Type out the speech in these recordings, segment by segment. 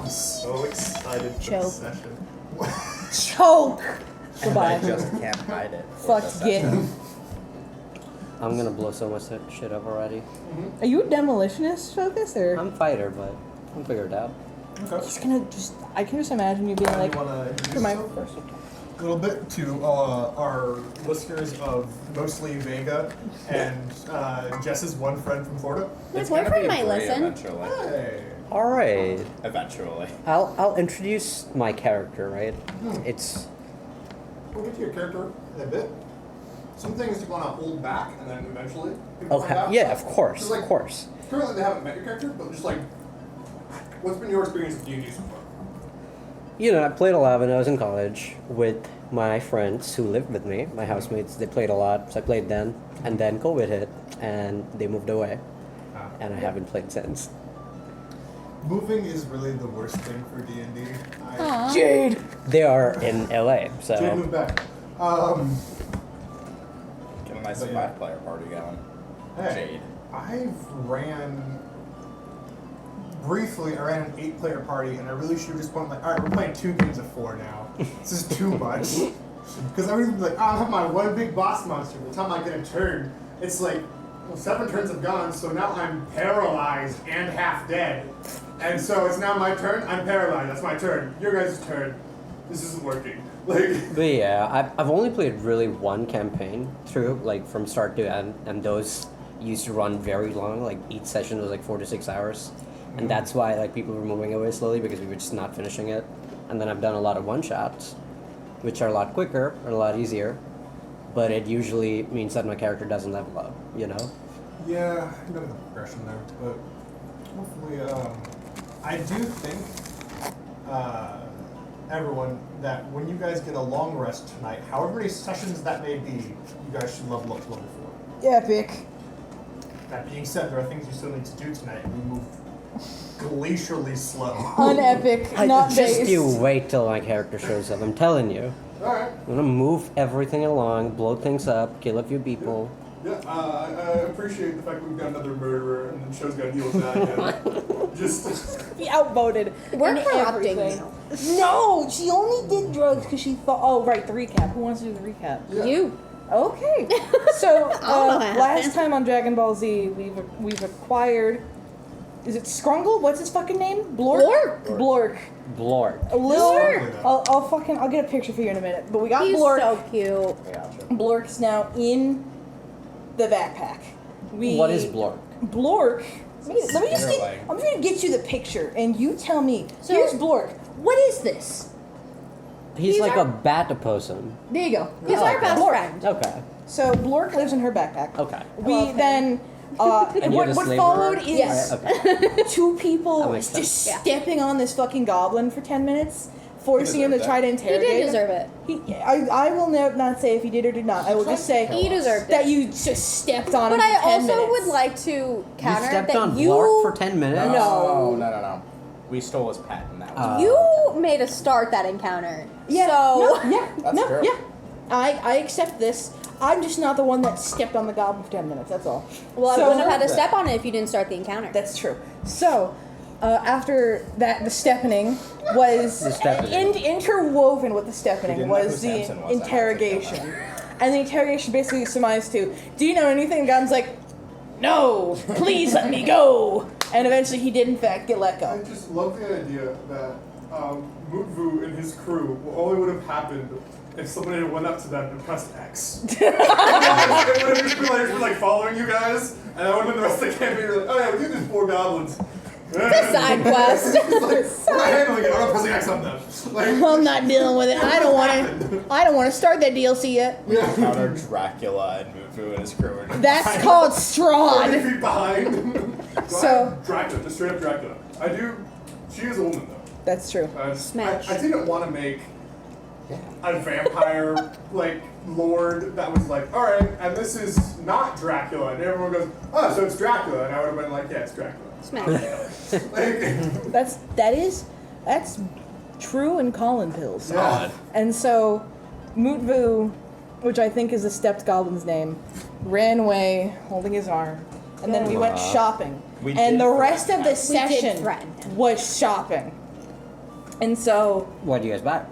I'm so excited for Choke. this session. Choke! Goodbye. I just can't hide it. Fucked get. I'm gonna blow so much shit up already. Are you a demolitionist focused or? I'm a fighter, but I'll figure it out. Okay. I can just imagine you being like, you want to introduce for my yourself? first. A little bit to our listeners of mostly Vega and Jess's one friend from Florida. My boyfriend might Bree listen. Eventually. Hey. All right. Eventually. I'll introduce my character. Right. It's We'll get to your character in a bit. Some things you want to hold back, and then eventually people find out. okay. Yeah, of course, Just like- of course. Currently, they haven't met your character, but just like, what's been your experience with D&D so far? You know, I played a lot when I was in college with my friends who lived with me, my housemates. They played a lot, so I played then. And then COVID hit, and they moved away, and I haven't played since. Moving is really the worst thing for D&D. Aw. Jade! They are in LA, so Jade moved back. Get a nice But yeah. 5-player party going. Hey, Jade. Briefly, I ran an 8-player party, and I really should have just went like, all right, we're playing 2 games of 4 now. This is too much. Because I would be like, I'll have my one big boss monster. By the time I get a turn, it's like, well, 7 turns have gone, so now I'm paralyzed and half dead. And so it's now my turn, I'm paralyzed, that's my turn. Your guys' turn. This isn't working. Like, But yeah, I've only played really one campaign through, like from start to end, and those used to run very long. Like each session was like 4 to 6 hours, and that's why like people were moving away slowly because we were just not finishing it. And then I've done a lot of one shots, which are a lot quicker and a lot easier, but it usually means that my character doesn't level up. You know? yeah, a bit of a progression there, but hopefully, I do think, everyone, that when you guys get a long rest tonight, however many sessions that may be, you guys should level up to level 4. Epic. That being said, there are things you still need to do tonight, and we move glacially slow. Unepic, not just based. you wait till my character shows up. I'm telling you. Alright. I'm gonna move everything along, blow things up, kill a few people. Yeah, I appreciate the fact we've got another murderer, and the show's got to deal with that again. Just... Be outvoted. We're in corrupting everything. you. No, she only did drugs because she thought. Oh, right, the recap. Who wants to do the recap? Yeah. You. Okay. So I'll know how. last time on Dragon Ball Z, we've acquired. Is it Scrungle? What's his fucking name? Blork. Blork. Blork. A little. Blork. I'll get a picture for you in a minute. But we got He's Blork. so cute. Blork's now in the backpack. What is Blork? Blork. Let me just You're get. like- I'm going to get you the picture, and you tell me. So- Here's Blork. What is this? He's, He's like our- a bat-opossum. There you go. He's our best Blork. friend. Okay. So Blork lives in her backpack. Okay. We love him. then. And you're What the slave followed owner? is Yes. Okay. two people That makes just sense. Yeah. stepping on this fucking goblin for 10 minutes, forcing him to deserved try to He interrogate did him. deserve it. I will not say if he did or did not. I will just say He deserved that it. you just stepped on him But I for 10 also minutes. would like to counter You stepped that on you Blork for 10 minutes? No. We stole his pet, and that was you made us start that encounter. Yeah, So That's no, true. yeah. I accept this. I'm just not the one that stepped on the goblin for 10 minutes, that's all. well, So- I wouldn't have had to step on it if you didn't start the encounter. That's true. So, after that, the steppening was The steppening. interwoven with the We steppening didn't know who was the Samson was. interrogation, and the interrogation basically surmised to, "Do you know anything?" And God's like, "No, please let me go." And eventually, he did in fact get let I go. just love the idea that Mutvu and his crew only would have happened if somebody had went up to them and pressed X. They would have just been like following you guys, and that would have been the rest of the campaign. You're like, oh yeah, we did these 4 goblins. It's a side quest. It's like, we're not handling it. I'm not pressing X on them. Like, I'm not dealing with it. I don't want to start that DLC yet. yeah. Counter Dracula and Mutvu and his crew. Are just That's behind. called 30 Strawn. feet behind. So- Dracula, just straight up Dracula. I do. She is a woman though. That's true. Smash. I didn't want to make a vampire like lord that was like, all right, and this is not Dracula, and everyone goes, oh, so it's Dracula, and I would have been like, yeah, it's Dracula. Smash. Like, That's true in Collin pills. yeah. And so, Mutvu, which I think is the stepped goblin's name, ran away holding his arm, and then we went shopping. We And did the rest of the We did session threaten him. was shopping. And so, What do you guys buy?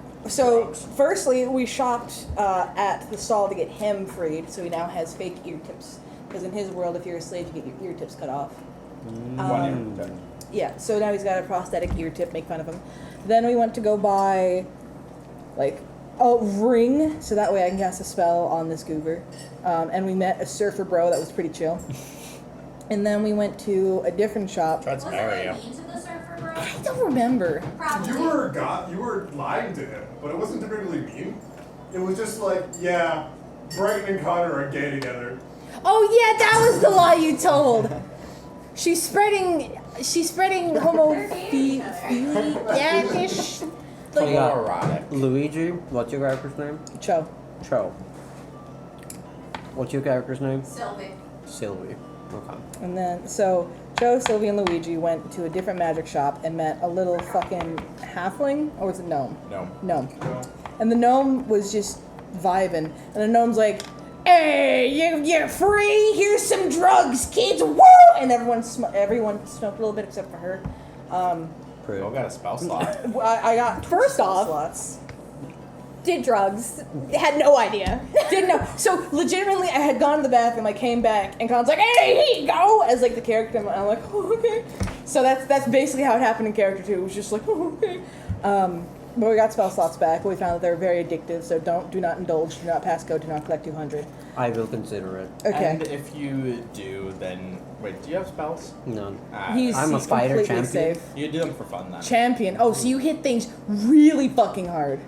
firstly, we shopped at the stall to get him freed, so he now has fake ear tips. Because in his world, if you're a slave, you get your ear tips cut off. One ear. Yeah, so now he's got a prosthetic ear tip, make fun of him. Then we went to go buy, like, a ring, so that way I can cast a spell on this goober. And we met a surfer bro that was pretty chill. And then we went to a different shop. Tried some area. I don't remember. You were lying to him, but it wasn't particularly mean. It was just like, yeah, Brighton and Connor are gay together. Oh yeah, that was the lie you told. She's spreading homophiliac-ish. So you got Erotic. Luigi. What's your character's name? Cho. Cho. What's your character's name? Sylvie. Sylvia. Okay. And then, so, Cho, Sylvia, and Luigi went to a different magic shop and met a little fucking halfling, or was it gnome? No. Gnome. No. And the gnome was just vibing, and the gnome's like, "Hey, you're free. Here's some drugs, kids. Woo!" And everyone smoked a little bit except for her. We all got a spell slot. I got First 12 off- slots. Did drugs. Had no idea. Didn't know. So legitimately, I had gone to the bathroom. I came back, and Colin's like, "Hey, here you go," as like the character. And I'm like, "Oh, okay." So that's basically how it happened in character 2. It was just like, "Oh, okay." But we got spell slots back. We found that they were very addictive. So do not indulge. Do not pass go. Do not collect 200. I will consider it. Okay. And if you do, then wait. Do you have spells? None. He's I'm a fighter completely champion. safe. You do them for fun then. Champion. Oh, so you hit things really fucking hard.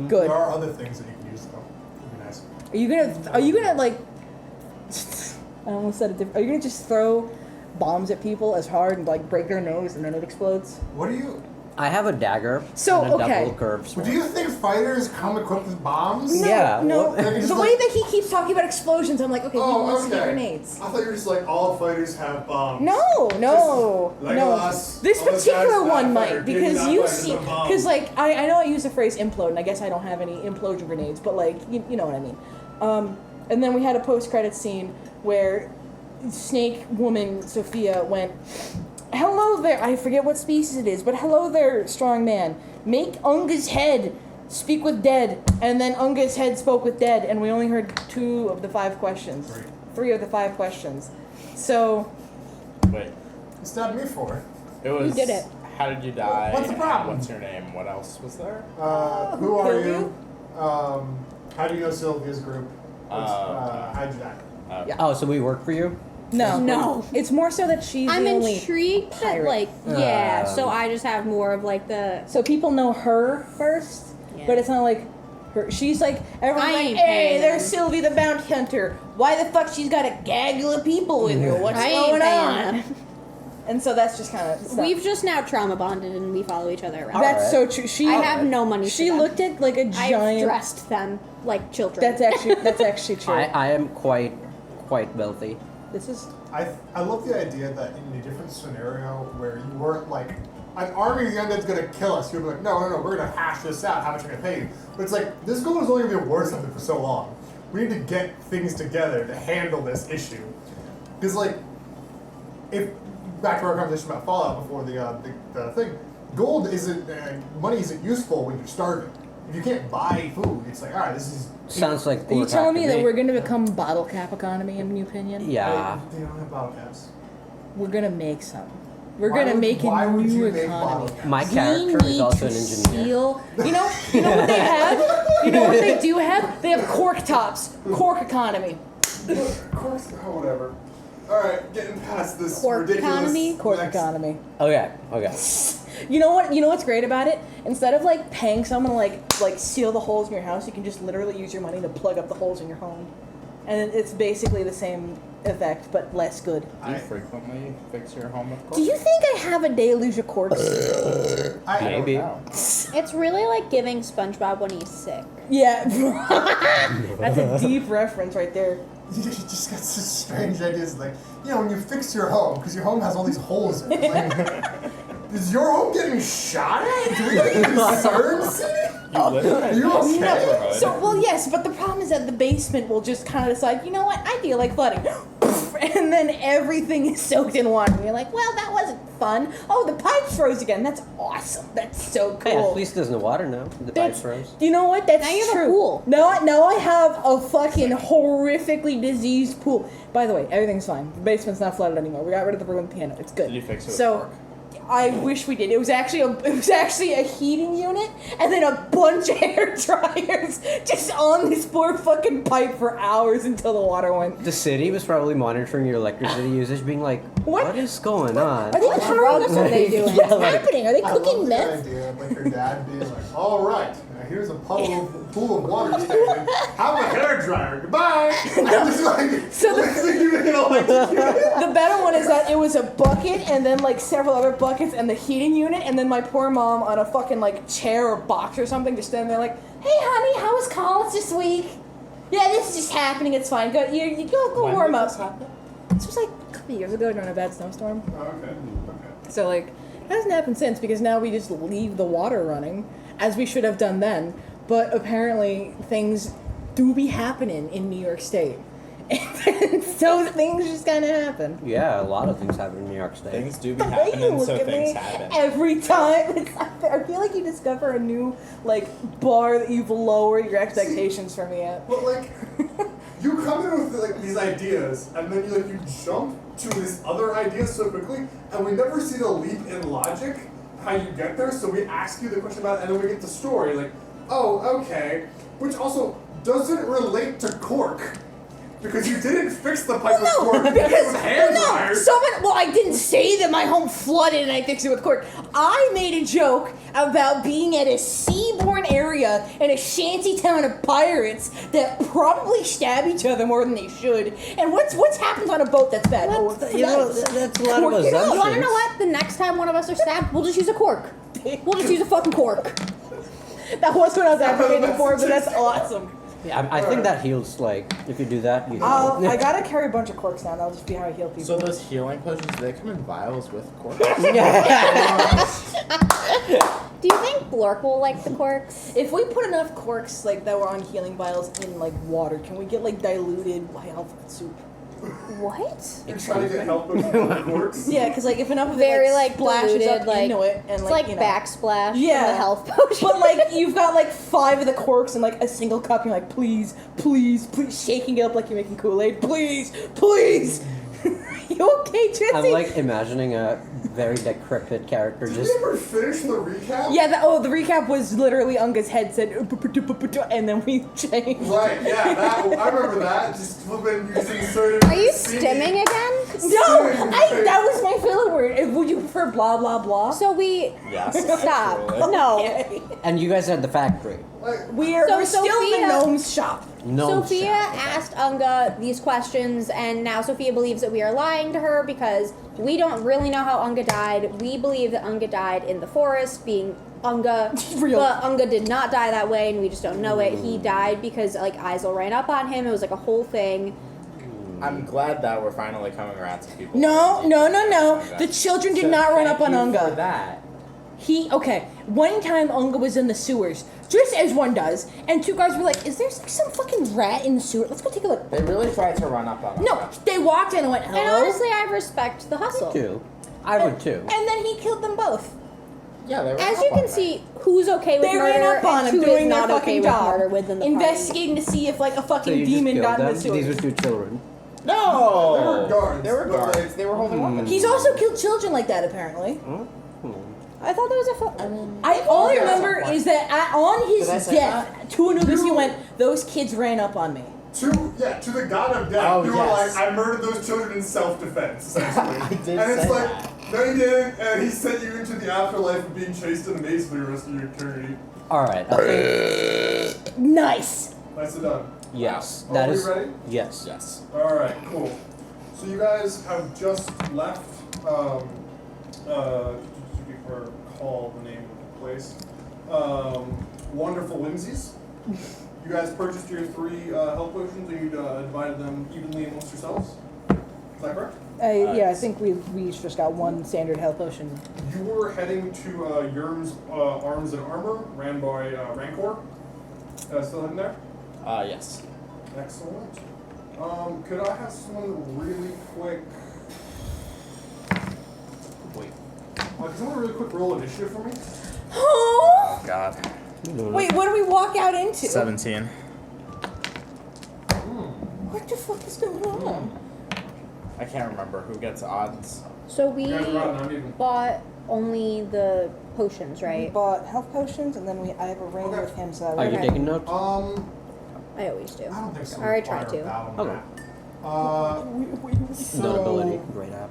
Good. There are other things that you can use though. Would be nice. Are you gonna like? I almost said it. Are you gonna just throw bombs at people as hard and like break their nose and then it explodes? What do you? I have a dagger. So, and a okay. double curved sword. Do you think fighters come equipped with bombs? Yeah. No. what- They're just The like- way that he keeps talking about explosions, I'm like, okay, he wants to get grenades. I thought you were just like all fighters have bombs. No. Legolas, This all those particular guys one have might fire, because maybe you not see, fighters have bombs. because like I know I use the phrase implode, and I guess I don't have any implosion grenades, but like you know what I mean. And then we had a post-credit scene where Snake Woman Sophia went, "Hello there." I forget what species it is, but hello there, strong man. Make Unga's head speak with dead, and then Unga's head spoke with dead, and we only heard 2 of the 5 questions. 3 of the 5 questions. So. Wait. You stabbed me for it. It was. did it? How did you die? What's the problem? What's your name? What else was there? Who are Kill you? How do you know Sylvia's group? How'd you die? Yeah. Oh, so we work for you? No. It's more so that she's I'm the only intrigued that, pirate. like, yeah, so I just have more of, like, the... So people know her first, Yeah. but it's not like her. She's like, everyone's I like, ain't hey, paying there's them." Sylvie the bounty hunter. Why the fuck she's got a gaggle of people with her? What's I ain't going paying on? them. And so that's just kind of. We've just now trauma bonded and we follow each other around. That's Alright. so true. She. I have no money She for them. looked at like a I've giant. dressed them like children. That's actually true. I am quite wealthy. This is. I love the idea that in a different scenario where you weren't like, an army of the undead's gonna kill us, you'd be like, no, we're gonna hash this out, how much I'm gonna pay you. But it's like, this goal is only gonna be worth something for so long. We need to get things together to handle this issue. Because like, if, back to our conversation about Fallout before the thing, gold isn't, money isn't useful when you're starving. If you can't buy food, it's like, alright, this is... Sounds like Are you poor telling me that tactic. we're going to become bottle cap economy in New Pinion? Yeah. They don't have bottle caps. We're going to make some. We're Why going to would- make why a would new you make economy. bottle caps? My We character is need also to an engineer. steal- You know what they have? You know what they do have? They have cork tops. Cork economy. Of course, whatever. Alright, getting past this Cork ridiculous... economy? Cork next- economy. Okay. You know what? You know what's great about it? Instead of like paying someone to like seal the holes in your house, you can just literally use your money to plug up the holes in your home, and it's basically the same effect but less good. Do you frequently fix your home with cork? Do you think I have a deluge of corks? I don't Maybe. know. It's really like giving SpongeBob when he's sick. Yeah. That's a deep reference right there. You just got such strange ideas, like, you know, when you fix your home, because your home has all these holes in it. Like, is your home getting shot at? Do we have any concerns? You live in a You nice okay? neighborhood. So, well, yes, but the problem is that the basement will just kind of decide, you know what, I feel like flooding. And then everything is soaked in water. And you're like, well, that wasn't fun. Oh, the pipes froze again. That's awesome. That's so cool. Hey, at least there's no water now. The pipe That's, froze. you know what? That's Now you have a true. pool. Now I have a fucking horrifically diseased pool. By the way, everything's fine. The basement's not flooded anymore. We got rid of the ruined piano. It's good. Did you fix it with So, cork? I wish we did. It was actually a heating unit and then a bunch of hair dryers just on this poor fucking pipe for hours until the water went. The city was probably monitoring your electricity usage, being like, what is going on? Are they What powering drugs us? are they doing? Yeah, What's like- happening? Are they I love cooking the meth? idea of like your dad being like, all right, now here's a pool of water standing. Have a hair dryer. Goodbye. I'm just like, So the- executing it all like The better one is that it was a bucket and then like several other buckets and the heating unit and then my poor mom on a fucking like chair or box or something just standing there like, hey honey, how was college this week? Yeah, this is just happening. It's fine. Go, you go When warm did up. this happen? This was like a couple years ago during a bad snowstorm. Okay. So like, it hasn't happened since because now we just leave the water running as we should have done then. But apparently things do be happening in New York State. And so things just kind of happen. Yeah, a lot of things happen in New York State. Things do be The way you happening, look so at things me happen. every time. I feel like you discover a new like bar that you've lowered your expectations for me at. But like, you come in with like these ideas, and then you jump to this other idea so quickly, and we never see the leap in logic how you get there. So we ask you the question about it, and then we get the story. Like, oh, okay, which also doesn't relate to cork. Because you didn't fix the pipe with cork. because with hand no, dryers. I didn't say that my home flooded and I fixed it with cork. I made a joke about being at a seaborne area in a shanty town of pirates that probably stab each other more than they should. And what's happened on a boat that's bad? Oh, it You know, floods. that's a lot of Cork it up. assumptions. You want to know what? The next time one of us are stabbed, we'll just use a cork. We'll just use a fucking cork. That was what I was advocating for, but that's awesome. Yeah, I think that heals, like, if you do that, you heal. I gotta carry a bunch of corks now. That'll just be how I heal people. So those healing potions, do they come in vials with cork? Do you think Blork will like the corks? If we put enough corks like that were on healing vials in like water, can we get like diluted alphabet soup? What? You're trying to get help with the corks. Yeah, because like if enough of Very it like splashes diluted, up like into it, and it's like you know. backsplash from Yeah. the health potion. But like you've got like 5 of the corks in like a single cup, and you're like, please, please, please, shaking it up like you're making Kool-Aid, please, please. You okay, Jesse? I'm like imagining a very decrepit character Did just. you ever finish the recap? Yeah, the recap was literally Unga's head said, and then we changed. Right, yeah, I remember that. Just flipping, you just inserted. Are you stimming again? No, that was my filler word. Would you prefer blah blah blah? So we Yes. stop. absolutely. No. Okay. And you guys are at the factory. Like, We're still in Sophia- the gnome's shop. No. Sophia asked Unga these questions, and now Sophia believes that we are lying to her because we don't really know how Unga died. We believe that Unga died in the forest, being Unga. Real. But Unga did not die that way, and we just don't know it. He died because like Isel ran up on him. It was like a whole thing. I'm glad that we're finally coming around to people. No. The children did not run up on For Unga. that. One time Unga was in the sewers, just as one does, and 2 guards were like, is there like some fucking rat in the sewer? Let's go take a look. They really tried to run up on No, Unga. they walked in and went, hello. And honestly, I respect the hustle. Too. I would too. And then he killed them both. Yeah, they were As up you on can that. see, who's okay with They murder ran up on and him who is doing their not okay fucking with job. murder within the party. Investigating to see if like a So fucking you just demon killed got in them? the sewers. These were 2 children. No! They were guards, They were but, like- guards. They were holding weapons. He's also killed children like that, apparently. I thought that was a. I mean, All I Yeah. remember is that on his Did I say death, to Anubis, he went, those kids ran up on me. to the god of death, Oh, you were yes. like, I murdered those children in self-defense, essentially. I did and it's say like, that. no, you didn't, and he sent you into the afterlife of being chased in a maze for the rest of your eternity. Alright, I think. Nice. Nicely done. Yes. Are That we is. ready? Yes. Yes. Alright, cool. So you guys have just left, or call the name of the place. Wonderful Whimsies. You guys purchased your 3 health potions and you divided them evenly amongst yourselves. Is that correct? Yeah, I think we each just got 1 standard health potion. You were heading to Yerm's Arms and Armor, ran by Rancor. Still heading there? Yes. Excellent. Could I have someone really quick? Wait. Can someone really quick roll initiative for me? Oh God. Wait, what do we walk out into? 17. What the fuck is going on? I can't remember who gets odds. So we You guys are right, I'm even. bought only the potions, We right? bought health potions, and then I have a ring Okay. with him, so Are you Okay. taking notes? I always do. I don't think so. Or I try to. Okay. So, Notability. Great app.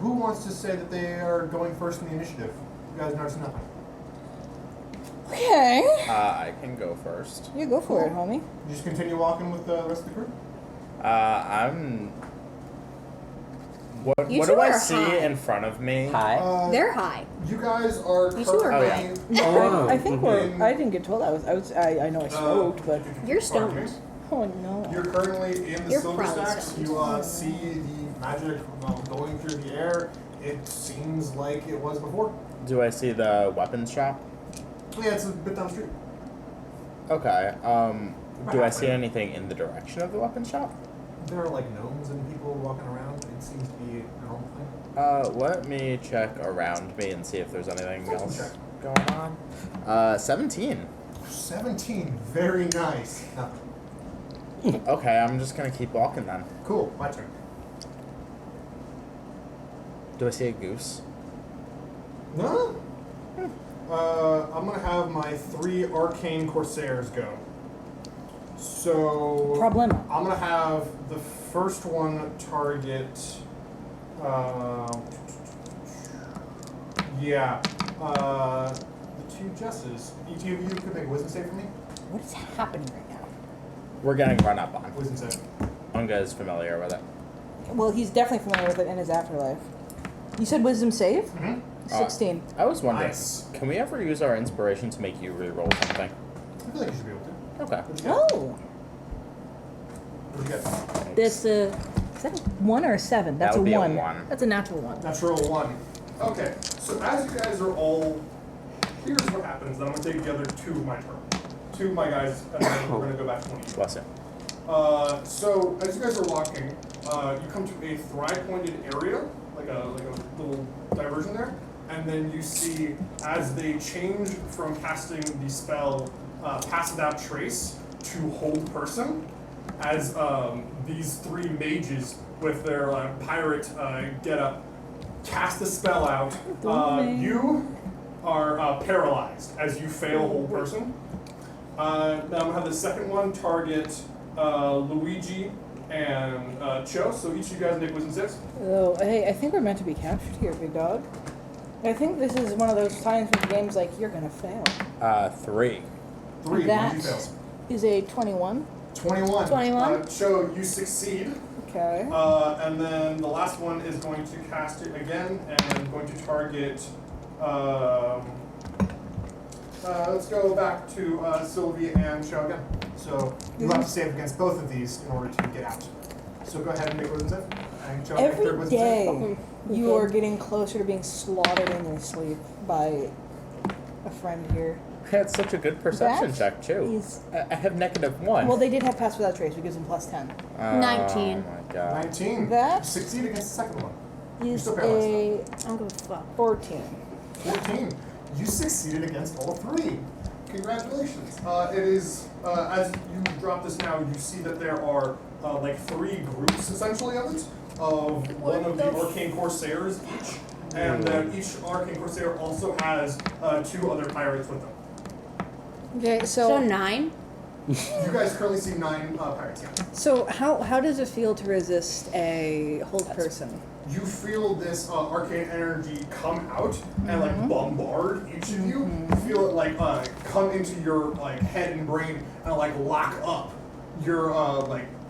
who wants to say that they are going first in the initiative? You guys notice nothing. Okay. I can go first. You go for it, homie. You just continue walking with the rest of the crew? I'm. What You do two I are see high. in front of me? Hi. They're high. You guys are You two are currently. Oh, I think mhm. I didn't get told I know I smoked, but You're pardon me? stoned. oh no. You're currently in the You're silver probably stacks. stoned. You see the magic going through the air. It seems like it was before. Do I see the weapons shop? Oh, yeah, it's a bit down the street. Okay. Do I see anything in the direction of the weapons shop? There are like gnomes and people walking around. It seems to be a normal thing. Let me check around me and see if there's anything Check. else going on. 17. 17. Very nice. Okay, I'm just gonna keep walking then. Cool. My turn. Do I see a goose? No. I'm gonna have my 3 arcane corsairs go. So Problema. I'm gonna have the first one target. The 2 Jesses. Each of you could make a wisdom save for me. What is happening right now? We're getting run up on. Wisdom save. Unga is familiar with it. Well, he's definitely familiar with it in his afterlife. You said wisdom save? Mm-hmm. 16. I was wondering, Nice. can we ever use our inspiration to make you re-roll something? I feel like you should be able to. Okay. What'd you get? Oh. What'd you get? This is that a 1 or a 7? That's That would be a 1. 1. That's a natural 1. Natural 1. Okay, so as you guys are all, here's what happens. Then I'm gonna take the other 2 of my turn. 2 of my guys, and then we're gonna go back to 1 each. Bless it. So as you guys are walking, you come to a thry-pointed area, like a little diversion there, and then you see as they change from casting the spell Pass Without Trace to Hold Person, as these 3 mages with their pirate getup cast the spell out. You are paralyzed as you fail Hold Person. Now I'm gonna have the second one target Luigi and Cho. So each of you guys make wisdom saves. Oh, hey, I think we're meant to be captured here, big dog. I think this is one of those times when the game's like, you're gonna fail. 3. 3. That Luigi fails. is a 21. 21. 21. Cho, you succeed. Okay. And then the last one is going to cast it again and going to target. Let's go back to Sylvia and Cho again. So you have to save against both of these in order to get out. So go ahead and make a wisdom save. And Cho, make a third Every wisdom save. day, you are getting closer to being slaughtered in your sleep by a friend here. I had such a good perception That check too. is- I have -1. Well, they did have Pass Without Trace, which gives them plus 10. 19. Oh my god. 19. That- You succeed against the second one. Is still paralyzed, a I don't give a fuck. 14. 14. You succeeded against all 3. Congratulations. It is, as you drop this now, you see that there are like 3 groups essentially of it, of one of the arcane corsairs each, and then each arcane corsair also has 2 other pirates with them. Okay, So 9? You guys currently see 9 pirates, yeah. So how does it feel to resist a hold person? You feel this arcane energy come out and like bombard each of you. You feel it like come into your like head and brain and like lock up your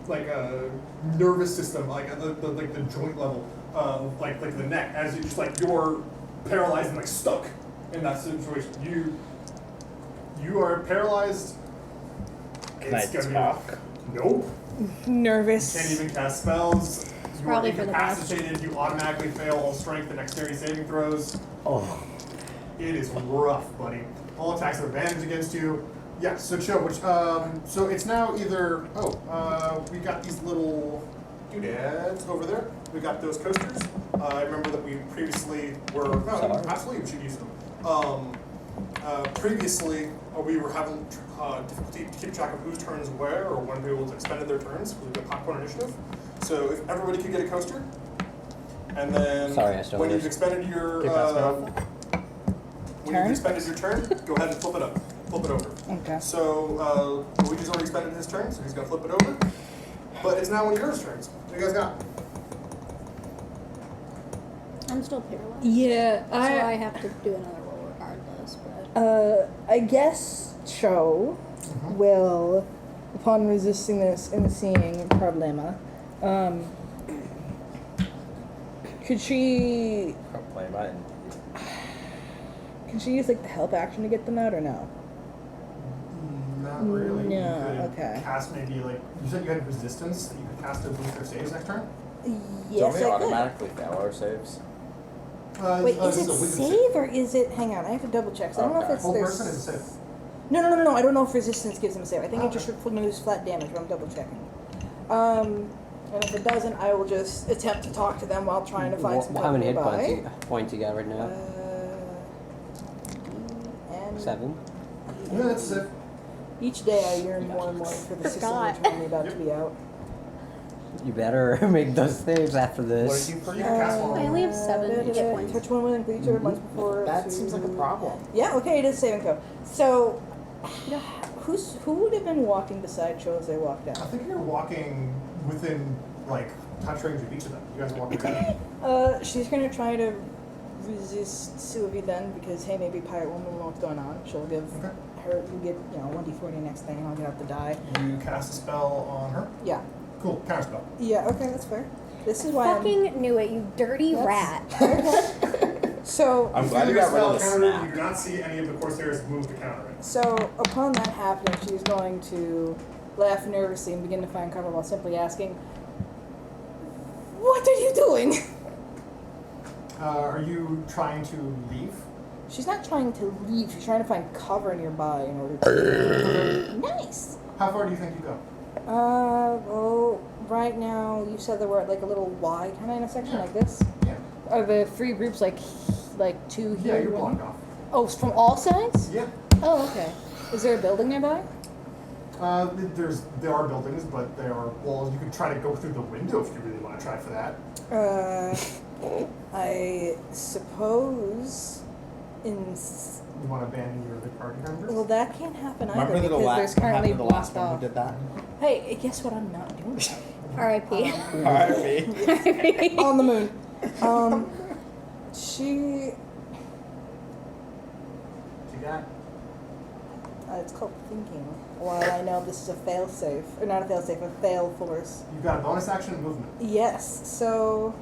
like a nervous system, like the joint level, like the neck, as you just like you're paralyzed and like stuck in that situation. You are paralyzed. Can I gonna be- talk? Nope. Nervous. Can't even cast spells. You are Probably for the best. incapacitated. You automatically fail all strength and dexterity saving throws. Oh. It is rough, buddy. All attacks have advantage against you. Yeah, so Cho, which so it's now either we got these little doodads over there. we got those coasters. I remember that we previously were, no, Sorry. absolutely, we should use them. Previously, we were having difficulty to keep track of whose turns were or when people expended their turns because we did popcorn initiative. So if everybody could get a coaster, and then Sorry, I stole when yours. you've expended your Keep passing it off. when you've expended your turn, go ahead and flip it up, flip it over. Okay. So Luigi's already expended his turn, so he's gonna flip it over. But it's now one of yours turns. What do you guys got? I'm still paralyzed. Yeah, So I have to do another roll regardless. But I guess Cho will, upon resisting this and seeing problema, could she use like the help action to get them out or no? Not really. No, You could okay. cast maybe like you said you had resistance that you could cast to boost their saves next turn. Yes, Don't we I could. automatically fail our saves? Wait, this is it a wisdom save or is it? Hang on, I have to double check. 'Cause I don't know if Okay. it's Whole their person is a save. No. I don't know if resistance gives them a save. I think it Okay. just removes flat damage, but I'm double checking. And if it doesn't, I will just attempt to talk to them while trying to find some How many hit nearby. points you got right now? And 7. Yeah, that's it. each day I yearn more and more for the system Forgot. to tell me about to be out. You better make those saves after What this. did you You forget? can cast one. I only have 7 hit points. Touch one within creature once before. That seems like a problem. Yeah, okay, it is saving throw. So, who would have been walking beside Cho as they walked I out? think you're walking within like touch range of each of them. You guys are walking together. She's gonna try to resist Sylvia then because hey, maybe Pirate Woman will know what's going on. She'll give Okay. her, you get 1d40 next thing, and I'll get out the die. You cast a spell on her. Yeah. Cool. Counter spell. Yeah. Okay, that's fair. This is why Fucking knew it, you dirty rat. So I'm glad you got rid of the counter, snap. you do not see any of the Corsairs move to counter it. So upon that happening, she's going to laugh nervously and begin to find cover while simply asking, "What are you doing?" Are you trying to leave? She's not trying to leave. She's trying to find cover nearby in order to. Nice. How far do you think you go? Well, right now you said there were like a little Y kind of intersection like this. Yeah. Are the three groups like two here? Yeah, you're one- blocked off. Oh, it's from all sides? Yeah. Oh, okay. Is there a building nearby? There are buildings, but there are walls. You could try to go through the window if you really want to try for that. I suppose in. You want to abandon your other party members? Well, that can't happen either Remember the because last, there's what currently happened to the last blocked one off. who did that? Hey, guess what? I'm not doing that. R.I.P. R.I.P. On the moon. She. What you got? It's called thinking. While I know this is a fail safe, or not a fail safe, a fail force. You've got a bonus action and movement. Yes. So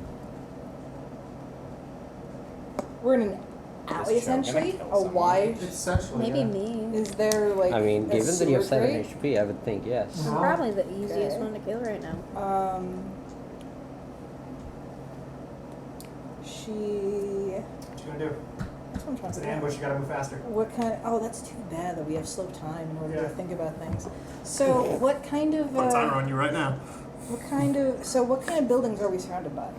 we're in an alley Is Joe gonna essentially. kill A someone? wide. Essentially. Maybe yeah. me. Is there like? I mean, a given that you have sewer 7 grate? HP, I would think yes. I'm probably the easiest Okay. one to kill right now. She. What you gonna do? That's what I'm trying It's to an think. ambush. You gotta move faster. What kind? Oh, that's too bad that we have slow time in order Yeah. to think about things. So, what kind of? Put a timer on you right now. What kind of buildings are we surrounded by?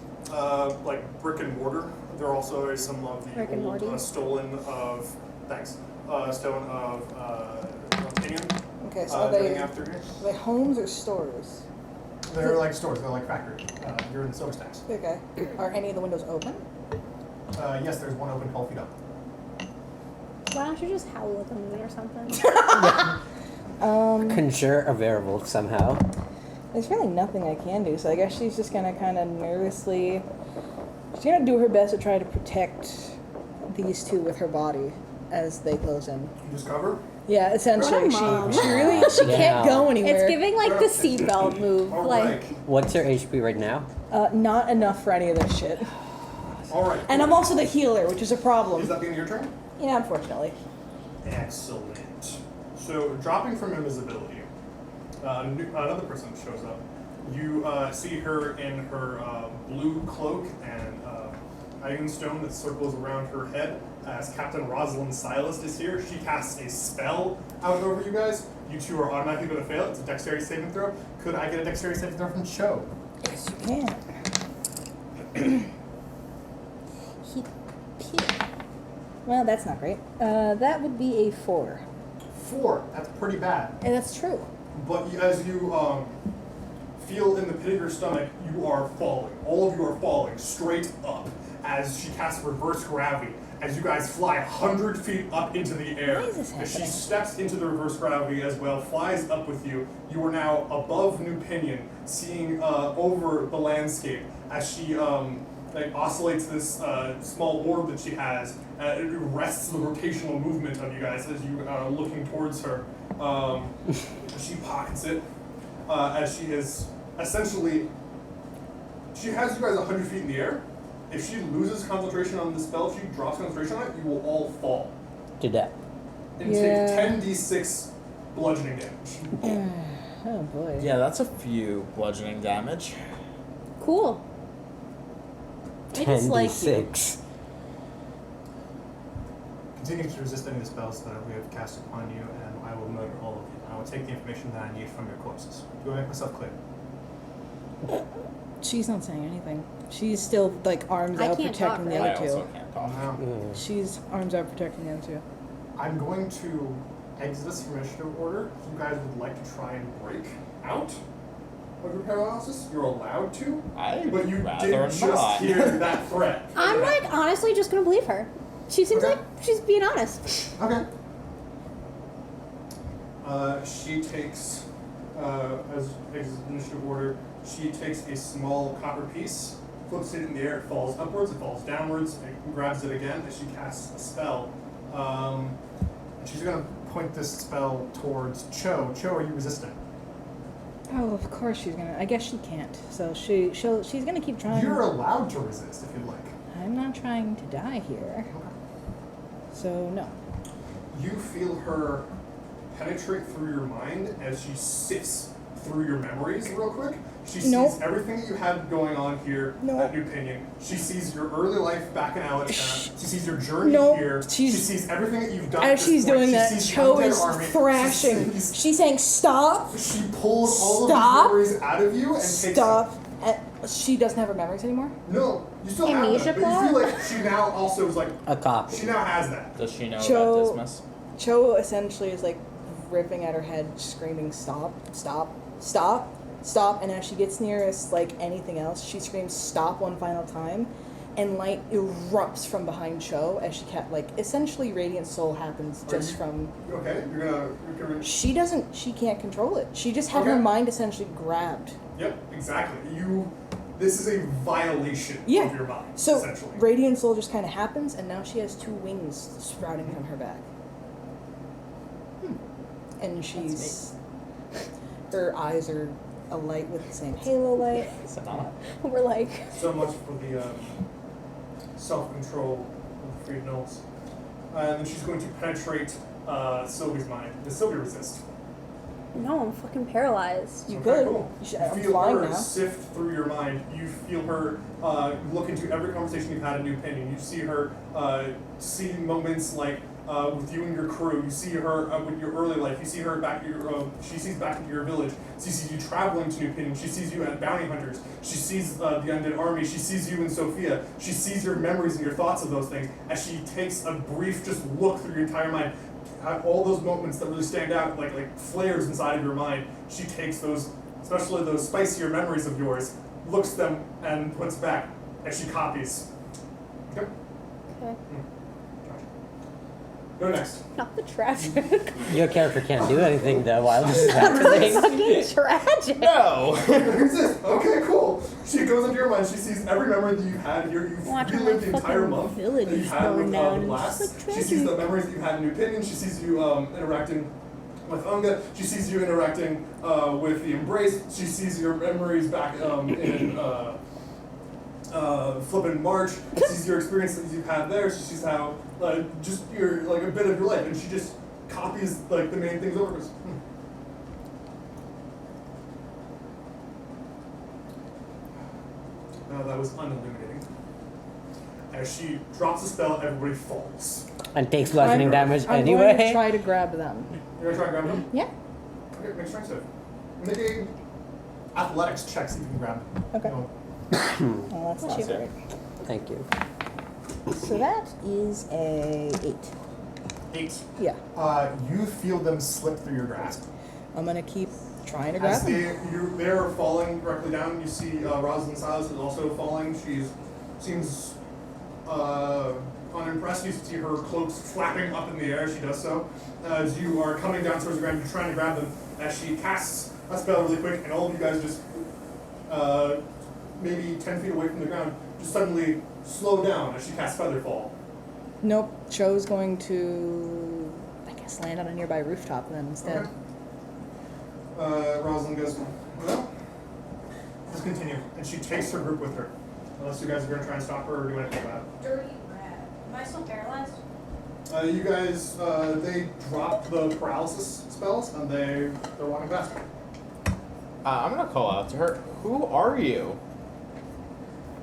Like brick and mortar. There are also some of the Rick and old Morty. stolen of. Thanks. Stolen of Pinion. Okay, so are building they after here. homes or stores? They're like stores. They're like factory. You're in the silver stacks. Okay. Are any of the windows open? Yes, there's one open 12 feet up. Why don't you just howl at the moon or something? Conjure a variable somehow. There's really nothing I can do, so I guess she's just gonna kind of nervously. She's gonna do her best to try to protect these two with her body as they close in. You just cover. Yeah, essentially, What a mom. she Yeah. can't go anywhere. It's giving like the seatbelt move. All Like right. What's your HP right now? Not enough for any of this shit. All right. And I'm also the healer, which is a problem. Is that the end of your turn? Yeah, unfortunately. Excellent. So, dropping from invisibility, another person shows up. You see her in her blue cloak and iron stone that circles around her head. As Captain Rosalind Silas is here, she casts a spell out over you guys. You two are automatically going to fail. It's a dexterity saving throw. Could I get a dexterity saving throw from Cho? Yes, you can. Well, that's not great. That would be a 4. 4. That's pretty bad. And that's true. But as you feel in the pit of your stomach, you are falling. All of you are falling straight up as she casts reverse gravity. As you guys fly 100 feet up into the air. Why is this As she happening? steps into the reverse gravity as well, flies up with you. You are now above New Pinion, seeing over the landscape as she oscillates this small orb that she has. It arrests the rotational movement of you guys as you are looking towards her. She pockets it as she is essentially. She has you guys 100 feet in the air. If she loses concentration on the spell, if she drops concentration on it, you will all fall. To death. And take 10d6 bludgeoning damage. Oh boy. Yeah, that's a few bludgeoning damage. Cool. I dislike you. 10d6. Continue to resist any of the spells that we have cast upon you, and I will murder all of you. I will take the information that I need from your corpses. Do I make myself clear? She's not saying anything. She's still like arms I out can't protecting talk, the I other also two. can't talk. No. She's arms out protecting the other two. I'm going to exit us from initiative order. If you guys would like to try and break out of your paralysis, you're allowed to. But you rather did just not. hear that threat. I'm like honestly just gonna believe her. She seems Okay. like she's being honest. Okay. She takes, as initiative order, she takes a small copper piece, flips it in the air, it falls upwards, it falls downwards, and grabs it again as she casts a spell. And she's going to point this spell towards Cho. Cho, are you resistant? Oh, of course she's gonna. I guess she can't. So she's gonna keep trying. You're allowed to resist if you like. I'm not trying to die here. Okay. So no. You feel her penetrate through your mind as she sifts through your memories real quick. She sees Nope. everything that you had going on here Nope. at New Pinion. She sees your early life back in Alextown. She sees your journey Nope. here. She sees everything that you've done. As at this she's point. doing She that, sees Cho Undead is Army. thrashing. She, sees, She's saying, "Stop! she pulls all Stop. of these memories out of you and takes Stop!" And she doesn't have her memories anymore. No, you still Amnesia have them, but you plot? feel like she now also is like A copy. she now has that. Does she know Cho- about Dismas? Cho essentially is like ripping at her head, screaming, "Stop! Stop! Stop! Stop!" And as she gets nearest like anything else, she screams, "Stop!" one final time, and light erupts from behind Cho as she kept like essentially radiant soul happens just from. Okay, you're gonna. She can't control it. She just had her Okay. mind essentially grabbed. Yep, exactly. This is a violation of Yeah. your mind, So essentially. radiant soul just kind of happens, and now she has 2 wings sprouting from her back. And she's her eyes are alight with the same halo light. Is it not? We're like, So much for the self-control of the freed gnolls. And then she's going to penetrate Sylvia's mind. Does Sylvia resist? no, I'm fucking paralyzed. You Okay, could. cool. You should, You I'm feel flying her now. sift through your mind. You feel her look into every conversation you've had in New Pinion. You see her see moments like with you and your crew. You see her with your early life. You see her back. She sees back into your village. She sees you traveling to New Pinion. She sees you at bounty hunters. She sees the undead army. She sees you and Sophia. She sees your memories and your thoughts of those things. As she takes a brief just look through your entire mind. All those moments that really stand out, like flares inside of your mind, she takes those, especially those spicier memories of yours, looks them and puts back as she copies. Okay. Okay. Gotcha. Go next. Not the tragic. Your character can't do anything though while this is That's happening. fucking tragic. No! Who's this? Okay, cool. She goes into your mind. She sees every memory that you've had here. You've Watching relived the my entire fucking month village that you've is had going with down, the and blast. it's so She sees the memories that you had in New Pinion. She sees you interacting with Unga. She sees you interacting with the Embrace. She sees your memories back in Flippin' March. She sees your experiences you've had there. She sees how just your like a bit of your life, and she just copies like the main things over. Goes, that was unilluminating. As she drops the spell, everybody falls. And takes bludgeoning damage I'm going to anyway. try to grab them. You're gonna try and grab them? Yeah. Okay, make strength save. Make a athletics check, see if you can grab them. Okay. You know, Oh, that's not That's great. it. Thank you. So that is a 8. 8. Yeah. You feel them slip through your grasp. I'm gonna keep trying to grab As them. they're falling directly down, you see Rosalind Silas is also falling. She seems unimpressed. You see her cloaks flapping up in the air as she does so. As you are coming down towards the ground, you're trying to grab them. As she casts a spell really quick, and all of you guys just maybe 10 feet away from the ground, just suddenly slow down as she casts Featherfall. Nope. Cho's going to, I guess, land on a nearby rooftop then instead. Okay. Rosalind goes, well, just continue. And she takes her group with her. Unless you guys are going to try and stop her or do anything about it. Dirty rat. Am I still paralyzed? You guys, they dropped the paralysis spells and they're walking faster. I'm gonna call out to her. Who are you?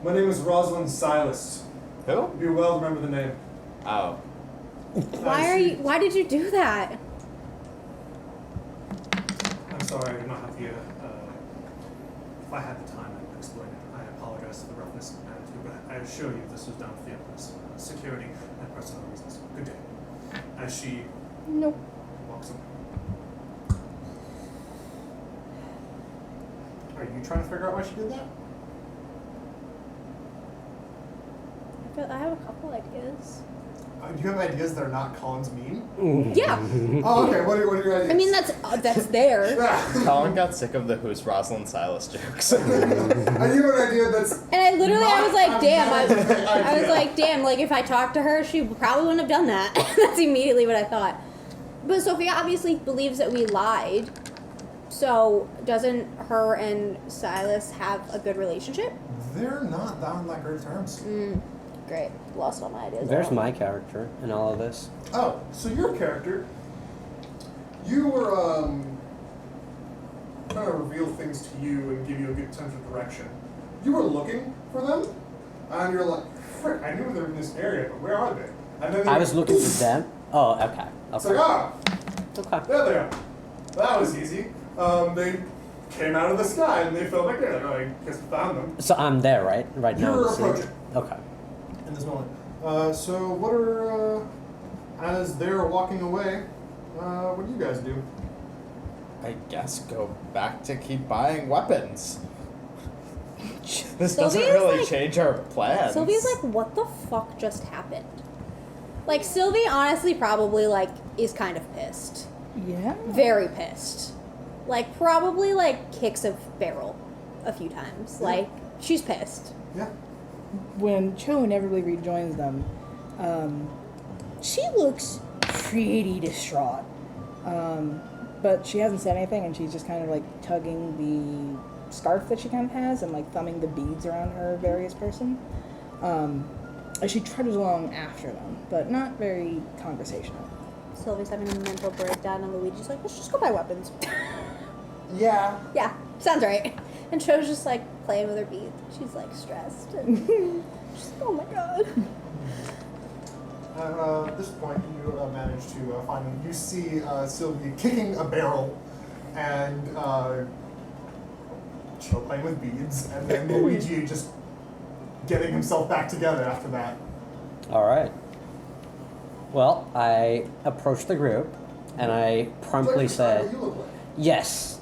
My name is Rosalind Silas. Who? You well remember the name. Oh. Why did you do that? I'm sorry, I did not have the. If I had the time, I would explain it. I apologize for the roughness of the attitude, but I assure you this was done for the Emperor's security and personal reasons. Good day. As she Nope. walks away. Are you trying to figure out why she did that? I have a couple ideas. Do you have ideas that are not Colin's mean? Yeah. Oh, okay. What are your ideas? I mean, that's there. Colin got sick of the Who's Rosalind Silas jokes. I do have an idea that's. And I was like, damn. I was idea. like, damn. Like, if I talked to her, she probably wouldn't have done that. That's immediately what I thought. But Sophia obviously believes that we lied. So doesn't her and Silas have a good relationship? They're not on like great terms. Great. Lost all my ideas. There's my character in all of this. Oh, so your character, you were trying to reveal things to you and give you a good sense of direction. You were looking for them, and you're like, frick, I knew they were in this area, but where are they? And then I was looking for them. Oh, okay. It's Okay. like, Okay. there they are. That was easy. They came out of the sky and they felt like they're like, oh, I guess we found them. So I'm there, right? Right now. You're in the approaching. scene? Okay. In this moment. So what are, as they're walking away, what do you guys do? I guess go back to keep buying weapons. This doesn't Sylvia's really like- change our plans. Sylvia's like, what the fuck just happened? Like, Sylvie honestly probably, like, is kind of pissed. Yeah. Very pissed. Like, probably, like, kicks a barrel a few times. Like, she's pissed. Yeah. When Cho inevitably rejoins them, she looks pretty distraught. But she hasn't said anything, and she's just kind of like tugging the scarf that she kind of has and like thumbing the beads around her various person. As she trudges along after them, but not very conversational. Sylvie's having a mental breakdown, and Luigi's like, let's just go buy weapons. Yeah. Yeah, sounds right. And Cho's just like playing with her beads. She's like stressed. And she's like, oh my god. At this point, you manage to find them. You see Sylvia kicking a barrel and Cho playing with beads, and then Luigi just getting himself back together after that. All right. Well, I approached the group, and I promptly Describe what said, you look like. "Yes."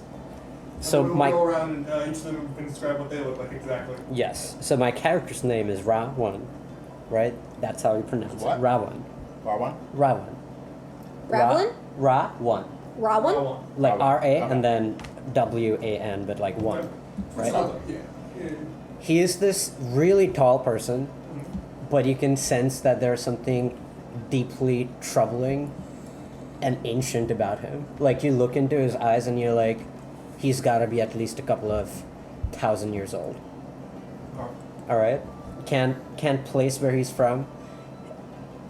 And So we'll my go around and each of them can describe what they look like exactly. yes. So my character's name is Ra Wan, right? That's how you pronounce What? it. Ra Wan. Bar one? Ra Wan. Ravelin? Ra Wan. Rawan? Like Ra Wan. R A Okay. and then W A N, but like one. Right. Yeah. He is this really tall person, but you can sense that there's something deeply troubling and ancient about him. Like you look into his eyes and you're like, he's got to be at least a couple of 1,000 years old. All right, can't place where he's from.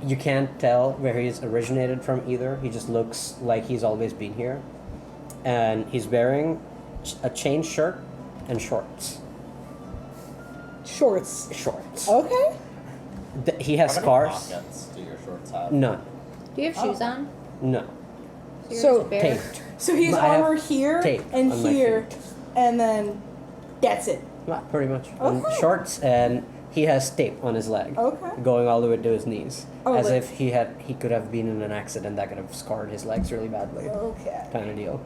You can't tell where he's originated from either. He just looks like he's always been here, and he's wearing a chain shirt and shorts. Shorts. Shorts. Okay. He has How many scars. pockets do your shorts have? None. Do you have shoes on? No. You're So- just a bear? Taped. So he's I have armor here tape and on my here, feet. and then that's it. Yeah, pretty much. Okay. And shorts, and he has tape on his leg, Okay. going all the way to his knees, Oh, as like- if he could have been in an accident that could have scarred his legs really badly, Okay. kind of deal.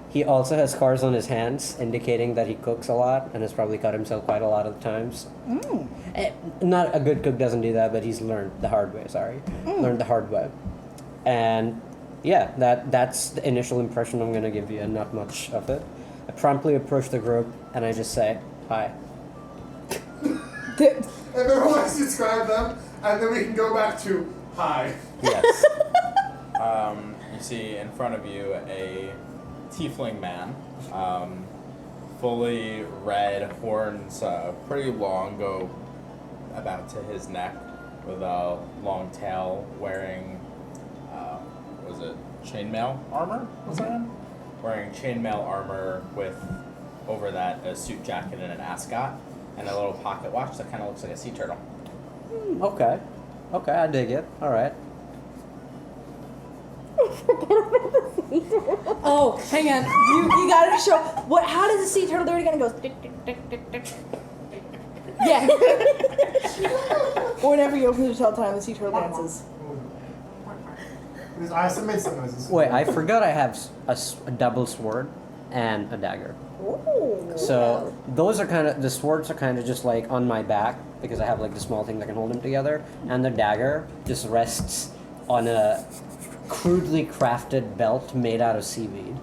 He also has scars on his hands, indicating that he cooks a lot and has probably cut himself quite a lot of times. Mm. Not a good cook doesn't do that, but he's learned the hard way. Learned the hard way, and yeah, that's the initial impression I'm gonna give you, and not much of it. I promptly approach the group and I just say hi. And everyone wants to describe them, and then we can go back to hi. Yes. You see in front of you a tiefling man, fully red, horns pretty long, go about to his neck, with a long tail, wearing, was it chainmail armor? Was that? Wearing chainmail armor with, over that, a suit jacket and an ascot, and a little pocket watch that kind of looks like a sea turtle. Okay. Okay, I dig it. All right. Oh, hang on. You gotta show what? How does the sea turtle do it again? It goes tick tick tick tick tick. Yeah. Or whenever you open the tell time, the sea turtle dances. I made some noises. Wait, I forgot I have a double sword and a dagger. Ooh. So those are kind of, the swords are kind of just like on my back because I have like the small thing that can hold them together, and the dagger just rests on a crudely crafted belt made out of seaweed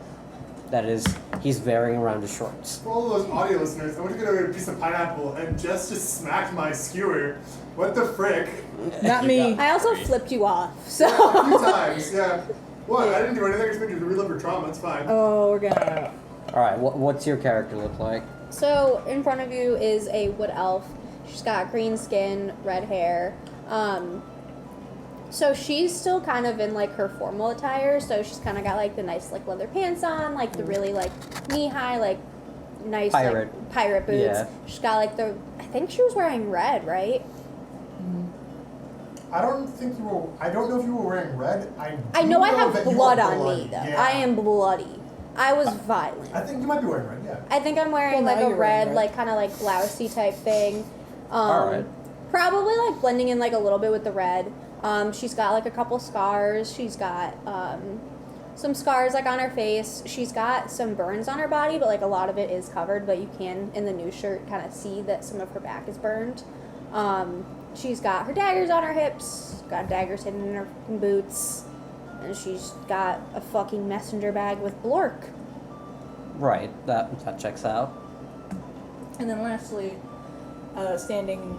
that is he's wearing around his shorts. For all those audio listeners, I went to get a piece of pineapple, and Jess just smacked my skewer. What the frick? Not me. I also flipped you off, so. A few times, yeah. What? I didn't do anything. I expected you to relive your trauma. It's fine. Oh, we're gonna. All right, what's your character look like? So in front of you is a wood elf. She's got green skin, red hair. So she's still kind of in like her formal attire. So she's kind of got like the nice like leather pants on, like the really like knee high, like nice Pirate. like pirate boots. Yeah. She's got like the. I think she was wearing red, right? I don't think you were. I don't know if you were wearing red. I know I have that you blood were on bloody. me though. Yeah. I am bloody. I was violent. I think you might be wearing red. Yeah. I think I'm wearing Well, like now a you're wearing red, red. like kind of like blousey type thing. Alright. Probably like blending in like a little bit with the red. She's got like a couple scars. She's got some scars like on her face. She's got some burns on her body, but like a lot of it is covered. But you can in the new shirt kind of see that some of her back is burned. She's got her daggers on her hips. Got daggers hidden in her fucking boots. And she's got a fucking messenger bag with Blork. Right, that checks out. And then lastly, standing.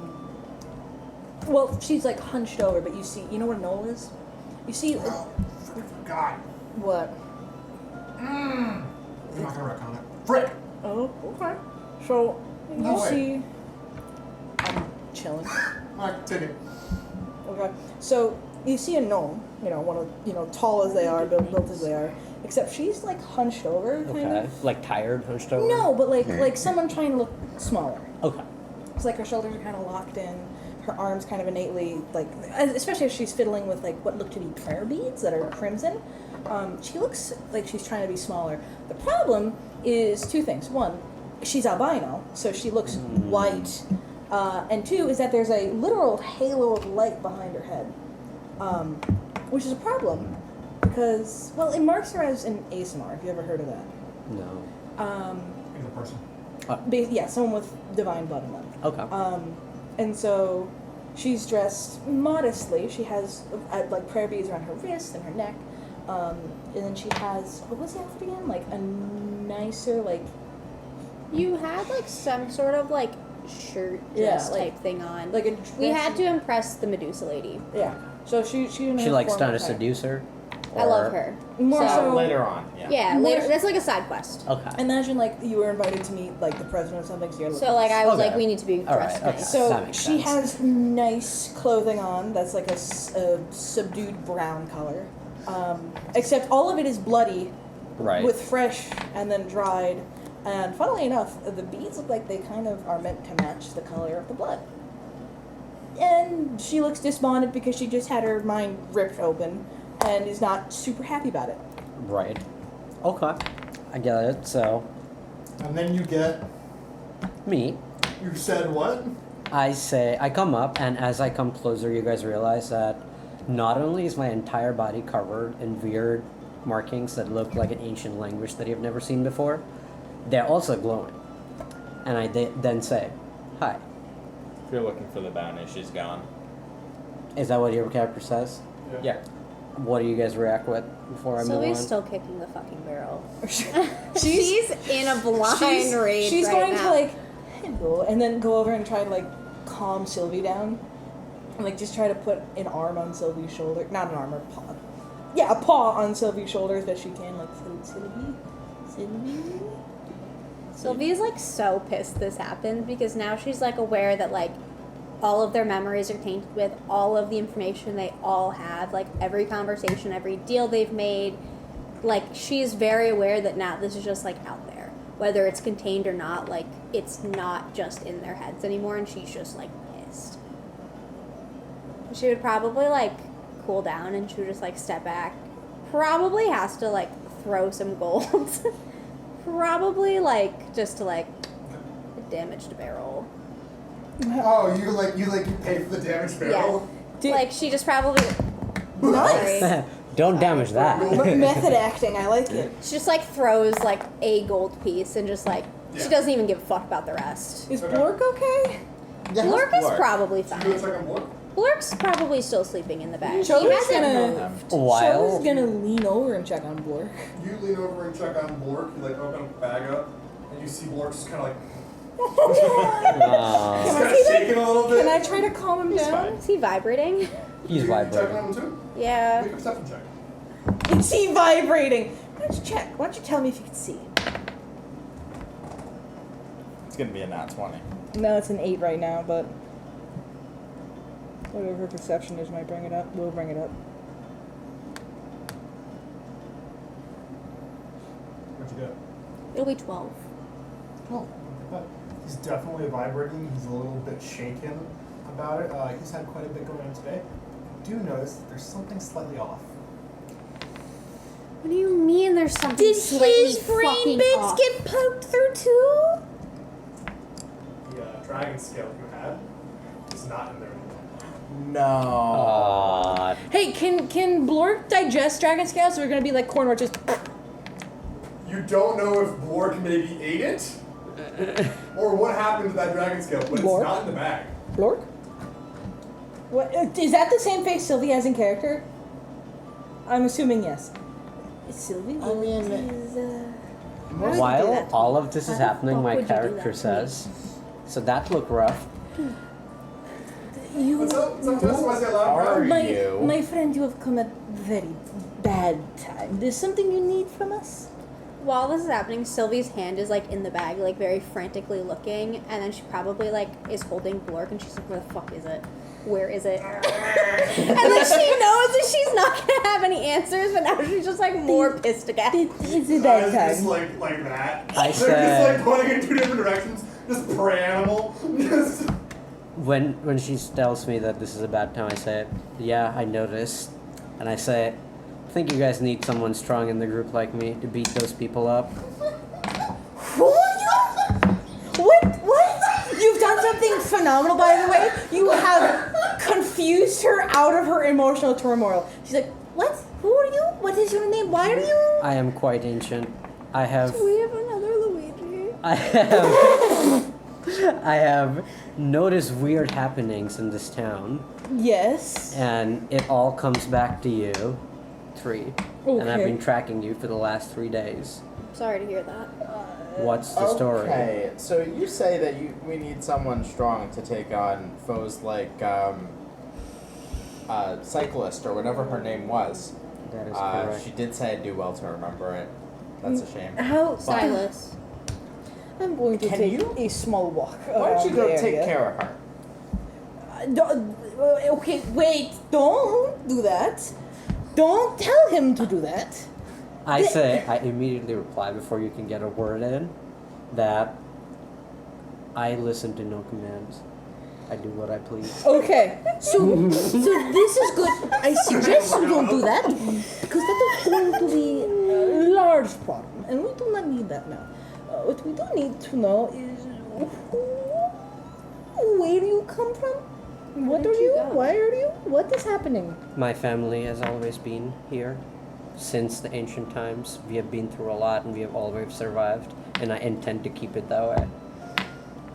Well, she's like hunched over, but you know what a gnoll is? You see, Oh, God. what? I'm not gonna wreck on it. Frick. Oh, okay. So you No way. see, I'm chilling. Alright, continue. Okay. So you see a gnome, one of tall as they are, built as they are, except she's like hunched over, kind Okay, of. like tired, hunched over. No, but like someone trying to look smaller. Okay. It's like her shoulders are kind of locked in, her arms kind of innately especially if she's fiddling with like what look to be prayer beads that are crimson. She looks like she's trying to be smaller. The problem is two things. One, she's albino, so she looks white. And two is that there's a literal halo of light behind her head, which is a problem because, well, it marks her as an aasimar. Have you ever heard of that? No. He's a person. Yeah, someone with divine blood in them. Okay. And so she's dressed modestly. She has like prayer beads around her wrist and her neck. And then she has, what was the outfit again? Like a nicer, like, You had like some sort of like shirt dress like- type thing on. like a We dress- had to impress the Medusa lady. Yeah. So she didn't She have likes formal trying to attire. seduce her. I love her. More so, Later on, yeah. Yeah, More- later. That's like a side quest. Okay. Imagine like you were invited to meet like the president or something. So, you're So like I was Okay. like, we need to be All dressed right, okay. nice. So That makes she sense. has nice clothing on that's like a subdued brown color. Except all of it is bloody Right. with fresh and then dried. And funnily enough, the beads look like they kind of are meant to match the color of the blood. And she looks despondent because she just had her mind ripped open and is not super happy about it. Right. Okay. I get it. So, And then you get. me. You said what? I come up, and as I come closer, you guys realize that not only is my entire body covered in weird markings that look like an ancient language that you've never seen before, they're also glowing. And I then say, hi. If you're looking for the bounty, she's gone. Is that what your character says? Yeah. What do you guys react with before I move on? Sylvia's still kicking the fucking barrel. She's in a blind rage She's right going now. to like, hello, and then go over and try to like calm Sylvie down. And like just try to put an arm on Sylvie's shoulder. Not an arm, a paw. Yeah, a paw on Sylvie's shoulder as best she can. Like, Sylvie? Sylvia's like so pissed this happened because now she's like aware that like all of their memories are tainted with all of the information they all have, like every conversation, every deal they've made. Like she's very aware that now this is just like out there. Whether it's contained or not, like it's not just in their heads anymore, and she's just like pissed. She would probably like cool down and she would just like step back. Probably has to like throw some gold. Probably like just to like damage the barrel. Oh, you pay for the damage barrel? Did- Like she just probably Nice. Don't damage that. Method acting, I like it. she just like throws like a gold piece and just like she Yeah. doesn't even give a fuck about the rest. Is Okay. Blork okay? Blork is Blork? probably Should we do a fine. check on board? Blork's probably still sleeping in the bag. He Choga's hasn't gonna moved. While Choga's gonna lean over and check on Blork. You lean over and check on Blork. You like open the bag up, and you see Blork just kind of like he's kind of shaking a little bit. Can I try to calm him down? Is he vibrating? he's You check vibrating. on him too? Yeah. Make a perception check. Is he vibrating? Why don't you check? Why don't you tell me if you can see? It's gonna be a nat 20. No, it's an 8 right now, but whatever her perception is might bring it up. We'll bring it up. What'd you get? It'll be 12. Oh, he's definitely vibrating. He's a little bit shaken about it. He's had quite a bit going on today. Do notice that there's something slightly off. What do you mean there's something slightly fucking off? get poked through too? The dragon scale you had is not in there anymore. No. Hey, can Blork digest dragon scales? So we're gonna be like corn just. You don't know if Blork maybe ate it or what happened to that dragon scale, but Blork? it's not in the bag. Blork? What is that? The same face Sylvie has in character? I'm assuming yes. Sylvie. I mean, Why would you do While that to all me? of this Why is the happening, fuck my would you do character that to me? says, so that looked rough. You, What's up? What's up, Jess? Why is it loud? Are my, you? my friend, you have come at very bad time. There's something you need from us? While this is happening, Sylvie's hand is like in the bag, like very frantically looking, and then she probably like is holding Blork, and she's like, "Where the fuck is it? Where is it?" And like she knows that she's not gonna have any answers, but now she's just like more pissed again. It's a Eyes bad just time. like that. I They're said- just like pointing in two different directions. Just prey animal. Just When she tells me that this is a bad time, I say, yeah, I noticed. And I say, I think you guys need someone strong in the group like me to beat those people up. Who are you? What? You've done something phenomenal, by the way. You have confused her out of her emotional turmoil. She's like, what? Who are you? What is your name? Why are you? I am quite ancient. I have We have another Luigi. I have noticed weird happenings in this town, Yes. and it all comes back to you, 3. And I've Okay. been tracking you for the last 3 days. Sorry to hear that. What's the story? Okay, so you say that we need someone strong to take on foes like Cyclist or whatever her name was. That is correct. She did say I'd do well to remember it. That's a shame. How? Silas. I'm going to Can take you? a small walk. Why don't you go around the take area. care of her? Okay, wait. Don't do that. Don't tell him to do that. I say, I immediately reply before you can get a word in, that I listen to no commands. I do what I please. Okay, so this is good. I suggest you don't do that because that is going to be a large problem, and we do not need that now. What we do need to know is Where do you come from? What did are you you? go? Why are you? What is happening? My family has always been here. Since the ancient times, we have been through a lot and we have always survived, and I intend to keep it that way.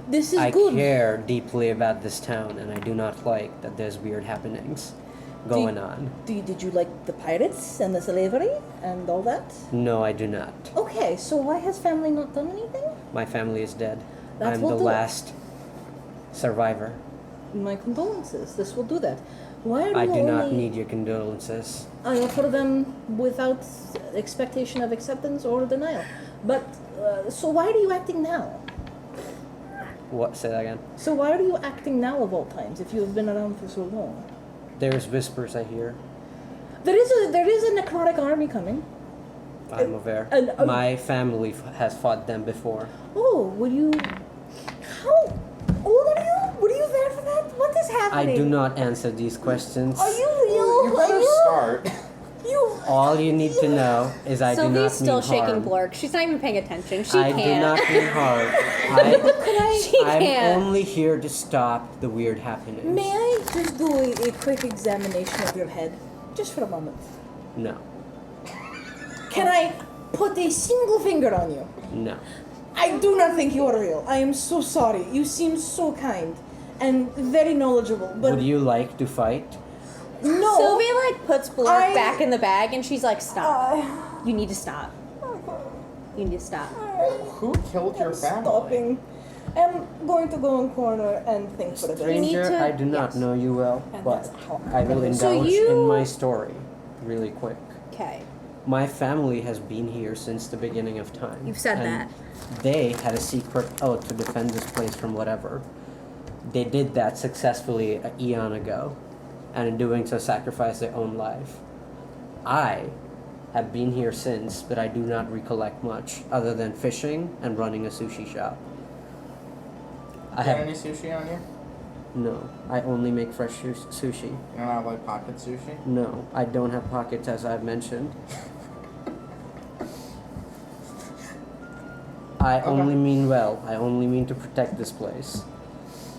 This is I good. care deeply about this town, and I do not like that there's weird happenings going on. Did you like the pirates and the slavery and all that? No, I do not. Okay, so why has family not done anything? My family is dead. That I'm will the do it. last survivor. My condolences. This will do that. Why are I you do not only- need your condolences. I offer them without expectation of acceptance or denial. But, so why are you acting now? What? Say that again. So why are you acting now of all times if you have been around for so long? There's whispers I hear. There is a necrotic army coming. I'm aware. My family has fought them before. Oh, how old are you? Were you there for that? What is happening? I do not answer these questions. Are you real? You Are better you? start. You. All you need to know is I do not Sylvia's still mean shaking harm. Blork. She's not even paying attention. She I can't. do not mean harm. She I'm can't. only here to stop the weird happenings. May I just do a quick examination of your head? Just for a moment. No. Can I put a single finger on you? No. I do not think you are real. I am so sorry. You seem so kind and very knowledgeable, but Would you like to fight? no. Sylvia like puts Blork I- back in the bag and she's like, "Stop! Uh, You need to stop. You need to stop." Who killed your family? Stopping. I'm going to go in corner and think for a bit. need Stranger, to- I do not yes. know you well, And but that's how- I will So indulge you- in my story really quick. Okay. My family has been here since the beginning of time. You've said and that. They had a secret oath to defend this place from whatever. They did that successfully an eon ago, and in doing so sacrificed their own life. I have been here since, but I do not recollect much, other than fishing and running a sushi shop. I Got have any sushi on you? no. I only make fresh sushi. You don't have like pocket sushi? No, I don't have pockets, as I've mentioned. I only mean well. I only mean to protect this place.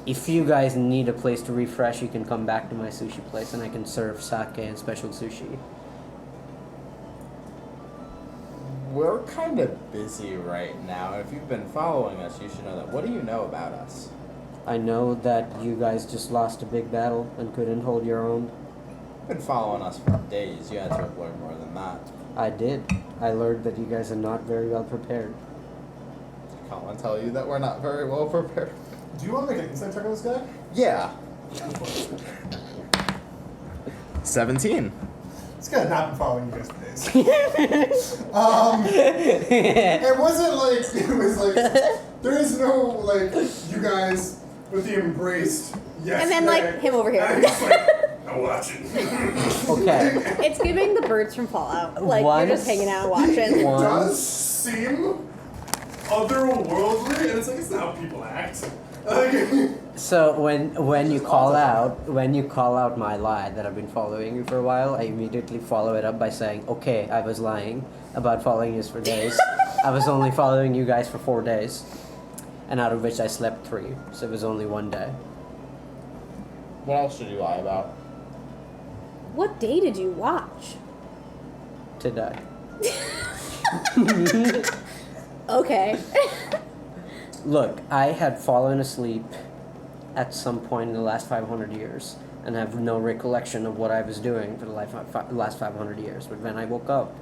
If you guys need a place to refresh, you can come back to my sushi place and I can serve sake and special sushi. We're kind of busy right now. If you've been following us, you should know that. What do you know about us? I know that you guys just lost a big battle and couldn't hold your own. You've been following us for days. You had to have learned more than that. I did. I learned that you guys are not very well prepared. Did Collin tell you that we're not very well prepared? Do you want to make an insight check on this guy? Yeah. 17. This guy has not been following you guys for days. It wasn't like, it was like, there is no, like, you guys with the embraced, yes. And then, like, man. him over here. And he's like, I'm watching. Okay. It's giving the birds from Fallout. Like Once- you're just hanging out It watching. One. does seem otherworldly, and it's like, it's not how people act. Like, So when you call out my lie that I've been following you for a while, I immediately follow it up by saying, "Okay, I was lying about following you for days. I was only following you guys for 4 days, and out of which I slept 3, so it was only 1 day." What else should you lie about? What day did you watch? Today. Okay. Look, I had fallen asleep at some point in the last 500 years, and have no recollection of what I was doing for the last 500 years. But when I woke up,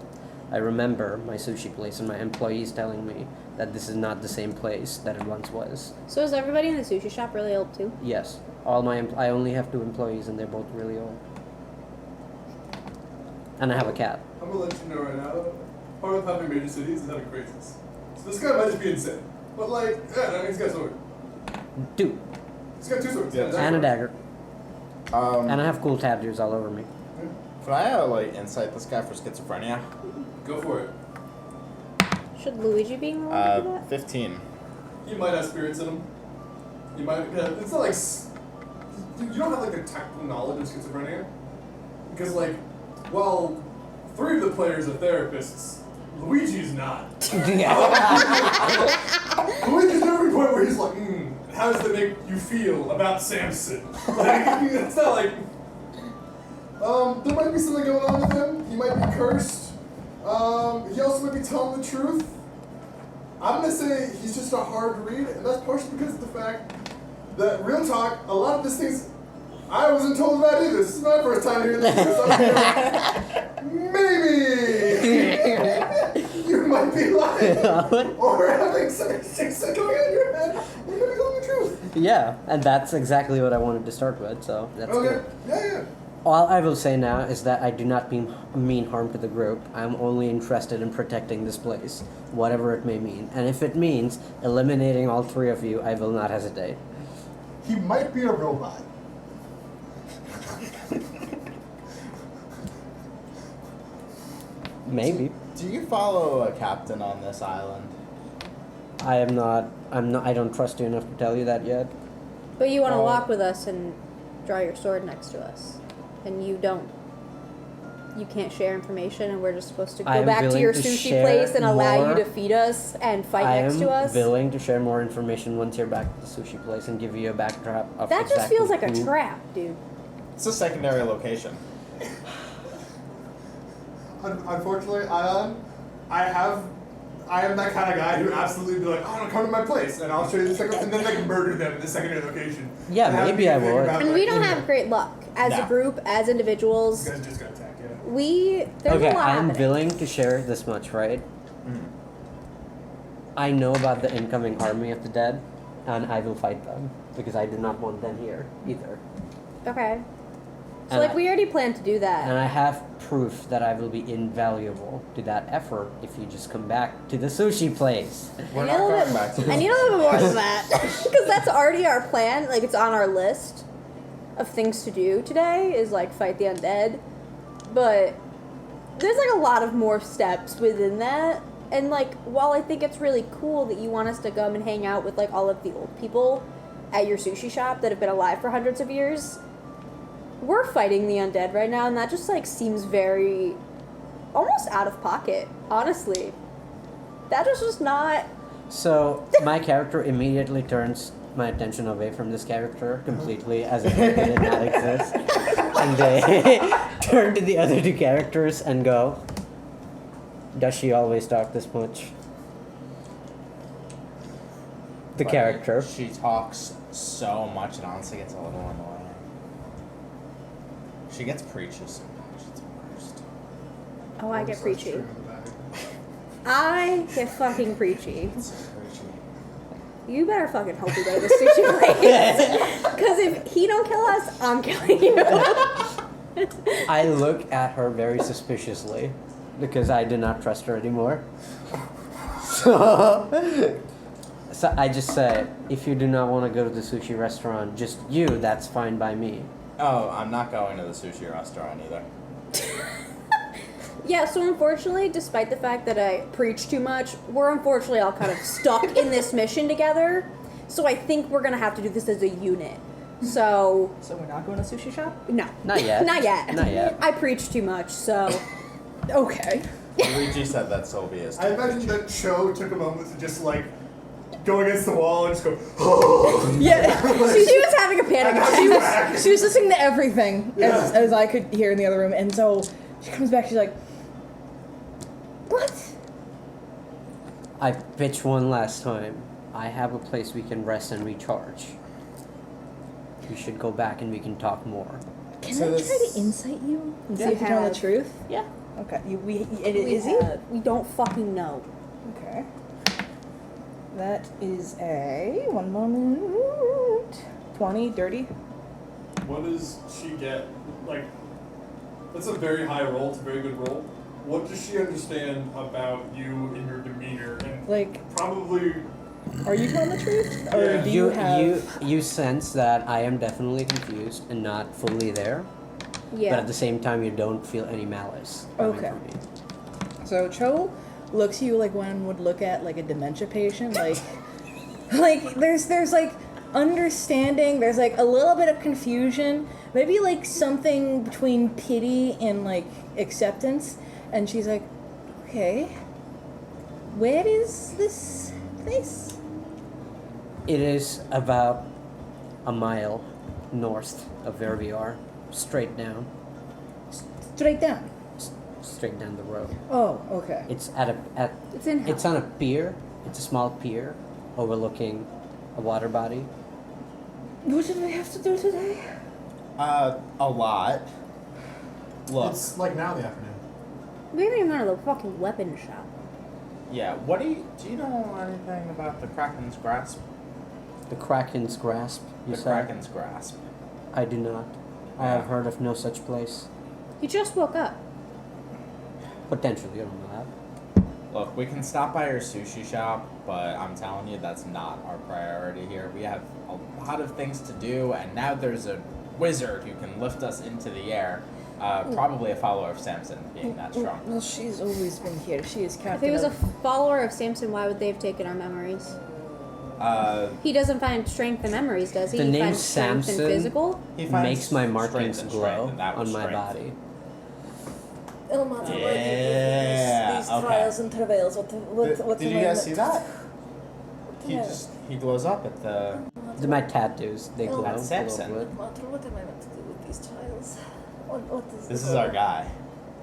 I remember my sushi place and my employees telling me that this is not the same place that it once was. So is everybody in the sushi shop really old too? Yes, I only have 2 employees, and they're both really old. And I have a cat. I'm gonna let you know right now, part of having major cities is having crazies. So this guy might just be insane. But like, yeah, he's got a sword. Dude, He's got 2 swords. Yeah, and a dagger. And I Um, have cool tattoos all over me. can I like insight this guy for schizophrenia? Go for it. Should Luigi be in the one to do that? 15. He might have spirits in him. He might. Yeah, it's not like you don't have like the technical knowledge of schizophrenia, because like, well, 3 of the players are therapists. Luigi's not. Luigi's never a point where he's like, how does that make you feel about Samson? Like, it's not like, there might be something going on with him. He might be cursed. He also might be telling the truth. I'm gonna say he's just a hard read, and that's partially because of the fact that, real talk, a lot of these things I wasn't told about either. This is my first time hearing this. So maybe you might be lying or having some shit going on in your head. You might be telling the truth. Yeah, and that's exactly what I wanted to start with, so that's Okay. good. Yeah. All I will say now is that I do not mean harm to the group. I'm only interested in protecting this place, whatever it may mean. And if it means eliminating all three of you, I will not hesitate. He might be a robot. Maybe. Do you follow a captain on this island? I'm not. I don't trust you enough to tell you that yet. But you want to Oh. walk with us and draw your sword next to us, and you don't. You can't share information, and we're just supposed to go I'm back to willing your to sushi share place and allow you more. to feed us and fight I next am to us. willing to share more information once you're back at the sushi place and give you a backdrop of That just exactly feels like a who- trap, dude. It's a secondary location. Unfortunately, Ayan, I am that kind of guy who absolutely be like, oh, come to my place, and I'll show you the second, and then like murder them in the secondary location. Yeah, And have maybe you I think would. about, And like, we don't you have know, great luck as a No. group, as individuals. You guys just got attacked, yeah. There's Okay, a lot I'm happening. willing to share this much, right? I know about the incoming army of the dead, and I will fight them because I do not want them here either. Okay. So, And like, I- we already planned to do that. And I have proof that I will be invaluable to that effort if you just come back to the sushi place. We're I not need a little going bit- back to I need a little bit more than that. Because that's already our plan. Like, it's on our list of things to do today, is, like, fight the undead. But there's, like, a lot of more steps within that. And, like, while I think it's really cool that you want us to come and hang out with, like, all of the old people at your sushi shop that have been alive for hundreds of years, we're fighting the undead right now, and that just, like, seems very almost out of pocket, honestly. That is just not... So my character immediately turns my attention away from this character completely, as if it did not exist, and they turn to the other two characters and go, "Does she always talk this much?" The character. She talks so much, it honestly gets a little annoying. She gets preachy sometimes. It's the worst. Oh, I get So preachy. true in the bag. I get fucking preachy. It's so preachy. You better fucking hope we go to the sushi place. Because if he don't kill us, I'm killing you. I look at her very suspiciously because I do not trust her anymore. So I just say, if you do not want to go to the sushi restaurant, just you, that's fine by me. Oh, I'm not going to the sushi restaurant either. Yeah, so unfortunately, despite the fact that I preach too much, we're unfortunately all kind of stuck in this mission together. So I think we're going to have to do this as a unit. So, So we're not going to sushi shop? no. Not yet. Not yet. Not yet. I preach too much, so... Okay. Luigi said that Sylvia is. I imagine that Cho took a moment to just like go against the wall and just go, oh. Yeah. She was having a panic attack. She was listening to everything as I could hear in the other room, and so she comes back. She's like, "What?" I pitch one last time. I have a place we can rest and recharge. We should go back and we can talk more. Can So I this- try to insight you and see Yeah. if you tell the truth? Yeah. Okay. We don't fucking know. Okay. That is a 1 moment. 20 dirty. What does she get? Like, that's a very high roll. It's a very good roll. What does she understand about you and your demeanor? And Like, probably, are you telling the truth, or Yeah. do you have? you sense that I am definitely confused and not fully there, but Yeah. at the same time you don't feel any malice coming Okay. from me. So Cho looks at you like one would look at like a dementia patient, like there's like understanding, there's like a little bit of confusion, maybe like something between pity and like acceptance, and she's like, okay, where is this place? It is about a mile north of where we are, straight down, Straight down. straight down the road. Oh, okay. It's It's in hell. it's on a pier. It's a small pier overlooking a water body. What did we have to do today? A lot. Look, It's like now in the afternoon. We haven't even gone to the fucking weapon shop. yeah. Do you know anything about the Kraken's grasp? The Kraken's grasp. You The said? Kraken's grasp. I do not. I Yeah. have heard of no such place. You just woke up. Potentially, I don't know that. Look, we can stop by your sushi shop, but I'm telling you, that's not our priority here. We have a lot of things to do, and now there's a wizard who can lift us into the air. Probably a follower of Samson, being that strong. Well, she's always been here. She is If captain. he was a of- follower of Samson, why would they have taken our memories? He doesn't find strength in memories, does he? The He name finds strength in Samson physical. He finds makes my strength markings and glow strength, and that was on my strength. body. Yeah, these okay. trials and travails. What Did you guys see that? He glows up at the. My tattoos, they glow That's a Samson. little bit. What am I meant to do with these trials? What is This the is goal? our guy.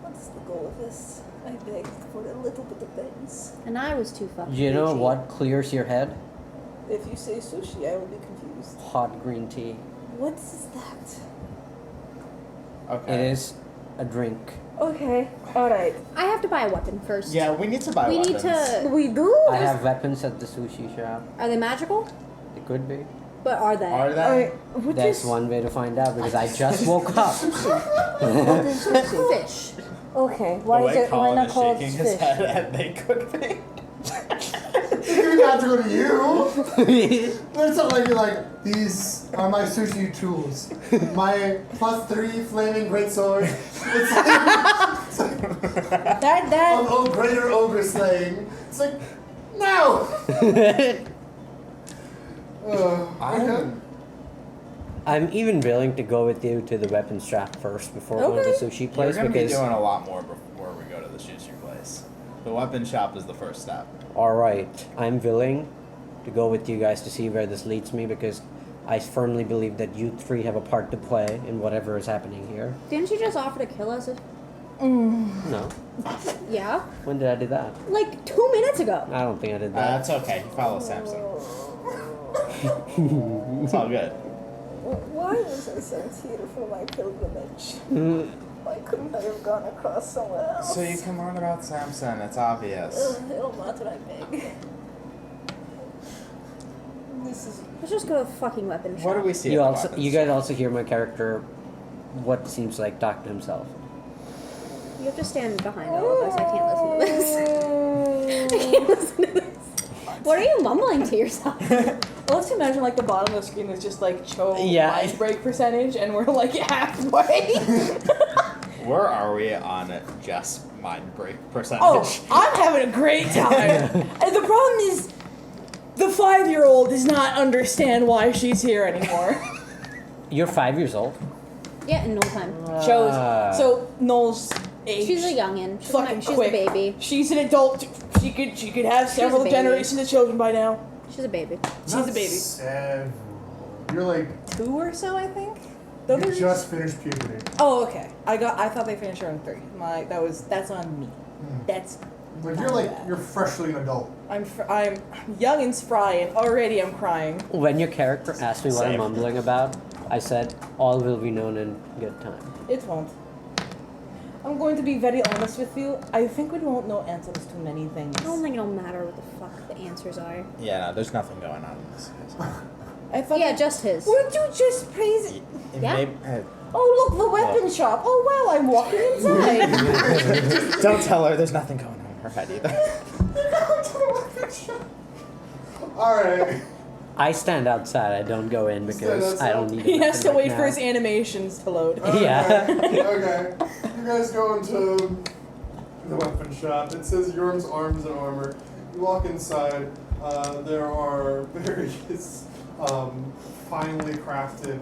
What is the goal of this? I begged for a little bit of things. And I was too fucking You know bitchy. what clears your head? If you say sushi, I will be confused. Hot green tea. What is that? Okay. It is a drink. Okay, alright. I have to buy a weapon first. Yeah, we need to buy We weapons. need to. We do? I have weapons at the sushi shop. Are they magical? It could be. But are they? Are they? Alright, what That's is... one way to find out because I just woke up. What is sushi? Fish. Okay, The why is way it why Collin not is called shaking his fish? head and they cook me. You got to go to you. It's not like you're like, these are my sushi tools. My +3 flaming greatsword. It's like, That greater ogre slaying. It's like, no! Okay. I'm even willing to go with you to the weapons shop first before going to the sushi We're place gonna be because. doing a lot more before we go to the sushi place. The weapon shop is the first step. Alright, I'm willing to go with you guys to see where this leads me because I firmly believe that you three have a part to play in whatever is happening here. Didn't you just offer to kill us? No. Yeah. When did I do that? Like 2 minutes ago. I don't think I did that. That's okay. He follows Samson. It's all good. Why was I sent here for my pilgrimage? Why couldn't I have gone across somewhere else? So you can learn about Samson. It's obvious. It don't matter, I beg. This is... Let's just go to the fucking weapon shop. What do we see? You at the also, weapons you guys shop? also hear my character, what seems like talk to himself. You have to stand behind all of us. I can't listen to this. I can't listen to this. What are you mumbling to yourself? Let's imagine like the bottom of the screen is just like Cho Yeah. mind break percentage and we're like halfway. Where are we on Jess mind break percentage? Oh, I'm having a great time. And the problem is the 5-year-old does not understand why she's here anymore. You're 5 years old? Yeah, in no time. Shows. So Noel's age. She's a youngin'. Fucking She's quick. a baby. She's an adult. She could have several baby. generations of children by now. She's a baby. She's a baby. Several. You're like, 2 or so, I think. you just finished puberty. Oh, okay. I thought they finished around 3. That's on me. That's Like you're freshly an adult. I'm young and spry and already I'm crying. When your character asked me what I'm Same. mumbling about, I said, all will be known in good time. It won't. I'm going to be very honest with you. I think we won't know answers to many things. I don't think it'll matter what the fuck the answers are. Yeah, no, there's nothing going on in this case. I thought Yeah, just his. Weren't you just praise it? Yeah. Oh, look, the weapon shop. Oh, wow, I'm walking inside. Don't tell her there's nothing going on in her head either. Alright. I stand outside, I don't go in because I don't need He it has to right wait now. for his animations to load. Yeah. Okay. You guys go into the weapon shop. It says Yorm's Arms and Armor. You walk inside. There are various finely crafted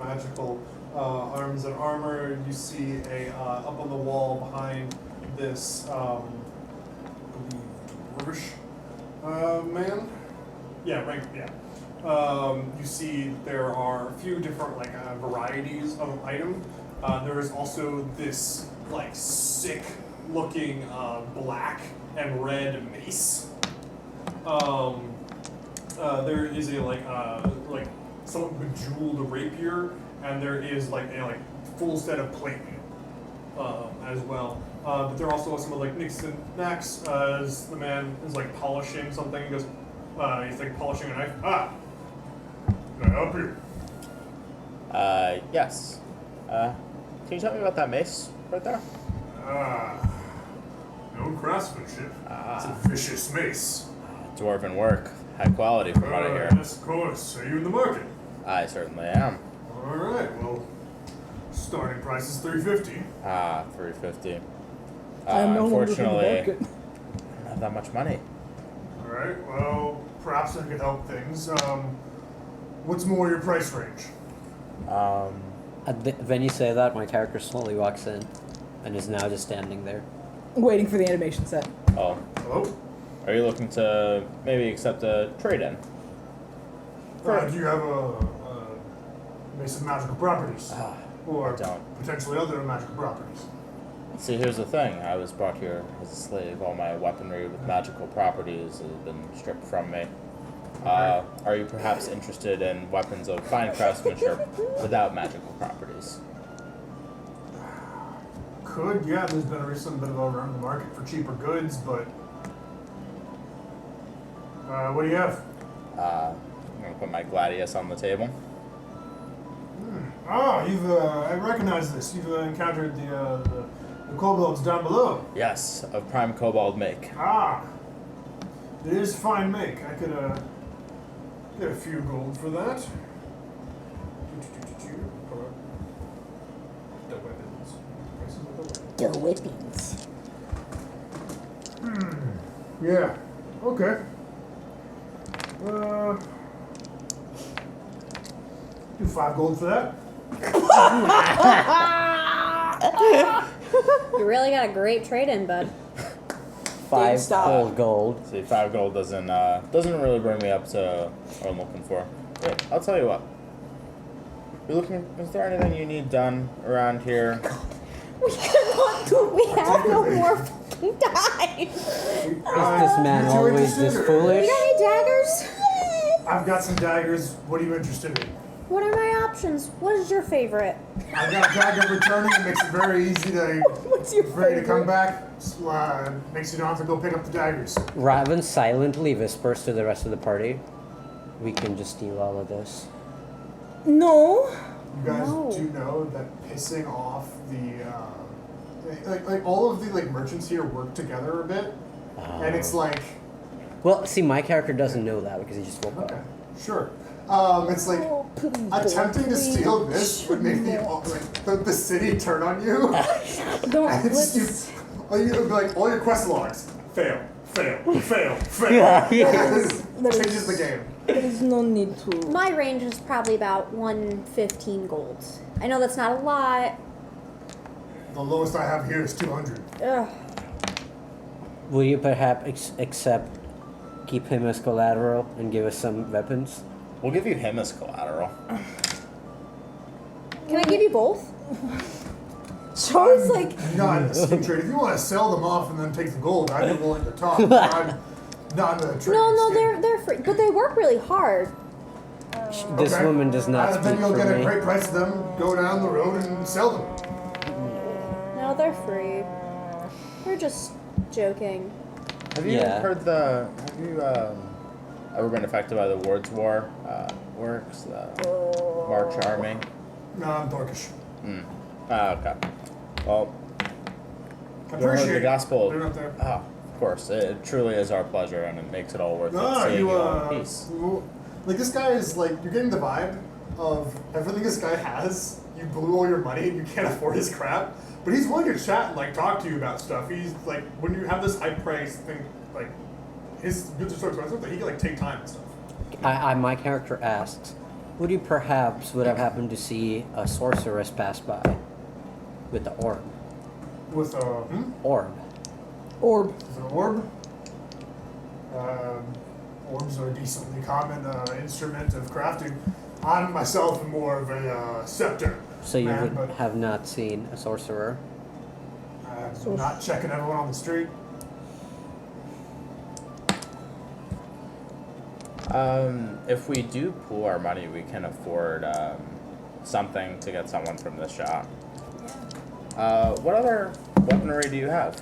magical arms and armor. You see up on the wall behind this dwarvish man. Yeah, right. Yeah. you see there are a few different varieties of item. There is also this sick-looking black and red mace. There is a somewhat bejeweled rapier, and there is a full set of plate as well. But there are also some nicks and knacks as the man is polishing something. He goes, he's polishing a knife. Can I help you? Yes. Can you tell me about that mace right there? No craftsmanship. It's a vicious mace. Dwarven work. High quality from what I hear. Yes, of course. Are you in the market? I certainly am. All right. Well, starting price is $350. $350. I'm no longer in the Unfortunately, market. I don't have that much money. All right. Well, perhaps I could help things. What's more your price range? When you say that, my character slowly walks in and is now just standing there. Waiting for the animation set. Oh. Hello? Are you looking to maybe accept a trade-in? Do you have a mace of magical properties? Or I don't. potentially other magical properties? See, here's the thing. I was brought here as a slave. All my weaponry with magical properties has been stripped from me. Are you perhaps interested in weapons of fine craftsmanship without magical properties? Yeah, there's been a recent bit of around the market for cheaper goods, but what do you have? I'm gonna put my gladius on the table. I recognize this. You've encountered the kobolds down below. Yes, of prime kobold make. It is fine make. I could get a few gold for that. The weapons. The whippings. Yeah. Okay. Do 5 gold for that. You really got a great trade-in, bud. 5 GameStop. whole gold. See, 5 gold doesn't really bring me up to what I'm looking for. Wait, I'll tell you what. Is there anything you need done around here? We cannot do. We have no more fucking time. Is this man you two always interested, this or- foolish? You got any daggers? I've got some daggers. What are you interested in? What are my options? What is your favorite? I've got a dagger returning. It makes it very easy to What's your ready to come favorite? back. Makes you don't have to go pick up the daggers. Rather than silently whispers to the rest of the party, we can just steal all of this. No. You guys No. do know that pissing off the all of the merchants here work together a bit, and it's Well, see, my character doesn't know that because he just woke okay, up. sure. It's Please attempting to don't. steal this would make the city turn on you. Don't. And it's just Let's. you'd be all your quest logs fail. Yeah. Changes the game. There's no need to. My range is probably about 115 gold. I know that's not a lot. The lowest I have here is 200. Ugh. Will you perhaps keep him as collateral and give us some weapons? We'll give you him as collateral. Can I give you both? Char's Not in the same trade. If you want to sell them off and then take the gold, I'd be willing to talk. But I'm not in the trade. No, they're free, but they work really hard. This woman does not Then speak you'll for get a me. great price for them. Go down the road and sell them. No, they're free. We're just joking. Have you Yeah. ever been affected by the Ward's War works? The March Army? No, I'm Dorkish. Okay. Well, I you heard appreciate the gospel. They're not there. Oh, of course. It truly is our pleasure, and it makes it all worth it. Seeing You, you all in peace. this guy is you're getting the vibe of everything this guy has. You blew all your money and you can't afford his crap. But he's willing to chat and talk to you about stuff. He's when you have this high price thing, his goods are so expensive that he can take time and stuff. My character asks, would you perhaps would have happened to see a sorceress pass by with the orb? With Orb. Orb. is it an orb? orbs are a decently common instrument of crafting. I'm myself more of a scepter. So you man, would but have not seen a sorcerer? I'm not checking everyone on the street. If we do pool our money, we can afford something to get someone from this shop. What other weaponry do you have?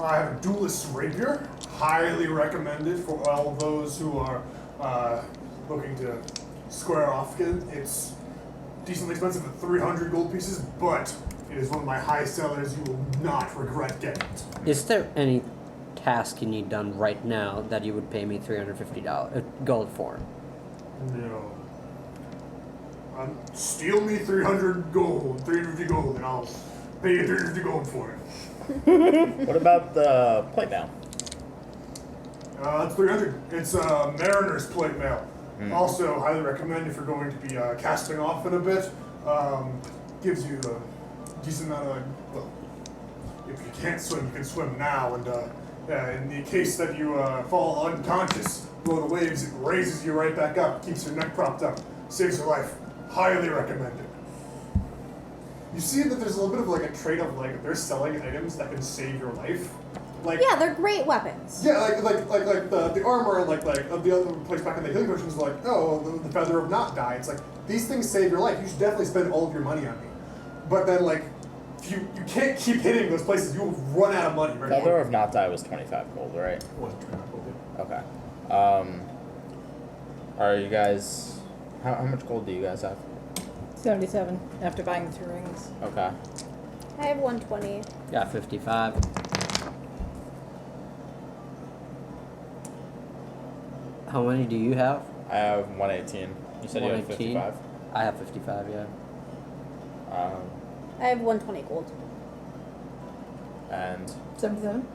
I have a duelist rapier, highly recommended for all those who are looking to square off. It's decently expensive at 300 gold pieces, but it is one of my high sellers. You will not regret getting it. Is there any task you need done right now that you would pay me $350 gold for? No. Steal me 350 gold, and I'll pay you 350 gold for it. What about the plate mail? It's 300. It's Mariner's plate mail. Also, highly recommend if you're going to be casting off in a bit. Gives you a decent amount of, well, if you can't swim, you can swim now. And in the case that you fall unconscious below the waves, it raises you right back up, keeps your neck propped up, saves your life. Highly recommended. You see that there's a little bit of like a trade of like they're selling items that can save your life. Like Yeah, they're great weapons. yeah, like the armor, like of the other place back in the healing potions, like the feather of not die. It's like these things save your life. You should definitely spend all of your money on me. But then like if you can't keep hitting those places, you will run out of money. Right? Feather of not die was 25 gold, right? Okay. Are you guys? How much gold do you guys have? 77 after buying the 2 rings. Okay. I have 120. Got 55. How many do you have? I have 118. You said you had 118? 55. I have 55, yeah. I have 120 gold. And 77?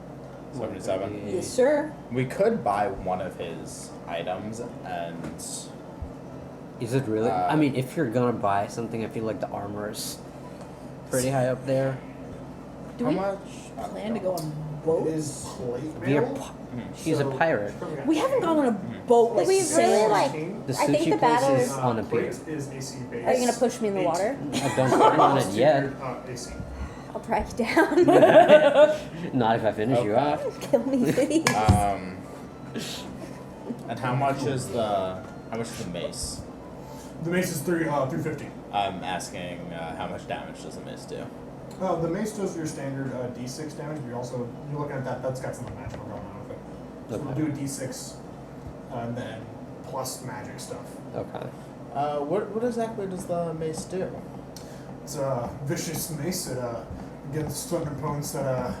77. Yes, sir. We could buy one of his items and. Is it really? I mean, if you're gonna buy something, I feel like the armor is pretty high up there. Do How we much? plan to go on It boats? is plate You're mail. He's a pirate. We haven't gone on a boat like We've really sailing. like. The I think sushi the place battle is is. on a pier. Plate is AC based. Are you gonna push me in the water? I don't plan on it yet. AC. I'll drag you down. Not if I finish you Okay. off. Kill me, please. And how much is the mace? The mace is 350. I'm asking how much damage does the mace do? The mace does your standard D6 damage, but you're looking at that. That's got something magical going on with it. So we'll Okay. do a D6, and then plus magic stuff. Okay. What exactly does the mace do? It's a vicious mace. It against some opponents that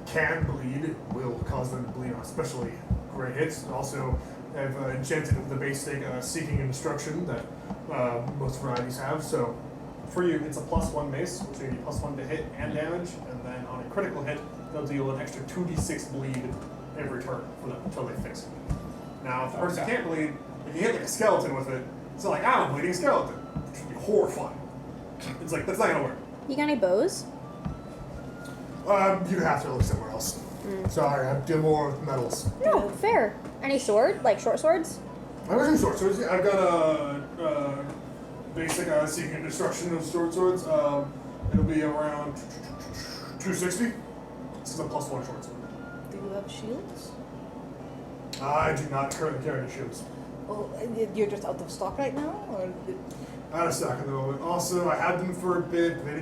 can bleed. It will cause them to bleed on especially great hits. Also, I've enchanted the base stake seeking and destruction that most varieties have. So for you, it's a +1 mace, which will give you +1 to hit and damage, and then on a critical hit, they'll deal an extra 2d6 bleed every turn for them until they fix it. Now, if the person can't bleed, if you hit like a skeleton with it, it's not like I'm a bleeding skeleton, which would be horrifying. It's like that's not gonna work. You got any bows? You'd have to look somewhere else. Sorry, I deal more with metals. No, fair. Any sword? Like short swords? I was in short swords. I've got a basic seeking and destruction of short swords. It'll be around 260. This is a +1 short sword. Do you have shields? I do not currently carry any shields. Oh, you're just out of stock right now? Or Out of stock at the moment. Also, I had them for a bit. But they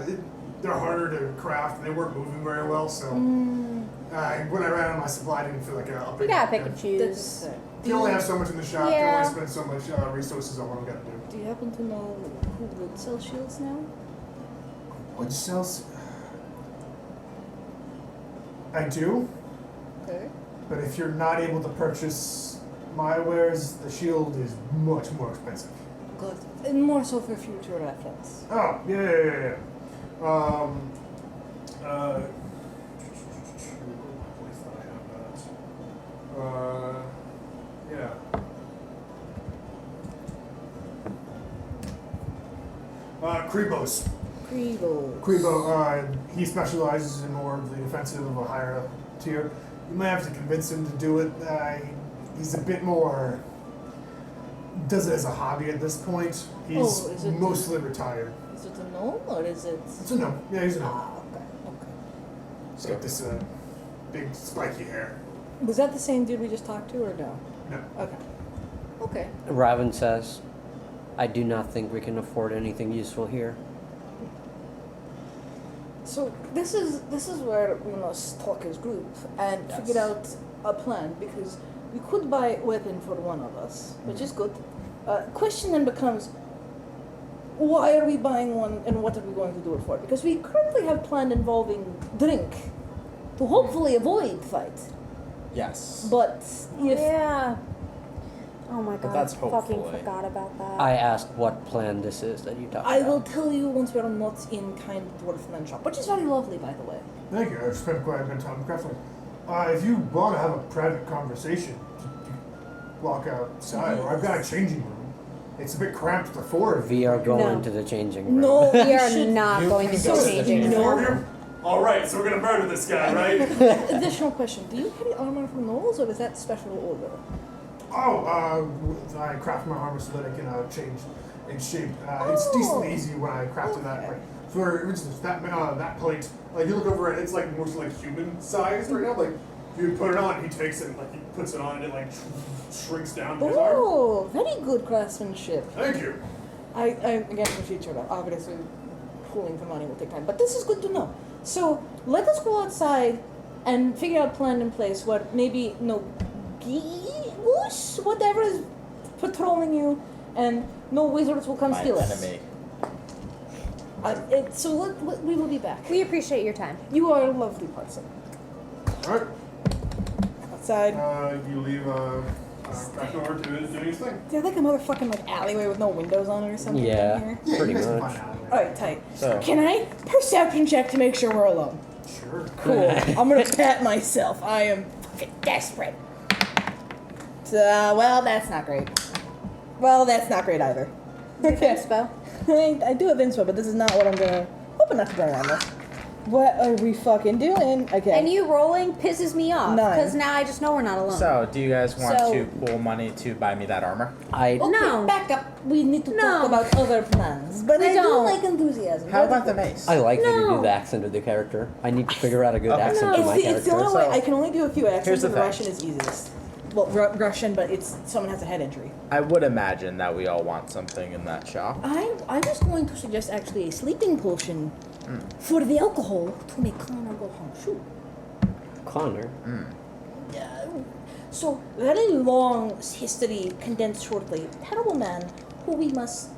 didn't. They're harder to craft, and they weren't moving very well. So when I ran out of my supply, I didn't feel like You gotta pick and choose. You only have so much in the shop. You Yeah. only spend so much resources on what I'm gonna do. do you happen to know who would sell shields now? What sells? I do. Okay. But if you're not able to purchase my wares, the shield is much more expensive. Good. And more so for future reference. Oh, yeah. Place that I have that. Yeah. Kribos. Krivo. Kribo, he specializes in more of the defensive of a higher tier. You might have to convince him to do it. He's a bit more. Does it as a hobby at this point. He's is it- mostly retired. Is it a gnome or is it? It's a no. Yeah, he's a no. Ah, okay, okay. It's got this big spiky hair. Was that the same dude we just talked to, or no? No. Okay. Okay. Raven says, I do not think we can afford anything useful here. So this is where we must talk as group and Yes. figure out a plan, because we could buy a weapon for one of us, which is good. Question then becomes, why are we buying one and what are we going to do it for? Because we currently have planned involving drink to hopefully avoid fight. Yes. But if Yeah. Oh my god, that's I fucking hopefully. forgot about that. I asked what plan this is that you talked I about. will tell you once we are not in kind dwarfman shop, which is very lovely, by the way. Thank you. I've spent quite a bit of time crafting. If you want to have a private conversation, you walk outside, or I've got a changing room. It's a bit cramped for four of you. We are going No. to the changing room. No, We are should not You going can to go the to the changing changing room. Four of you? All right, so we're gonna murder this guy, right? Additional question: do you carry armor from gnolls, or is that special order? I craft my armor so that I can change in shape. It's decently easy when I craft it that Okay. way. For instance, that plate, like you look over it, it's like mostly like human sized right now. Like if you put it on, he takes it, and, like he puts it on, and it like shrinks down to his arm. Oh, very good craftsmanship. Thank you. I again for future, obviously, pooling for money will take time, but this is good to know. So let us go outside and figure out plan in place. What maybe no goose, whatever is patrolling you, and no wizards will come My steal enemy. us. So we will be back. We appreciate your time. You are a lovely person. All right. Outside. You leave craft over to doing his thing. Is there like a motherfucking like alleyway with no windows on it or something Yeah. down here? Yeah, Pretty you guys can much. find out. Alright, tight. So- Can I perception check to make sure we're alone? Sure. Cool. I'm gonna pat myself. I am fucking desperate. Well, that's not great. Well, that's not great either. Okay. Inspo. I do have inspo, but this is not what I'm gonna. Hoping not to go around this. What are we fucking doing? Okay. And you rolling pisses me off 9. because now I just know we're not alone. So, do you guys want So- to pool money to buy me that armor? I Okay, No. back up. We need to No. talk about other plans. But We I don't. do like enthusiasm. How What about the is- mace? I like that you No. do the accent of the character. I need to figure out a good Okay. accent No. for my It's the character. only way. So- I can only do a few accents, Here's the and thing. Russian is easiest. Well, Russian, but it's someone has a head injury. I would imagine that we all want something in that shop. I was going to suggest actually a sleeping potion for the alcohol to make Connor go home. Shoot. Connor. So, very long history condensed shortly. Terrible man who we must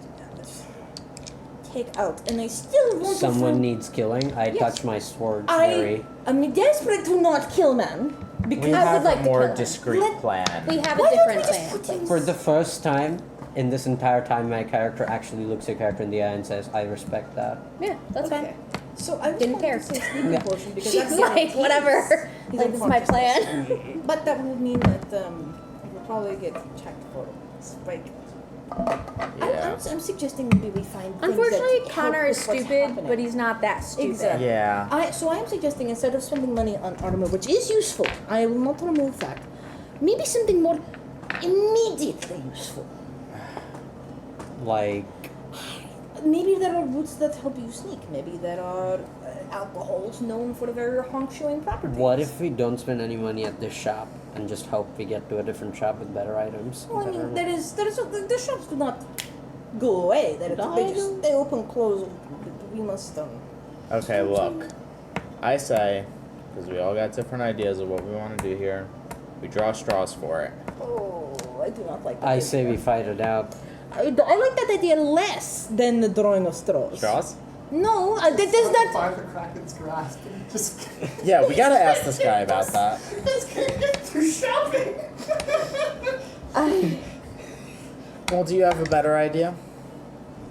take out, and I still want to Someone find. needs killing. I Yes. touch my sword very. I'm desperate to not kill man because We I have would like a to more kill him. discreet Let- plan. We have a why don't we different just plan. put him For the first time in this entire time, my character actually looks a character in the eye and says, "I respect that." Yeah, that's Okay. fine. So I Didn't care. to say sleeping Yeah. potion because She's that like, guarantees whatever. he's Like, this is my unconscious. plan. But that would mean that we'll probably get checked for spike. Yeah. I'm suggesting maybe we find. things Unfortunately, that Connor help is with what's stupid, happening. but he's not that stupid. Exactly. Yeah. I am suggesting instead of spending money on armor, which is useful, I will not remove that. Maybe something more immediately useful. Like, Maybe there are roots that help you sneak. Maybe there are alcohols known for their honk-showing properties. what if we don't spend any money at this shop and just hope we get to a different shop with better items? Well, I better- mean, the shops do not go away. They open, close. We must. Okay, look. I say, because we all got different ideas of what we want to do here, we draw straws for it. Oh, I do not like that. I idea. say we fight it out. I like that idea less than the drawing of straws. Straws? No, that does not. Find the Kraken's grasp. Just Yeah, we gotta ask this guy about that. just can't get through shopping. Well, do you have a better idea?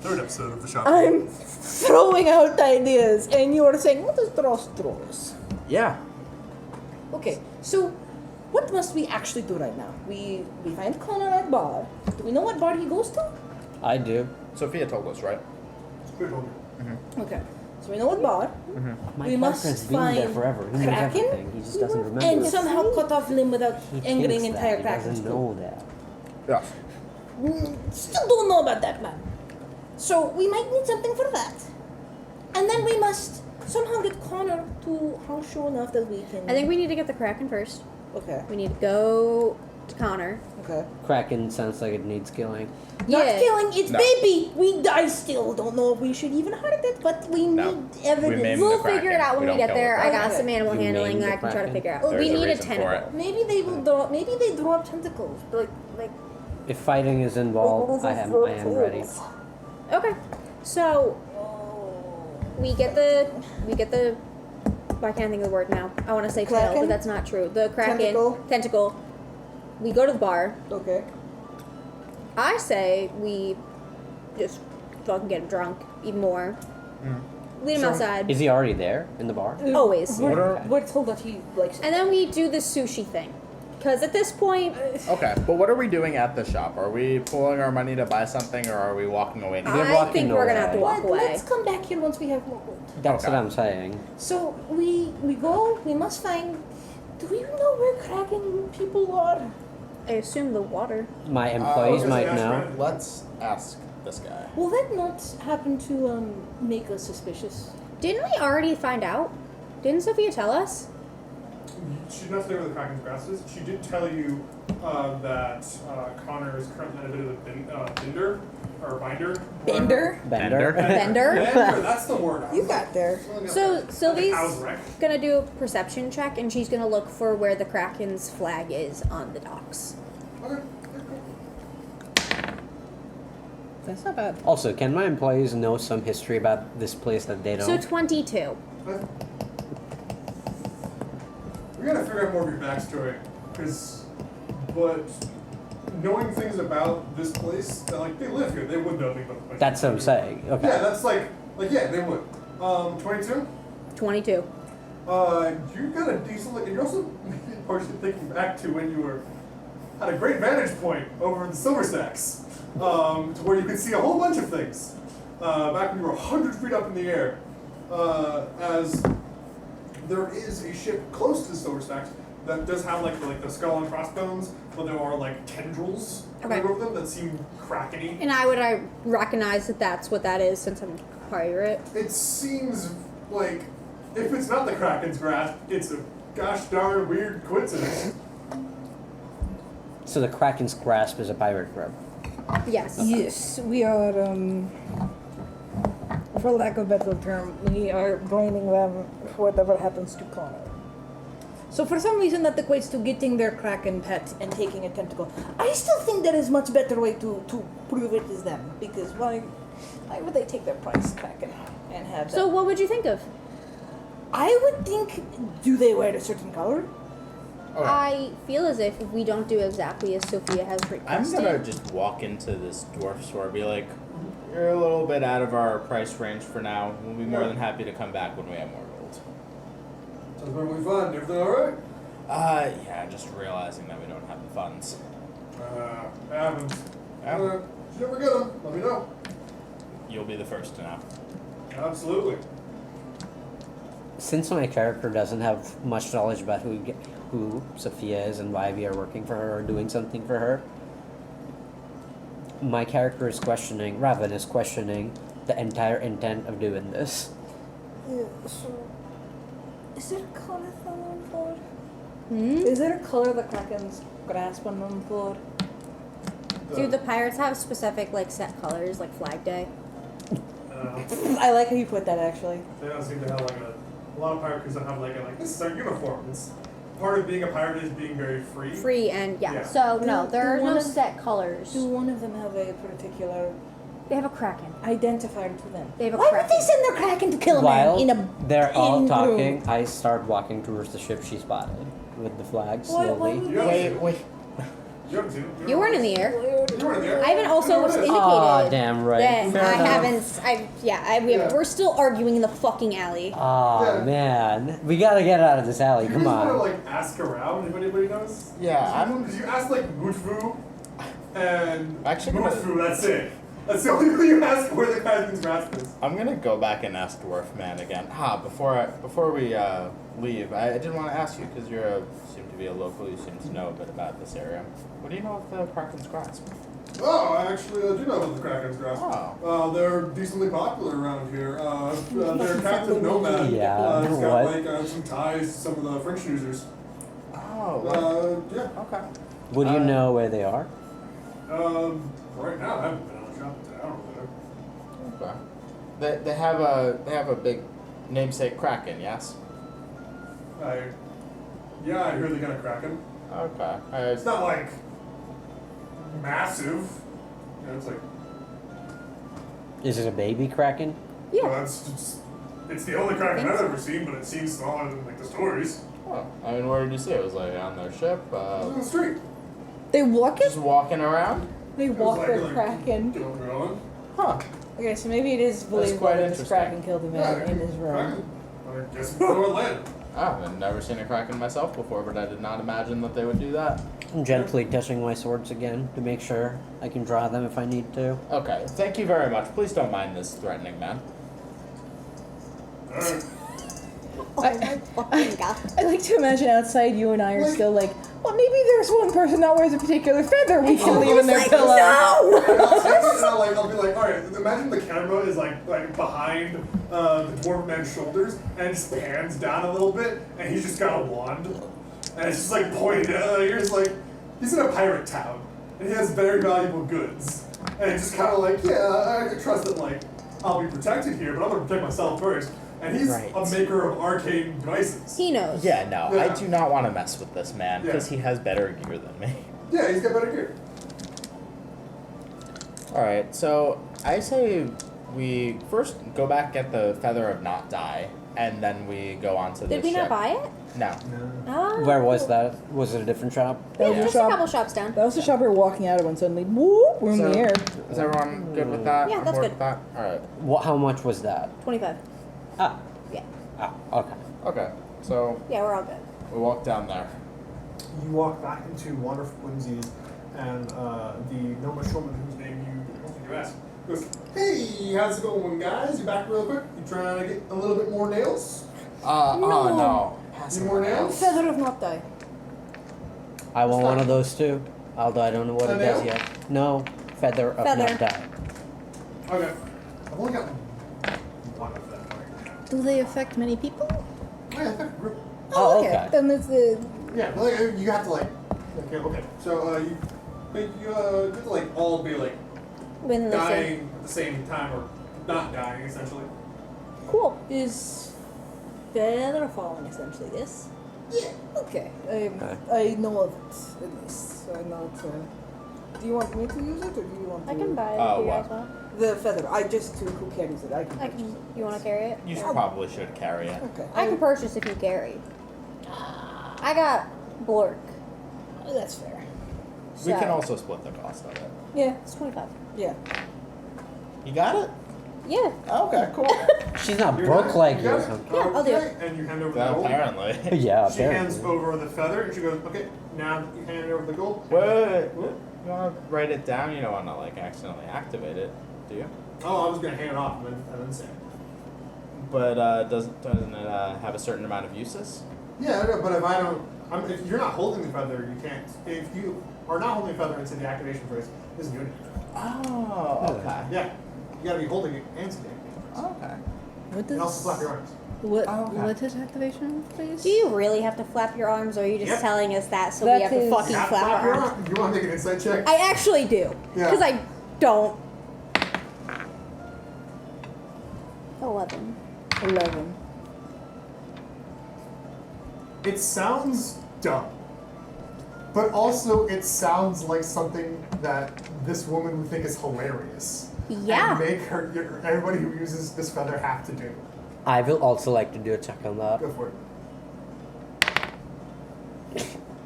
Third episode of the shop. I'm throwing out ideas, and you are saying, "What is draw straws?" Yeah. Okay, so what must we actually do right now? We find Connor at bar. Do we know what bar he goes to? I do. Sophia told us, right? Good one. Okay. So we know what bar. My We must character's been there find forever. He knows Kraken everything. He just doesn't remember. And it. somehow cut off limb without He angering thinks entire that. Kraken He doesn't school. know that. Yeah. Still don't know about that, man. So we might need something for that. And then we must somehow get Connor to house show enough that we can. I think we need to get the Kraken first. Okay. We need to go to Connor. Okay. Kraken sounds like it needs killing. Not Yeah. killing, it's No. baby! We die still. Don't know if we should even hurt it, but we No. need evidence. maim We'll the figure it Kraken. out We when we don't get kill there. it. I got Okay. some animal You handling named that the I can try to Kraken? figure out. There's We a need a reason for tentacle. Maybe they will draw. Maybe they draw up tentacles. Like. If fighting is involved, I am ready. Okay. So we get the I can't think of the word now. I want to say tail, Kraken? but that's not true. The Kraken Tentacle? tentacle. We go to the bar. Okay. I say we just fucking get him drunk even more. Lead him So- outside. Is he already there in the bar? Always. What We're, are- we're told that he likes. And then we do the sushi thing. Because at this point, Okay, but what are we doing at the shop? Are we pulling our money to buy something, or are we walking away? We're I walking think we're going to have to away. walk away. Let's come back here once we have more gold. That's Okay. what I'm saying. So we go. We must find. Do we know where Kraken people are? I assume the water. My employees okay, might so that's know. right. Let's ask this guy. Will that not happen to make us suspicious? Didn't we already find out? Didn't Sophia tell us? She did not say where the Kraken's grass is. She did tell you that Connor is currently at a bit of a binder, or binder. Bender. Bender. Bender? Bender, that's the word. You got there. So Sylvie's Cow's wreck. gonna do a perception check, and she's gonna look for where the Kraken's flag is on the docks. Okay. That's not bad. Also, can my employees know some history about this place that they don't? So 22. We gotta figure out more of your backstory, but knowing things about this place, that, like, they live here, they would know things about the place. That's what I'm saying. Okay. Yeah, that's like yeah, they would. 22? 22. You got a decent look, and you're also partially thinking back to when you had a great vantage point over the Silver Stacks, to where you could see a whole bunch of things. Back when you were 100 feet up in the air, as there is a ship close to the Silver Stacks that does have like the skull and crossbones, but there are like tendrils Okay. over them that seem krakeny. And I recognize that that's what that is since I'm a pirate. It seems like if it's not the Kraken's grasp, it's a gosh darn weird coincidence. So the Kraken's grasp is a pirate grip. Yes. Yes, we are. For lack of a better term, we are blaming them for whatever happens to Connor. So for some reason that equates to getting their Kraken pet and taking a tentacle. I still think there is much better way to prove it is them, because why would they take their prize Kraken and have So that? what would you think of? I would think, do they wear a certain color? Okay. I feel as if we don't do exactly as Sophia has I'm requested. gonna just walk into this dwarf store, be like, "You're a little bit out of our price range for now. We'll be more than happy to come back when we have more gold." Sounds perfectly fine. Everything alright? Yeah, just realizing that we don't have the funds. Happens. Yeah. If you ever get them, let me know. You'll be the first to know. Absolutely. Since my character doesn't have much knowledge about who Sophia is and why we are working for her or doing something for her, my character is questioning, Raven is questioning the entire intent of doing this. Yeah, so is there a color on for? Hmm? Is there a color the Kraken's grasp on them for? Do the pirates have specific like set colors like Flag Day? I like how you put that actually. They don't seem to have like a lot of pirate crews don't have like this is our uniform. It's part of being a pirate is being very free. Free and yeah. Yeah. So no, Do- there do are one no of- set colors. Do one of them have a particular They have a Kraken. identifier to them? They have a Why Kraken. would they send their Kraken to kill a While man in a they're all in talking, room? I start walking towards the ship she spotted with the flag Why slowly. would You haven't seen it. Wait. You haven't seen it. You weren't in the air. You weren't in the air. I haven't also You know what it is. indicated Aw, damn right. that Fair I enough. haven't. Yeah. We're still arguing in the fucking alley. Aw, Yeah. man. We gotta get out of this alley, You come just want to on. like ask around if anybody knows. Yeah, I'm- Because you asked like Mutfu and Actually, I'm gonna- Mutfu. That's it. That's the only thing you ask where the Kraken's grasp is. I'm gonna go back and ask Dwarf Man again. Before we leave, I did want to ask you because seem to be a local. You seem to know a bit about this area. What do you know of the Kraken's grasp? Oh, I actually do know about the Kraken's grasp. Oh. They're decently popular around here. They're captive nomad. Yeah, He's got what? like some ties to some of the French users. Oh. Yeah. Okay. Would you know where they are? Right now, I haven't been on a shop today. I don't know. Okay. They have a big namesake Kraken. Yes. I hear they got a Kraken. Okay. It's not like massive. It's like Is it a baby kraken? Yeah. well, it's the only Kraken I've ever seen, but it seems smaller than like the stories. Oh, I mean, where did you see it? It was like on their ship. It was on the street. They walk it? Just walking around. They It was walk like, their like, Kraken. going. Huh. Okay, so maybe it is believable quite that this interesting. Kraken killed a man in his room. Kraken. I guess it's lower land. I've never seen a Kraken myself before, but I did not imagine that they would do that. I'm gently touching my swords again to make sure I can draw them if I need to. Okay, thank you very much. Please don't mind this threatening man. Alright. Oh my fucking god. I like to imagine outside you and I are still like, well, maybe there's one person that wears a particular feather we can leave in their pillow. No! I'll be like, alright, imagine the camera is like behind the dwarf man's shoulders and it just pans down a little bit and he's just got a wand and it's just like pointed at he's in a pirate town and he has very valuable goods and it's just kind of like, yeah, I trust that like I'll be protected here, but I'm gonna protect myself first. And he's Right. a maker of arcane devices. He knows. Yeah, no, Yeah. I do not want to mess with this man because Yeah. he has better gear than me. Yeah, he's got better gear. Alright, so I say we first go back get the Feather of Not Die, and then we go on to the Did we ship. not buy it? No. Oh. Where was that? Was it a different shop? That was Yeah, a just a shop. couple shops down. That was the shop we were walking out of when suddenly, whoop, we're in So, the air. is everyone good with that? Yeah, On that's board good. with that? Alright. What? How much was that? 25. Ah. Yeah. Ah. Okay. Okay, so Yeah, we're all good. we walk down there. You walk back into Wonderful Whimsies, and the gnomish woman whose name I don't think you asked goes, "Hey, how's it going, guys? You back real quick? You trying to get a little bit more nails? Oh no. Pass Need it more around. nails? Feather of Not Die. I want one of those too. Although I don't know what A it does nail? yet. No. Feather of Feather. Not Die. Okay. I've only got one of them right now. Do they affect many people? Yeah, I think group. Oh, okay. Then it's the. Yeah, but like, you have to like. Okay. So you have to like all be like When the same. dying at the same time or not dying essentially. Cool. Is Feather falling essentially this? Yeah. Okay. Okay. I know of it, at least. So I know to. Do you want me to use it, or do you want to? I can buy it Oh, for you what? as well. The feather. I just who carries it? I can. I purchase can. it. You want to carry it? You Yeah. probably should carry it. Okay. I can purchase if you carry. I got Blork. Oh, that's fair. We can So- also split the cost of it. Yeah. It's 25. Yeah. You got it? Yeah. Okay, cool. She's not You're broke done? like You you got or it? something. Yeah, I'll do Okay, it. And you hand over the Well, gold. apparently. Yeah, She hands apparently. over the feather and she goes, okay, now you hand over the gold. Wait. You want to write it down? You don't want to like accidentally activate it, do you? Oh, I was gonna hand it off and then say. But doesn't it have a certain amount of uses? Yeah, no, but if I don't, if you're not holding the feather, you can't. If you are not holding the feather into the activation phrase, it doesn't do anything. Oh, okay. Yeah, you gotta be holding it and saying it. Okay. What And also flap your arms. What? Oh, okay. What is activation, please? Do you really have to flap your arms, or are you just Yep. telling us that so That we have to is- fucking Not flap our your arms? arm. You want to make an insight check? I actually do. Yeah. Because I don't. 11. 11. It sounds dumb, but also it sounds like something that this woman would think is hilarious. Yeah. And make everybody who uses this feather have to do. I will also like to do a check on that. Go for it.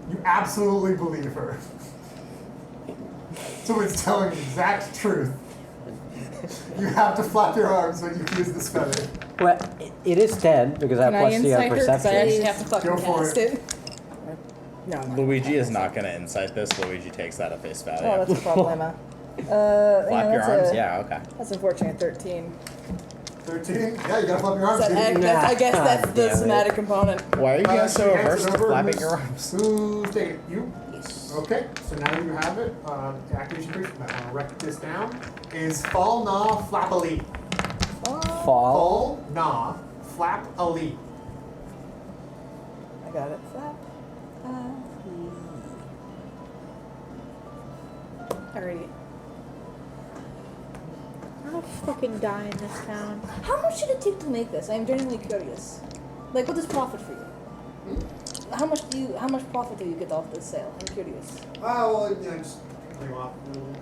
You absolutely believe her. Someone's telling the exact truth. You have to flap your arms when you use this feather. Well, it is 10 because I Can have I plus 3 on insight her? Because I perception. actually have to fucking Go for cast it. it. No. Luigi is not going to insight this. Luigi takes that at face value. Oh, that's a problema. Flap your arms? Yeah, okay. That's unfortunate. 13. 13? Yeah, you gotta flap your arms. I dude. guess that's God the damn it. somatic component. Why are you guys so she hands averse it to over. flapping your arms? Who's taking it? You? Yes. Okay, so now you have it. The activation creature, I'm gonna write this down, is Fall Gnaw Flap-a-lee. Fall. Fall Gnaw Flap-a-lee. I got it. Flap. Alrighty. I'm gonna fucking die in this town. How much did it take to make this? I'm genuinely curious. Like, what is profit for you? How much profit do you get off this sale? I'm curious. Well, yeah, just bring off. Can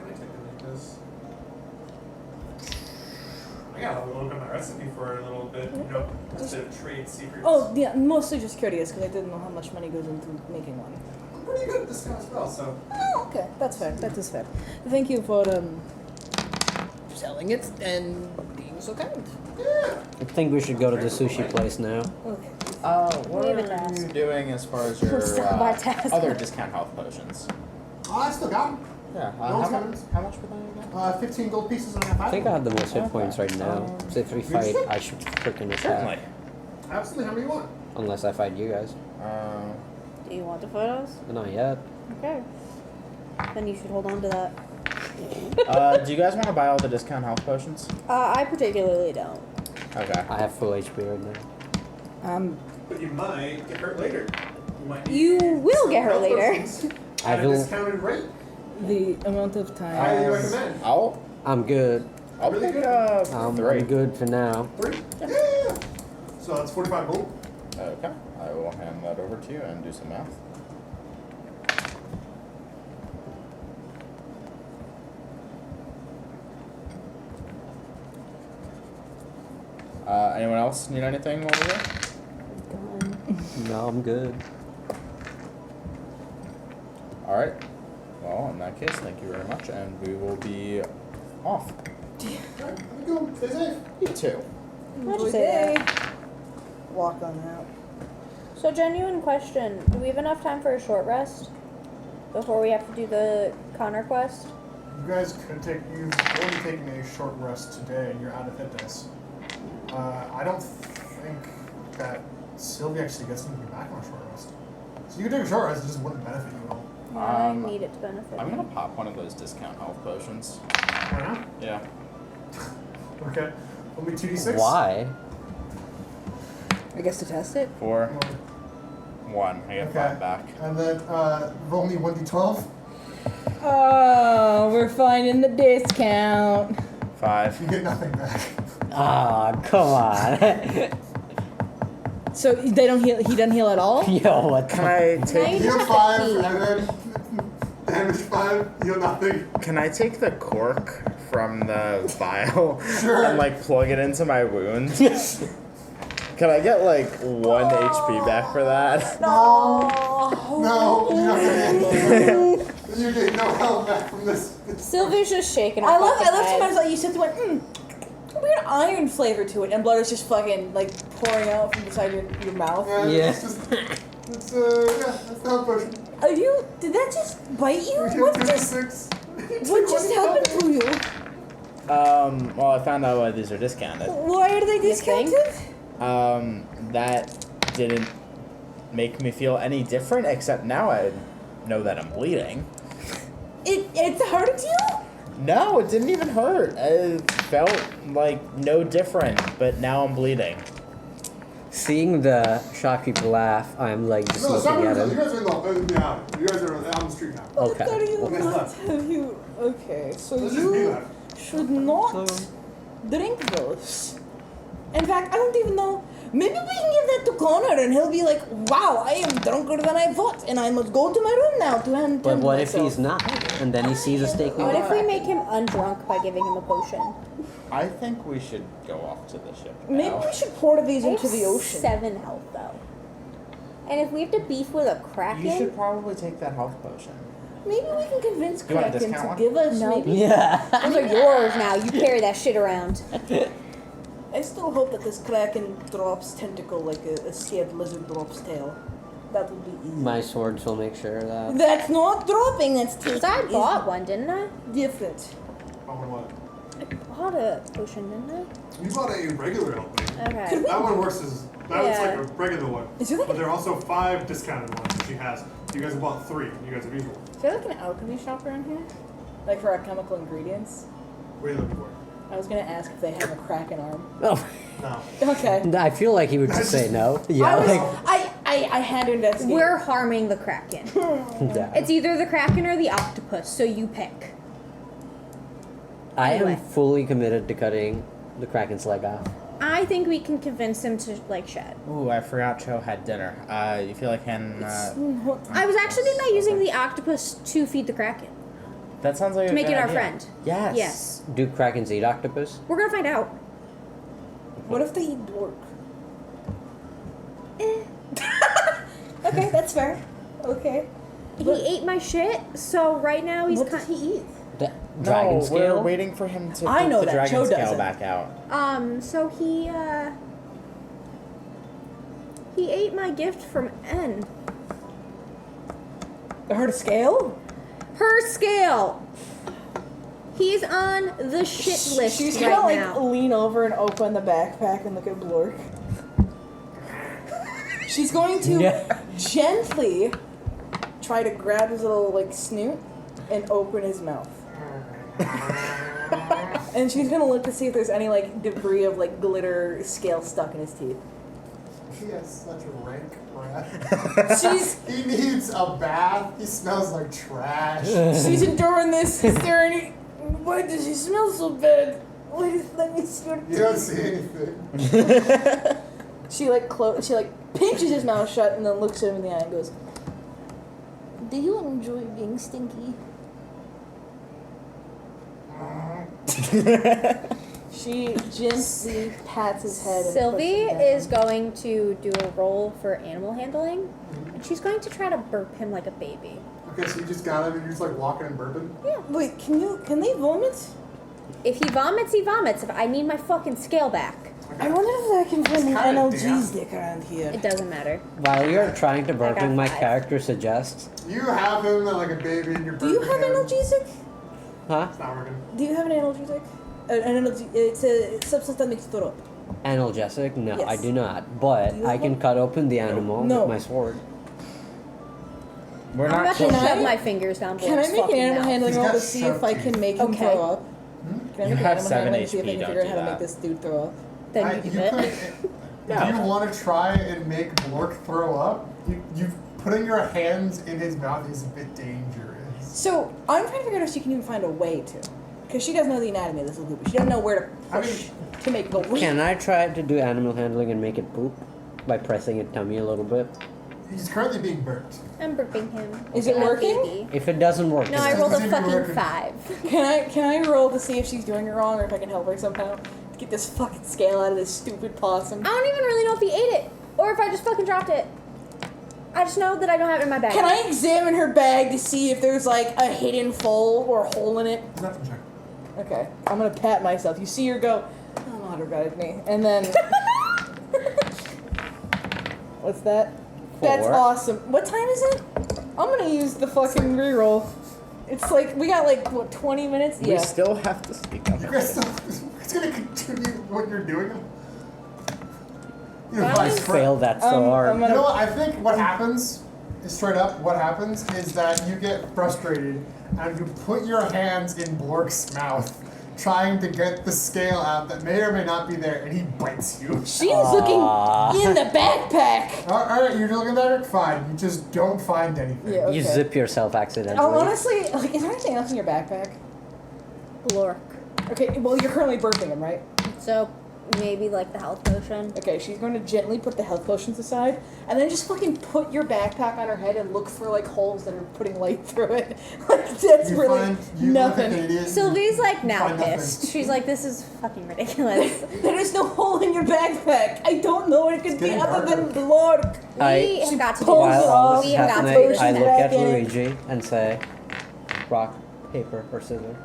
I take a like this? I gotta look at my recipe for a little bit, instead of trade secrets. Oh, yeah, mostly just curious because I didn't know how much money goes into making one. I'm pretty good at this kind of spell, so. Oh, okay, that's fair. That is fair. Thank you for selling it and being so kind. Yeah. I think we should go to the sushi place now. Okay. What We are haven't asked. you doing as far as your Stop our task. other discount health potions? Oh, I still got them. Yeah. No How one's much were they again? 15 gold pieces and a half. I think I have the most hit points right now. So if we fight, I should freaking Certainly. attack. Absolutely, how many you want? Unless I fight you guys. Do you want the photos? Not yet. Okay. Then you should hold on to that. Do you guys want to buy all the discount health potions? I particularly don't. Okay. I have full HP right now. But you might get hurt later. You will get hurt later. I At a will- discounted rate. The amount of time. Highly recommend. I'm good. I'll Really pick good? 3. I'm good for now. 3? Yeah. So that's 45 gold. Okay. I will hand that over to you and do some math. Anyone else need anything over here? No, I'm good. Alright. Well, in that case, thank you very much, and we will be off. Alright, go. Stay safe. You too. What'd you Enjoy say day. Walk on out. So, genuine question. Do we have enough time for a short rest? Before we have to do the Connor quest? You guys could take. You've already taken a short rest today, and you're out of hit dice. I don't think that Sylvia actually gets anything back on a short rest. So you can take a short rest; it just wouldn't benefit you at all. I need it to benefit I'm me. gonna pop one of those discount health potions. Why not? Yeah. Okay. Only 2d6. Why? I guess to test it. 4, 1. I get 5 back. And then roll me 1d12. Oh, we're finding the discount. 5. You get nothing back. Ah, come on. So they don't heal. He doesn't heal at all. Yo, what the? Can I Now take? you Heal just 5, have to and then damage 5. Heal nothing. Can I take the cork from the vial Sure. and like plug it into my wound? Can I get like 1 HP back for that? No, you're not getting anything. You're getting no help back from this. Sylvia's just shaking her I love fucking sometimes head. like you sit there and weird iron flavor to it, and blood is just fucking like pouring out from the side of your mouth. Yeah. It's just, that's the health potion. Are you? Did that just bite you? What just? 2d6. What just happened to you? Well, I found out why these are discounted. Why are they You think? discounted? That didn't make me feel any different, except now I know that I'm bleeding. It hurted you? No, it didn't even hurt. It felt like no different, but now I'm bleeding. Seeing the shocked people laugh, I'm like just No, looking at you him. guys are you guys are on the street now. Okay. I thought you Okay. not have you. Okay, so Let's just be you left. should not drink those. In fact, I don't even know. Maybe we can give that to Connor and he'll be like, wow, I am drunker than I thought and I must go to my room now to hand But what if myself. he's not? And then he sees us taking What it? if we make him undrunk by giving him a potion? I think we should go off to the ship now. Maybe we should pour these I into have the ocean. 7 health though. And if we have to beef with a kraken, You should probably take that health potion. Maybe we can convince You want a Kraken discount to one? give us No. maybe. Yeah. those are yours now. You carry that shit around. I still hope that this Kraken drops tentacle like a scared lizard drops tail. that would be easy. My swords will make sure of that. That's not dropping. That's Because I bought one, didn't I? different. Oh, what? I bought a potion, didn't You bought a regular opening. I? Okay. That one works as that one's Yeah. like a regular one. Is there like But there are also 5 discounted ones that she has. You guys have bought 3. You guys have used one. Is there like an alchemy shop around here? Like for our chemical ingredients? What are you looking for? I was gonna ask if they have a kraken arm. Oh, No. Okay. I feel like he would just say no. Yeah, I, was, like, I had to investigate. We're harming the Kraken. yeah. It's either the Kraken or the octopus, so you pick. I am Anyway. fully committed to cutting the Kraken's leg off. I think we can convince him to like shed. Ooh, I forgot Cho had dinner. You feel like can? I was actually thinking about using the octopus to feed the Kraken. That sounds like To a make good it our idea. friend. Yes. Yes. Do Krakens eat octopus? We're gonna find out. What if they eat dwarf? Eh. Okay, that's fair. Okay. He ate my shit, so right now he's What kind. does he eat? The dragon No, scale? we're waiting for him to I put know the that, dragon Cho scale doesn't. back out. So he ate my gift from N. Her to scale? Her scale. He's on the shit list She's right gonna like now. lean over and open the backpack and look at Blork. She's going to Yeah. gently try to grab his little like snoot and open his mouth. And she's gonna look to see if there's any like debris of like glitter scale stuck in his teeth. He has such a rank breath. She's He needs a bath. He smells like trash. she's enduring this. Is there any? Why does he smell so bad? Let me see. You don't see anything. She like she like pinches his mouth shut and then looks at him in the eye and goes, "Do you enjoy being stinky?" She gently pats his head. And Sylvie puts him is down. going to do a roll for animal handling, and she's going to try to burp him like a baby. Okay, so you just got him and you're just like walking and burping? Wait, can they vomit? If he vomits, he vomits. If I need my fucking scale back, I wonder if I can find an kinda NLG damn. stick around here. it doesn't matter. While you're trying to burp got him, my 5. character suggests. You have him like a baby and you're burping Do you have him. analgesic? Huh? It's not working. Do you have an analgesic? It's a substance that makes you throw up. Analgesic? No, Yes. I do not. But Do you I have can one? cut open the animal No. with my sword. We're I'm not about to Can I- shove my fingers down. Can I Blake's make an fucking animal mouth. handling He's roll got to see if I sharp can teeth. make him Okay. throw up? Can I You make an have animal 7 handling to see if I HP, can don't figure out do how to that. make this dude throw up? Then I- you do you it. could- No. Do you want to try and make Blork throw up? You putting your hands in his mouth is a bit dangerous. So I'm trying to figure out if she can even find a way to, because she doesn't know the anatomy of this little poop. She doesn't know where to push to make it go. Can I try to do animal handling and make it poop? By pressing its tummy a little bit? He's currently being burped. I'm burping him. Is it Like a working? baby. If it doesn't work, No, then- I rolled a Doesn't fucking work. 5. Can I roll to see if she's doing it wrong or if I can help her somehow to get this fucking scale out of this stupid possum? I don't even really know if he ate it or if I just fucking dropped it. I just know that I don't have it in my bag. Can I examine her bag to see if there's like a hidden fold or hole in it? Nothing check. Okay, I'm gonna pat myself. You see her go, oh, Otter guided me. And then. What's that? That's 4. awesome. What time is it? I'm gonna use the fucking reroll. It's like, we got like, what, 20 minutes? We Yeah. still have to speak up. You guys still, it's gonna continue what you're doing. You know, Why vice don't versa. fail that so hard. I'm You gonna. know what? I think what happens, is straight up, what happens is that you get frustrated and you put your hands in Blork's mouth, trying to get the scale out that may or may not be there, and he bites you. She was looking in the backpack. Alright, you're looking at it? Fine. You just don't find anything. Yeah, okay. You zip yourself accidentally. Oh, honestly, like, is there anything else in your backpack? Lork. Okay, well, you're currently burping him, right? So maybe like the health potion. Okay, she's going to gently put the health potions aside, and then just fucking put your backpack on her head and look for like holes that are putting light through it. Like that's You really find, you nothing. look at it, Sylvie's like you now find nothing. pissed. She's like, this is fucking ridiculous. There is no hole in your backpack. I don't know what it could be getting other than darker. Blork. We have got to do pulls this. it While all off. this We is have got to happening, do this. I look back at in it. Luigi and say, rock, paper, or scissors.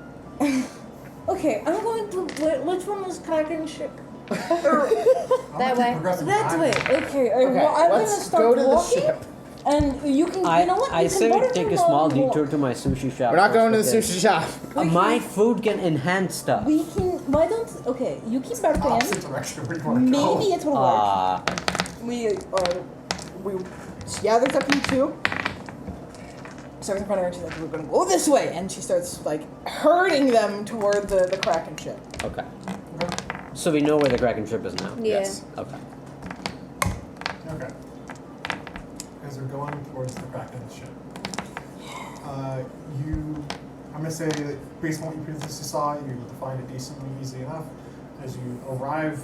Okay, I'm going to. Which one was Kraken ship? That way. That way. Okay, Okay, well, I'm let's gonna start go to the walking. ship. And you can, you know what? I You can say we butter take a them small all detour to my sushi shop. We're not first, going to the because, sushi shop. my food can enhance stuff. We can. Why don't? Okay, you keep bartering. Opposite direction where you want to go. Maybe it will work. We gathers up you two. Starts in front of her and she's like, "We're gonna go this way," and she starts like herding them toward the Kraken ship. Okay. So we know where the Kraken ship is now. Yeah. Yes. Okay. Okay. As we're going towards the Kraken ship, I'm gonna say that based on what you previously saw, you're able to find it decently easy enough. As you arrive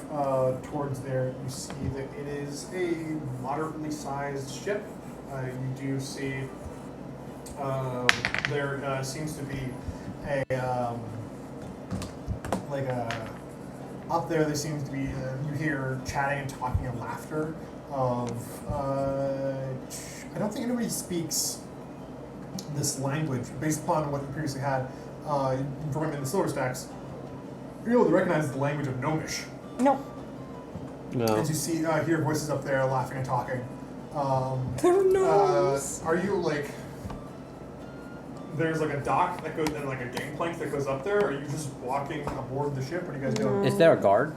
towards there, you see that it is a moderately sized ship. You do see there seems to be up there. There seems to be you hear chatting and talking and laughter of I don't think anybody speaks this language based upon what you previously had from in the silver stacks. You're able to recognize the language of Gnomish. No. No. As you see, hear voices up there laughing and talking. They're gnomes. Are you like? There's like a dock that goes, and like a gangplank that goes up there. Or are you just walking aboard the ship? What are you guys doing? Is there a guard?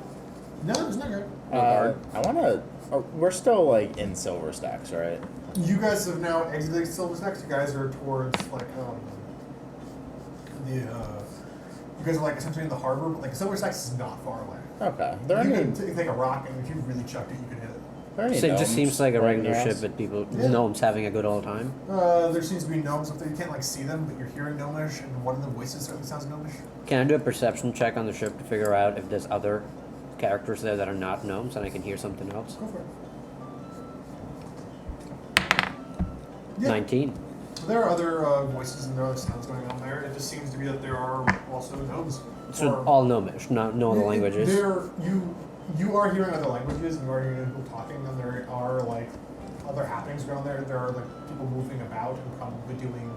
No, it's not good. I want to. Oh, we're still like in silver stacks, right? You guys have now exited Silver Stacks. You guys are towards like you guys are like essentially in the harbor, but like Silver Stacks is not far away. Okay. There You any, can take a rock, and if you really chucked it, you can hit it. there any So it just gnomes seems like a floating regular around? ship with people, Yeah. gnomes having a good old time. There seems to be gnomes up there. You can't like see them, but you're hearing Gnomish, and one of the voices certainly sounds Gnomish. Can I do a perception check on the ship to figure out if there's other characters there that are not gnomes and I can hear something else? Go for it. Yeah. 19. There are other voices and there are other sounds going on there. It just seems to be that there are also gnomes. So Or- all gnomish, no other languages. You are hearing other languages, and you are hearing people talking, and there are like other happenings around there. There are like people moving about and probably doing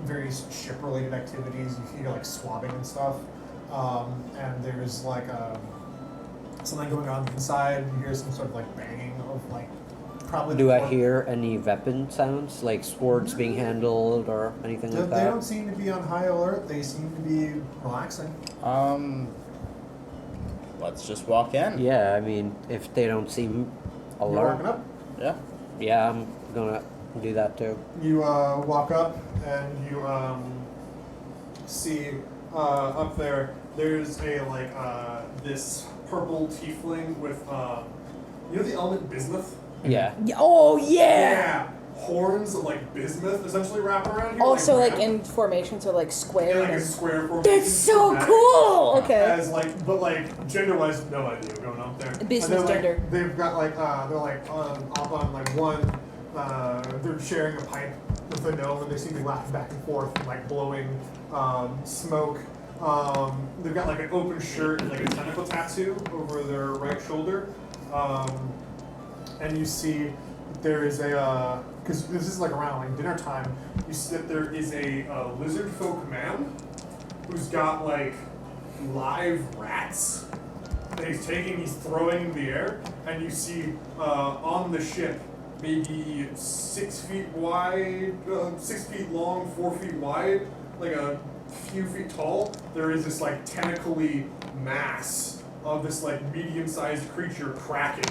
various ship-related activities. You hear like swabbing and stuff, and there's like something going on inside. You hear some sort of like banging of like probably. Do the I floor. hear any weapon sounds, like swords being handled or anything like They that? don't seem to be on high alert. They seem to be relaxing. Let's just walk in. Yeah, I mean, if they don't seem You're alert, walking up. Yeah. yeah, I'm gonna do that too. You walk up and you see up there. There's a like this purple tiefling with you know the element bismuth. Yeah. Oh yeah. Horns of like bismuth essentially wrap around here. Also, like ramp. in formation, so like in square. like a and- square formation. That's so dramatic. cool. Okay. As like, but like gender-wise, no idea what's going on up there. Business And they're, like, gender. They've got like they're like up on like one. They're sharing a pipe with a gnome, and they seem to be laughing back and forth and like blowing smoke. They've got like an open shirt and like a tentacle tattoo over their right shoulder. And you see there is a because this is like around like dinner time. You see that there is a lizard folk man who's got like live rats that he's throwing in the air, and you see on the ship, maybe 6 feet wide, 6 feet long, 4 feet wide, like a few feet tall, there is this like tentacly mass of this like medium-sized creature kraken,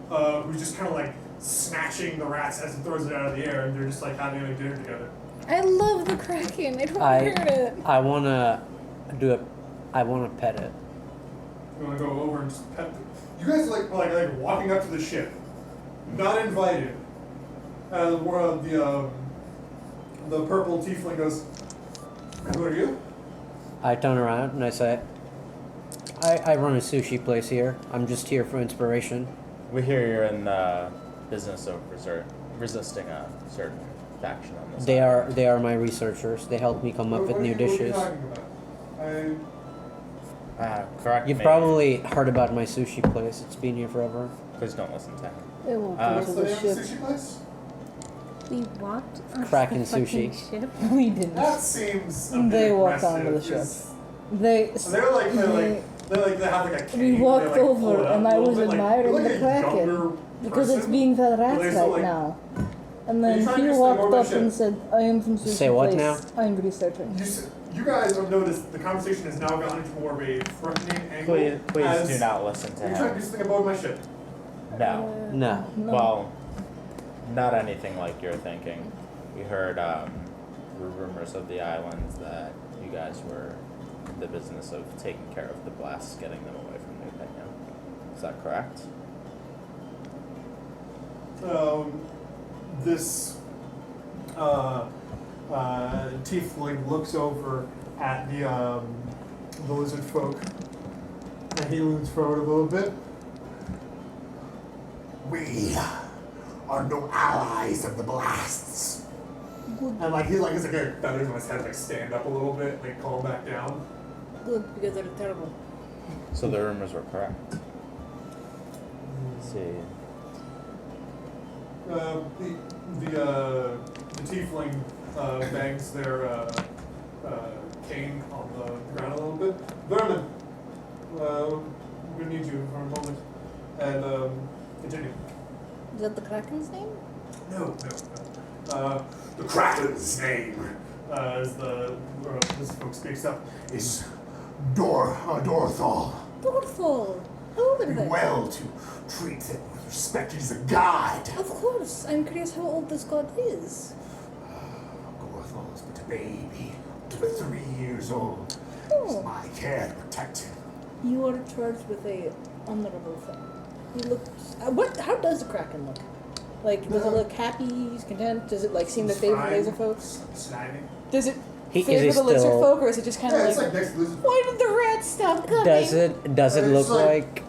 who's just kind of like snatching the rats as it throws it out of the air, and they're just like having like dinner together. I love the Kraken. I don't heard it. I wanna do it. I wanna pet it. You want to go over and just pet them? You guys like walking up to the ship, not invited. The purple tiefling goes, "Who are you?" I turn around and I say, I run a sushi place here. I'm just here for inspiration. We hear you're in business of resisting a certain faction on this. They are my researchers. They help me come up with new dishes. What are you talking about? Correct. You've me. probably heard about my sushi place. It's been here forever. Please don't listen to him. It won't Uh, go What's to the the name of the ship. sushi place? We walked on Kraken the fucking sushi. ship. We didn't. That seems. A They bit walked aggressive. onto the ship. It's- They. They have like a cane. We walked they, like, pull over it up and a I little was bit, like, admiring you're like the a Kraken, younger because it's person, being fed but rats they right still, like, now. And Are you then trying he to walked explain more up about and shit? said, I am from Sushi Say what Place. now? I'm researching. You guys have noticed the conversation has now gone into more of a threatening angle. Please do not listen to Are you trying to do him. something about my ship? No. No. Well, not anything like you're thinking. We heard rumors of the islands that you guys were in the business of taking care of the blasts, getting them away from New Pinion. Is that correct? This tiefling looks over at the lizard folk, and he leans forward a little bit. We are no allies of the blasts. And like he's like feathers on his head like stand up a little bit, like calm back down. Good, because they're terrible. So the rumors were correct. See. The tiefling bangs their cane on the ground a little bit. Vermin, we need you for a moment. And continue. Is that the Kraken's name? No. The Kraken's name, as this folk speaks up, is Dorthal. Dorthal. How old are Be they? well to treat him with respect. He's a god. Of course. I'm curious how old this god is. Dorthal is but a baby, but 3 years old. It's Oh. my care to protect him. You are charged with a honorable thing. He looks. How does the Kraken look? Like, does it look happy? He's content? Does it like seem to He's favor fine. laser folks? Sliding. Does it Is favor he the lizard still- folk, or is it just kind of Yeah, like? it's like next to lizard. Why did the rats stop coming? Does it It's look like- like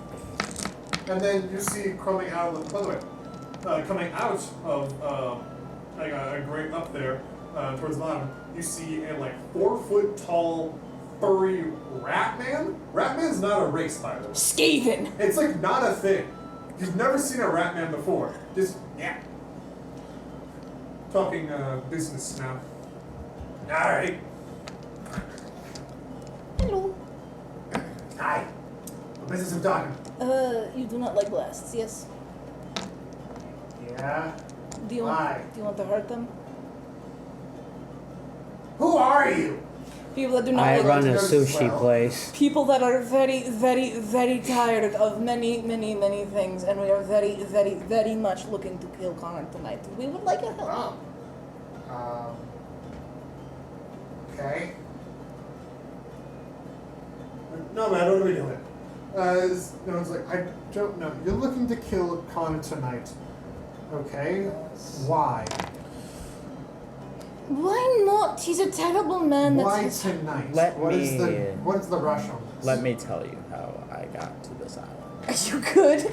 And then you see coming out of by the way, coming out of like a grate up there towards the bottom, you see a like 4 foot tall furry rat man. Rat man's not a race, by the way. Skaven. It's like not a thing. You've never seen a rat man before. Just yeah. Talking business now. All right. Hello. Hi. What business of talking? You do not like blasts, yes? Yeah. Do you Why? want? Do you want to hurt them? Who are you? People that do not I like run a goes sushi well. place? people that are very, very, very tired of many, many, many things, and we are very, very, very much looking to kill Connor tonight. We would like your help. Oh. Okay. No, man, what are we doing? It's like, I don't know. You're looking to kill Connor tonight. Okay. Why? Why not? He's a terrible man. Why That's tonight? Let What is me- what is the rush on this? Let me tell you how I got to this island. you good?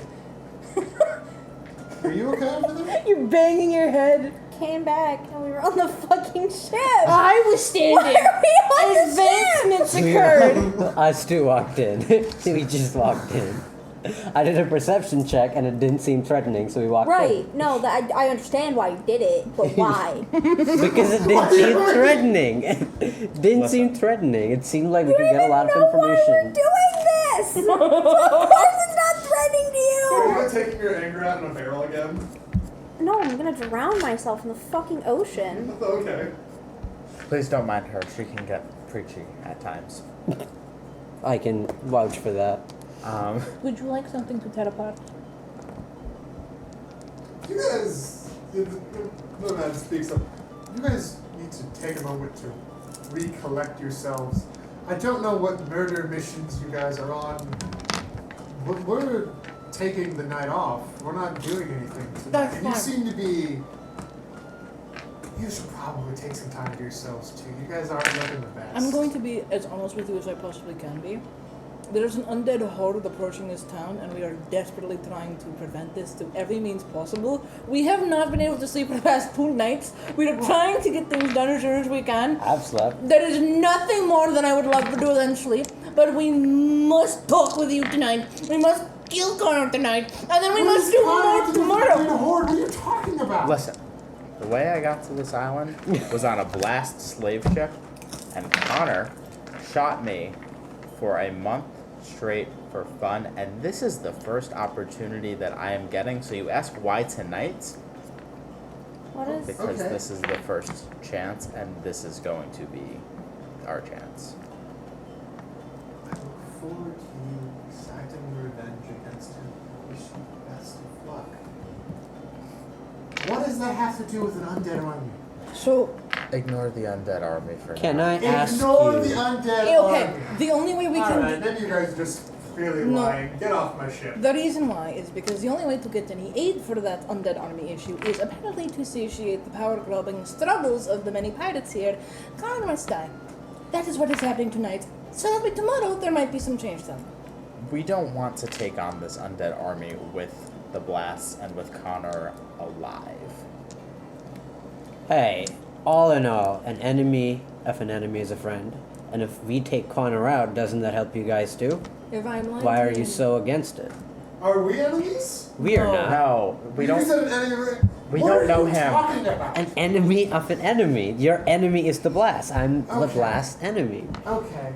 Are you okay over there? You're banging your head. Came back and we were on the fucking ship. I was standing. Why are we on the ship? Advancements occurred. Us two walked in. We just walked in. I did a perception check and it didn't seem threatening, so we walked Right. No, that I understand why you did it, but why? in. Because it didn't seem threatening. It didn't seem threatening. It seemed like we could get a lot of Why we're information. doing this? So of course it's not threatening to Are you. you taking your anger out in a barrel again? No, I'm gonna drown myself in the fucking ocean. Okay. Please don't mind her. She can get preachy at times. I can vouch for that. Would you like something to tear apart? You guys, the man speaks up. You guys need to take a moment to recollect yourselves. I don't know what murder missions you guys are on. We're taking the night off. We're not doing anything tonight. That's And you fine. seem to be. You should probably take some time to yourselves too. You guys aren't looking the best. I'm going to be as honest with you as I possibly can be. There's an undead horde approaching this town, and we are desperately trying to prevent this to every means possible. We have not been able to sleep for the past 2 nights. We are trying to get things done as soon as we can. I've slept. There is nothing more than I would love to do than sleep, but we must talk with you tonight. We must kill Connor tonight, and then we must do more tomorrow. What are you talking about? Listen, the way I got to this island was on a blast slave ship, and Connor shot me for a month straight for fun, and this is the first opportunity that I am getting. So you ask why tonight? What is? Because Okay. this is the first chance, and this is going to be our chance. I look forward to you exacting revenge against him. Wish you best of luck. What does that have to do with an undead army? So, Ignore the undead army for Can now. I ask Ignore you? the undead okay, army. the only way we can Alright, then you guys are just clearly No. lying. Get off my ship. The reason why is because the only way to get any aid for that undead army issue is apparently to satiate the power-grubbing struggles of the many pirates here. Connor must die. That is what is happening tonight. So that by tomorrow there might be some change done. We don't want to take on this undead army with the blasts and with Connor alive. Hey, all in all, an enemy of an enemy is a friend. And if we take Connor out, doesn't that help you guys too? If I'm lying, Why are you so against it? Are we enemies? We are No. not. No, we You don't. said an enemy. We What don't are know you him. talking about? An enemy of an enemy. Your enemy is the blast. I'm the Okay. blast enemy. Okay.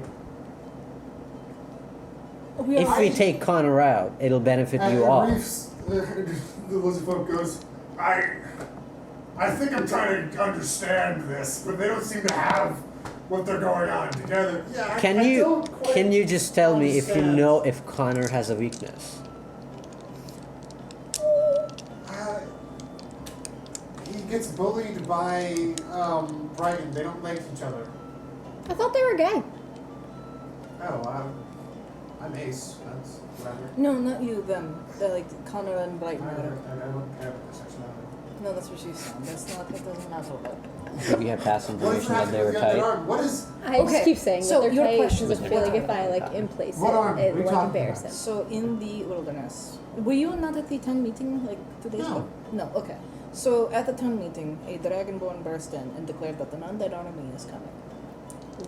We If are, we take Connor out, it'll benefit you all. Reefs, the lizard folk goes, I think I'm trying to understand this, but they don't seem to have what they're going on together. Yeah, I Can don't quite you just tell me if you understand. know if Connor has a weakness? He gets bullied by Brighton. They don't like each other. I thought they were gay. Oh, I'm Ace. That's whatever. no, not you, them. They're like Connor and Brighton. I or whatever. don't care about the sexuality. No, that's what she's saying. That's not. That doesn't matter about. Did we have past What is information that they were happening with the tight? undead arm? What is? I Okay, just keep saying so that they're your tight question because was I feel like what? if I like in place What it, arm? it We like talking comparison. So in the wilderness, were you not at the town meeting like 2 days No. ago? No. Okay. So at the town meeting, a dragonborn burst in and declared that an undead army is coming.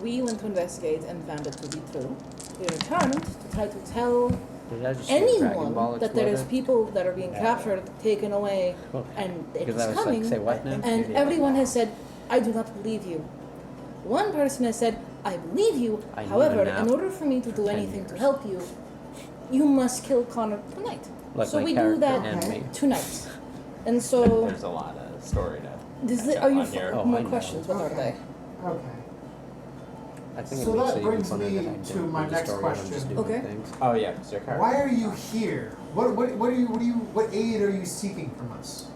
We went to investigate and found it to be true. We returned to try to tell Did I just see a Dragon anyone Ball that there is exploder? people that are being captured, taken away, Cool. and it Because is I was coming. like, say what now? And everyone has said, "I do not believe you." One person has said, "I believe you. I need However, a nap in order for me to do 10 anything to years." help you, you must kill Connor tonight." Like so my we do character that and me. tonight. And so, There's a lot of story to. are up you on here. Oh, more I know. questions? What are they? Okay. I think So it makes that it even brings funner me that I to don't my read the next story and I'm question. just doing Okay. things. Oh yeah, it's your character. Why are you here? What aid are you seeking from us?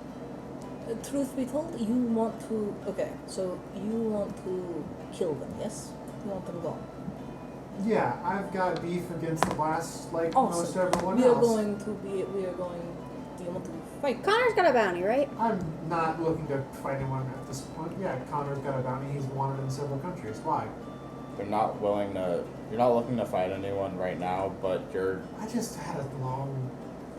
Truth be told, you want to. Okay, so you want to kill them, yes? You want them gone. Yeah, I've got beef against the blast like Awesome. most everyone We are else. going to be. We are going. Do you want to fight? Connor's got a bounty, right? I'm not looking to fight anyone at this point. Yeah, Connor's got a bounty. He's wanted in several countries. Why? You're not willing to. You're not looking to fight anyone right now, but you're. I just had a long.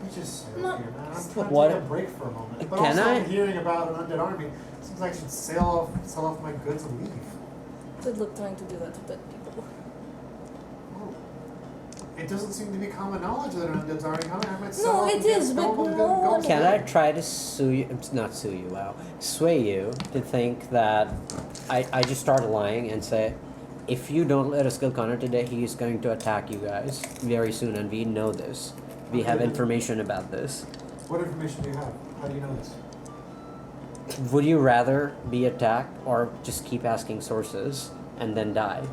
We just sailed No. here, man. I'm trying to What- take a break for a moment. But Can also, I- I'm hearing about an undead army. Seems like I should sell off my goods and leave. Good luck trying to do that to dead people. Well, it doesn't seem to be common knowledge that an undead's already coming. I might sell No, off it and get is, but gold and no gold one- Can I stuff. try to sue you? Not sue you, wow. Sway you to think that I just start lying and say, if you don't let us kill Connor today, he is going to attack you guys very soon, and we know this. We have information about this. What information do you have? How do you know this? Would you rather be attacked or just keep asking sources and then die?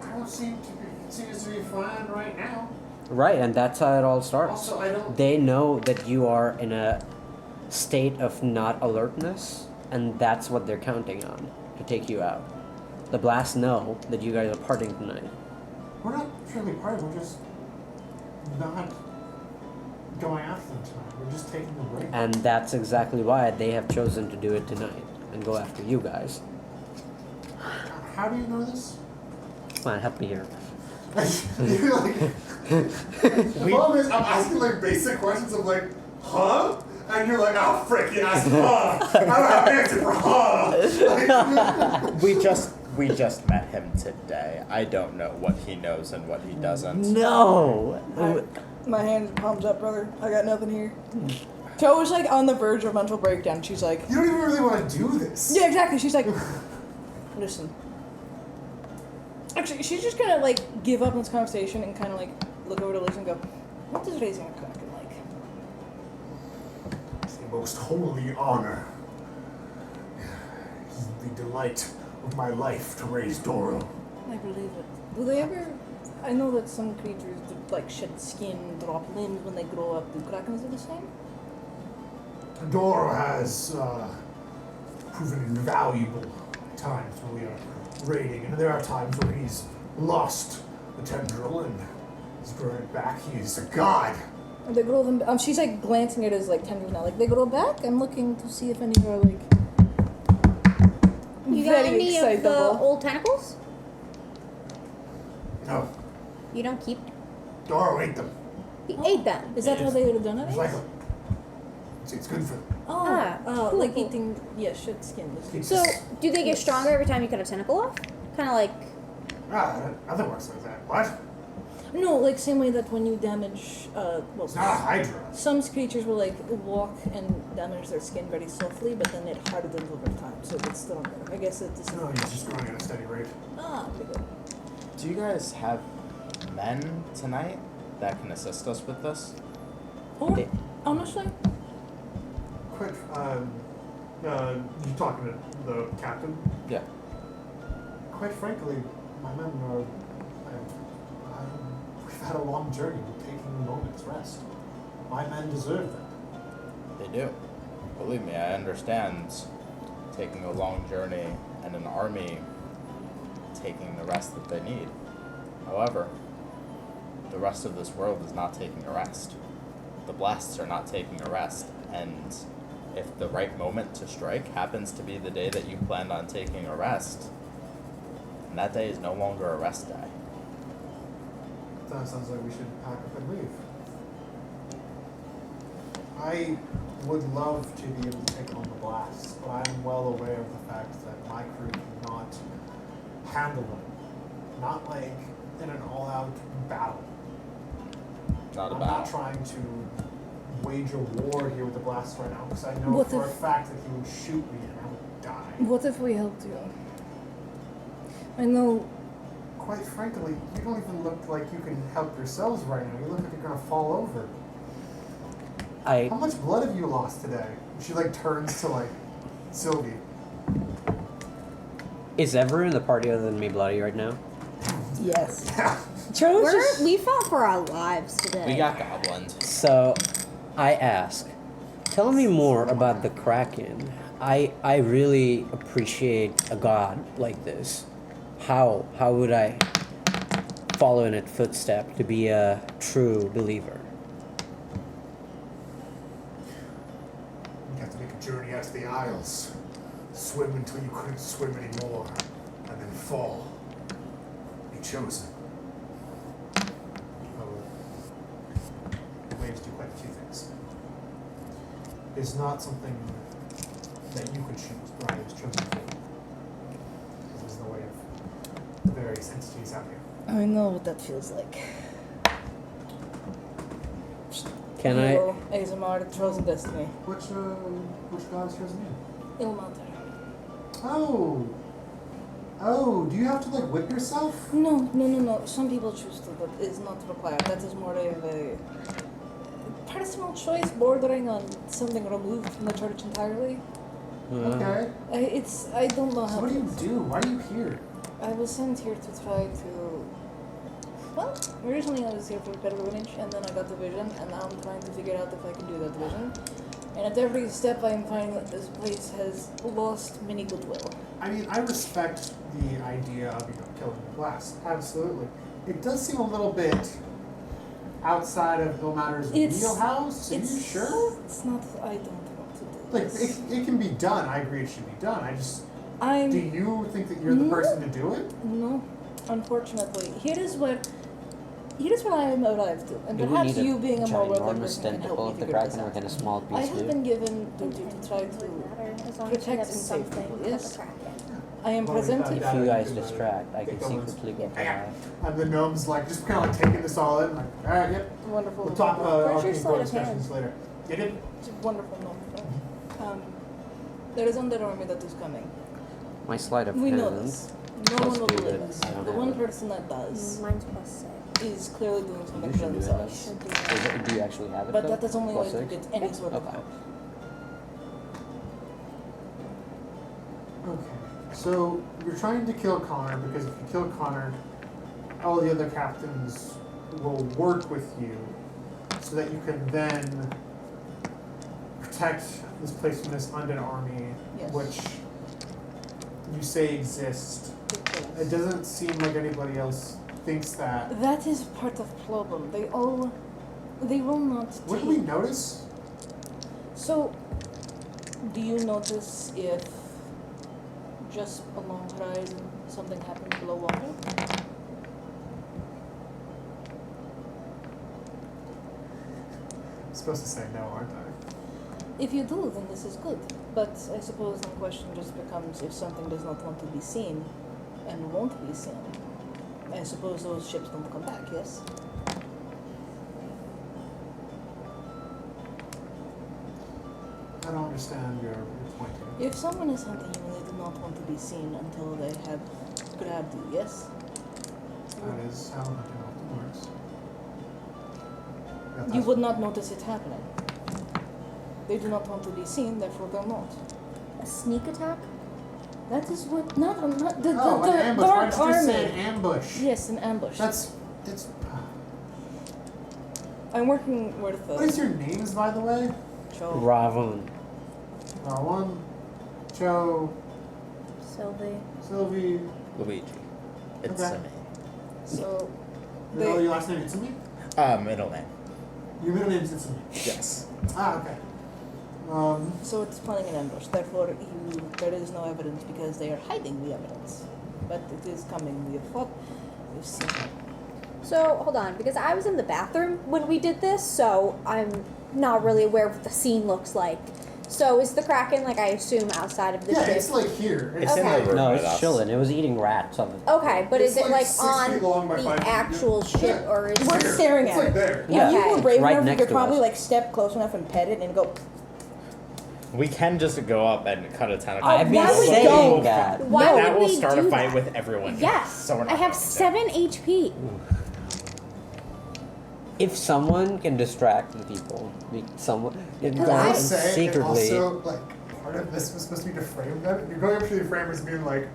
I don't seem to be. It seems to be fine right now. Right, and that's how it all starts. Also, I don't. They know that you are in a state of not alertness, and that's what they're counting on to take you out. The Blasts know that you guys are partying tonight. We're not truly partying. We're just not going after them tonight. We're just taking a break. And that's exactly why they have chosen to do it tonight and go after you guys. How do you know this? Come on, help me here. You're like, the problem is, I'm asking like basic questions of like, huh? And you're like, oh frick, you asked huh. I don't have an answer for huh. Like, We just met him today. I don't know what he knows and what he doesn't. No! My hands palms up, brother. I got nothing here. Cho was like on the verge of mental breakdown. She's like, you don't even really want to do this. yeah, exactly. She's like, listen. Actually, she's just gonna like give up on this conversation and kind of like look over to Liz and go, what is raising a kraken like? It's the most holy honor. is the delight of my life to raise Doro. I believe it. Do they ever? I know that some creatures like shed skin, drop limbs when they grow up. Do krakens do the same? Doro has proven invaluable at times when we are raiding, and there are times where he's lost the tendril and he's grown it back. He's a god. They grow them. She's like glancing at his like tendrils now. Like they grow back. I'm looking to see if any are like. You got very any of the excitable. old tentacles? No, You don't keep. Doro ate them. He ate them. Is that how they would have done it? It's like it's good for them. Oh, Cool, like cool. eating shed skin. It's So, just- do they get stronger every time you cut a tentacle off? Kind of like. nothing works like that. What? No, like same way that when you damage, well, It's not a Hydra. some creatures will like walk and damage their skin very softly, but then it hardens over time, so it's stronger. I guess it is. No, he's just growing at a steady rate. Pretty good. Do you guys have men tonight that can assist us with this? Or They- honestly, Quite, you talking to the captain? Yeah. Quite frankly, my men are. We've had a long journey. We're taking a moment's rest. My men deserve that. They do. Believe me, I understand taking a long journey and an army taking the rest that they need. However, the rest of this world is not taking a rest. The blasts are not taking a rest, and if the right moment to strike happens to be the day that you planned on taking a rest, then that day is no longer a rest day. That sounds like we should pack up and leave. I would love to be able to take on the blast, but I'm well aware of the fact that my crew cannot handle them. Not like in an all-out battle. Not I'm about. not trying to wage a war here with the blast right now, because I know What for a if- fact that he would shoot me and I would die. what if we helped you? I know. Quite frankly, you don't even look like you can help yourselves right now. You look like you're gonna fall over. How much blood have you lost today? She like turns to like Sylvia. Is everyone in the party other than me bloody right now? Yes. Yeah. We fought for our lives today. We got goblins. So, I ask, tell me more about the Kraken. I really appreciate a god like this. How would I follow in its footstep to be a true believer? You have to make a journey out to the Isles, swim until you couldn't swim anymore, and then fall. Be chosen. Waves do quite a few things. It's not something that you could choose, but I was chosen for. This is the way of the various entities out here. I know what that feels like. Can I? Aasimar, the chosen destiny. Which god is chosen you? Ilmater. Oh, do you have to like whip yourself? No. Some people choose to, but it's not required. That is more of a personal choice bordering on something removed from the church entirely. Okay. I don't know So how what do to. you do? Why are you here? I was sent here to try to. Well, originally I was here for pilgrimage, and then I got the vision, and now I'm trying to figure out if I can do that vision. And at every step, I am finding that this place has lost many goodwill. I mean, I respect the idea of killing the blast. Absolutely. It does seem a little bit outside of Ilmater's wheelhouse. Are you sure? It's not. I don't want to do Like this. it can be done. I agree it should be done. I just. I'm. Do you think that you're the person to do it? No, unfortunately. Here is where I am arrived to, and Do we perhaps need you being a more worldly ginormous person can help tentacle me of the figure this Kraken, or out. can a small I piece have do? been given duty to try to. As long protect as and you save have something people, about yes. the Kraken. I am Well, we've presented. done If you guys Yeah. distract, I can Get see going. quickly what Yeah. I And the gnome's like just kind of like taking this all in. Like, all right, yep. Wonderful. We'll talk Where's your arcane sleight of discussions later. Get it? It's a wonderful moment. There is another army that is coming. My sleight of We know hand. this. No Plus one will two believe that us. I don't The have one it. person that does Mine's +6. is clearly doing something You for should do themselves. Should do Is that. it, do you actually have it? But though? that is the only way Plus to six? get any sort of Okay. help. Okay. So you're trying to kill Connor because if you kill Connor, all the other captains will work with you so that you can then protect this place from this undead army, Yes. which you say exists. It doesn't seem like anybody else thinks that. That is part of the problem. They will not What take... do we notice? So, do you notice if just along the horizon something happens below water? I'm supposed to say no, aren't I? If you do, then this is good. But I suppose the question just becomes if something does not want to be seen and won't be seen. I suppose those ships don't come back, yes? I don't understand your point here. If someone is hunting you and they do not want to be seen until they have grabbed you, yes? That is how hunting often works. Yeah, You that's- would not notice it happening. They do not want to be seen, therefore they'll not. A sneak attack? That is what not the Oh, the an ambush. Why dark did you just say army. an ambush? Yes, an ambush. That's. I'm working with What is your names, by the way? Cho. Ra Wan. Ra Wan, Joe, Sylvie. Sylvie. Luigi. It's Okay. me. So Oh, they your last name is me? Middle name. Your middle name is Itsumi. Yes. Ah, okay. so it's planning an ambush. Therefore, there is no evidence because they are hiding the evidence. But it is coming. We have fought. We've seen it. So, hold on, because I was in the bathroom when we did this, so I'm not really aware of what the scene looks like. So, is the Kraken, like, I assume, outside of the Yeah, ship? it's like here. It's in Okay. the room No, with it's us. chilling. It was eating rats on the. Okay, but It's is it, like like, 6 on feet long by 5 the feet. actual ship, Yeah. or is We're it... Here. staring It's at like it. there. If Yeah. you were brave Right enough, you next could to probably us. like step close enough and pet it and go. We can just go up and cut a tentacle. I've been why would saying go? that. Why that would will we start do a fight that? with everyone. Yes, So we're not I have going to. 7 HP. If someone can distract the people, someone can Can go I and say, secretly. and also, like, part of this was supposed to be to frame them. You're going up to the framers and being like,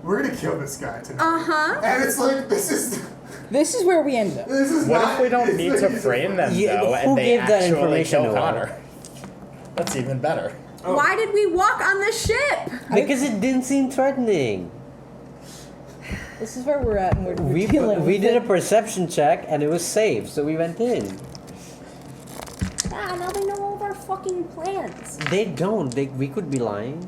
we're gonna kill this guy tonight. Uh-huh. And it's like, this is Where we end up. this is What not, if we don't it's need like to he's frame them Yeah, though, who and they gave that actually information kill to her? Connor? That's even better. Oh. Why did we walk on the ship? Because it didn't seem threatening. This is where we're at, and we're We dealing we with did it. a perception check and it was safe, so we went in. Ah, now they know all of our fucking plans. They don't. We could be lying,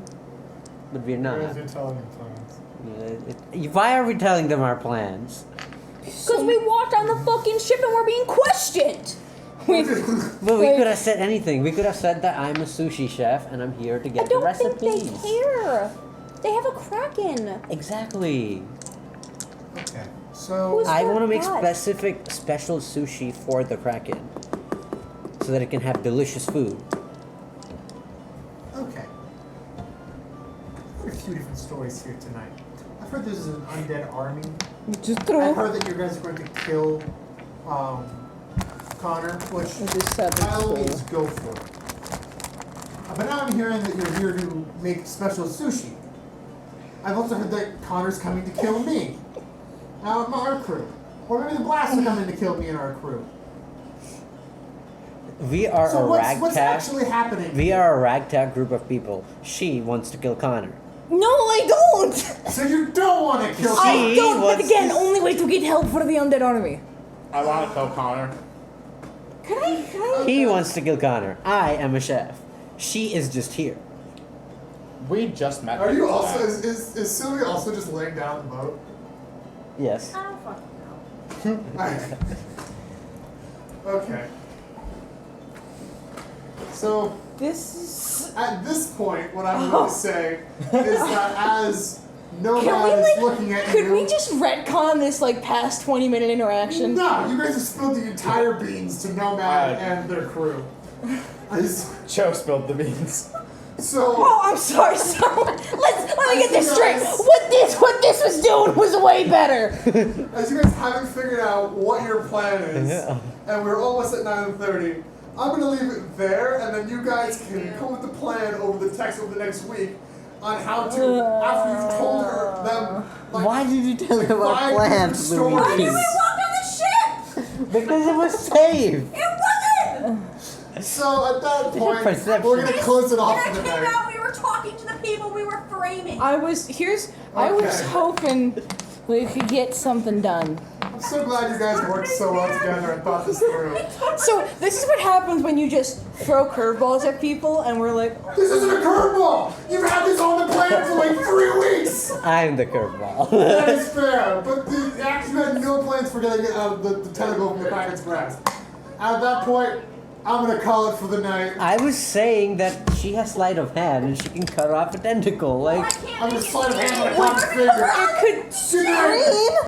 but we're not. Whereas you're telling them plans. Why are we telling them our plans? Because we walked on the fucking ship and we're being questioned. But we Like- could have said anything. We could have said that I'm a sushi chef and I'm here to I get the don't think recipes. they care. They have a Kraken. Exactly. Okay. So Who's- I want to make God. special sushi for the Kraken, so that it can have delicious food. okay. There are a few different stories here tonight. I've heard this is an undead army. Which is I've true. heard that you guys are going to kill Connor, which Which is sad, by all but means go for it. But now I'm hearing that you're here to make special sushi. I've also heard that Connor's coming to kill me. Now in our crew. Or maybe the Blasts are coming to kill me and our crew. We are So a what's ragtag. actually happening? We are a ragtag group of people. She wants to kill Connor. No, I don't. So you don't want to kill She I don't. But wants again, to- only way to get help for the undead army. I want to kill Connor. Can I? He wants to kill Connor. I am a chef. She is just here. We just met. Are you before also that. is Sylvia also just laying down in the boat? Yes. I don't fucking know. Alright. Okay. So This is. at this point, what I'm going to say is that as Can Nomad we is like? looking at Could you, we just retcon this like past 20-minute interaction? no, you guys have spilled the entire beans to Nomad and their crew. Joe spilled the beans. So Oh, I'm sorry. So let me get this straight. What this was doing was way better. as you guys haven't figured out what your plan is, Yeah. and we're almost at 9:30, I'm gonna leave it there, and then you guys can come with the plan over the text over the next week. on how to, after you've told her them, like, Why did you tell them our 5 plans, different Why stories. did we Luigi? walk on the ship? Because it was safe. It wasn't! So at that point, Perception. we're gonna close it off When for I the came night. out, we were talking to the people we were framing. I was Okay. hoping we could get something done. I'm so glad you guys worked so well together and thought this through. So this is what happens when you just throw curveballs at people, and we're like, This isn't a curveball! You've had this on the plan for like 3 weeks! I'm the curveball. That is fair, but you had no plans for getting it out of the tentacle from the Kraken's grasp. At that point, I'm gonna call it for the night. I was saying that she has sleight of hand and she can cut off a tentacle. I Like, can't I'm make gonna it slide a hand on a easier. cock's finger. it could Good night. scream.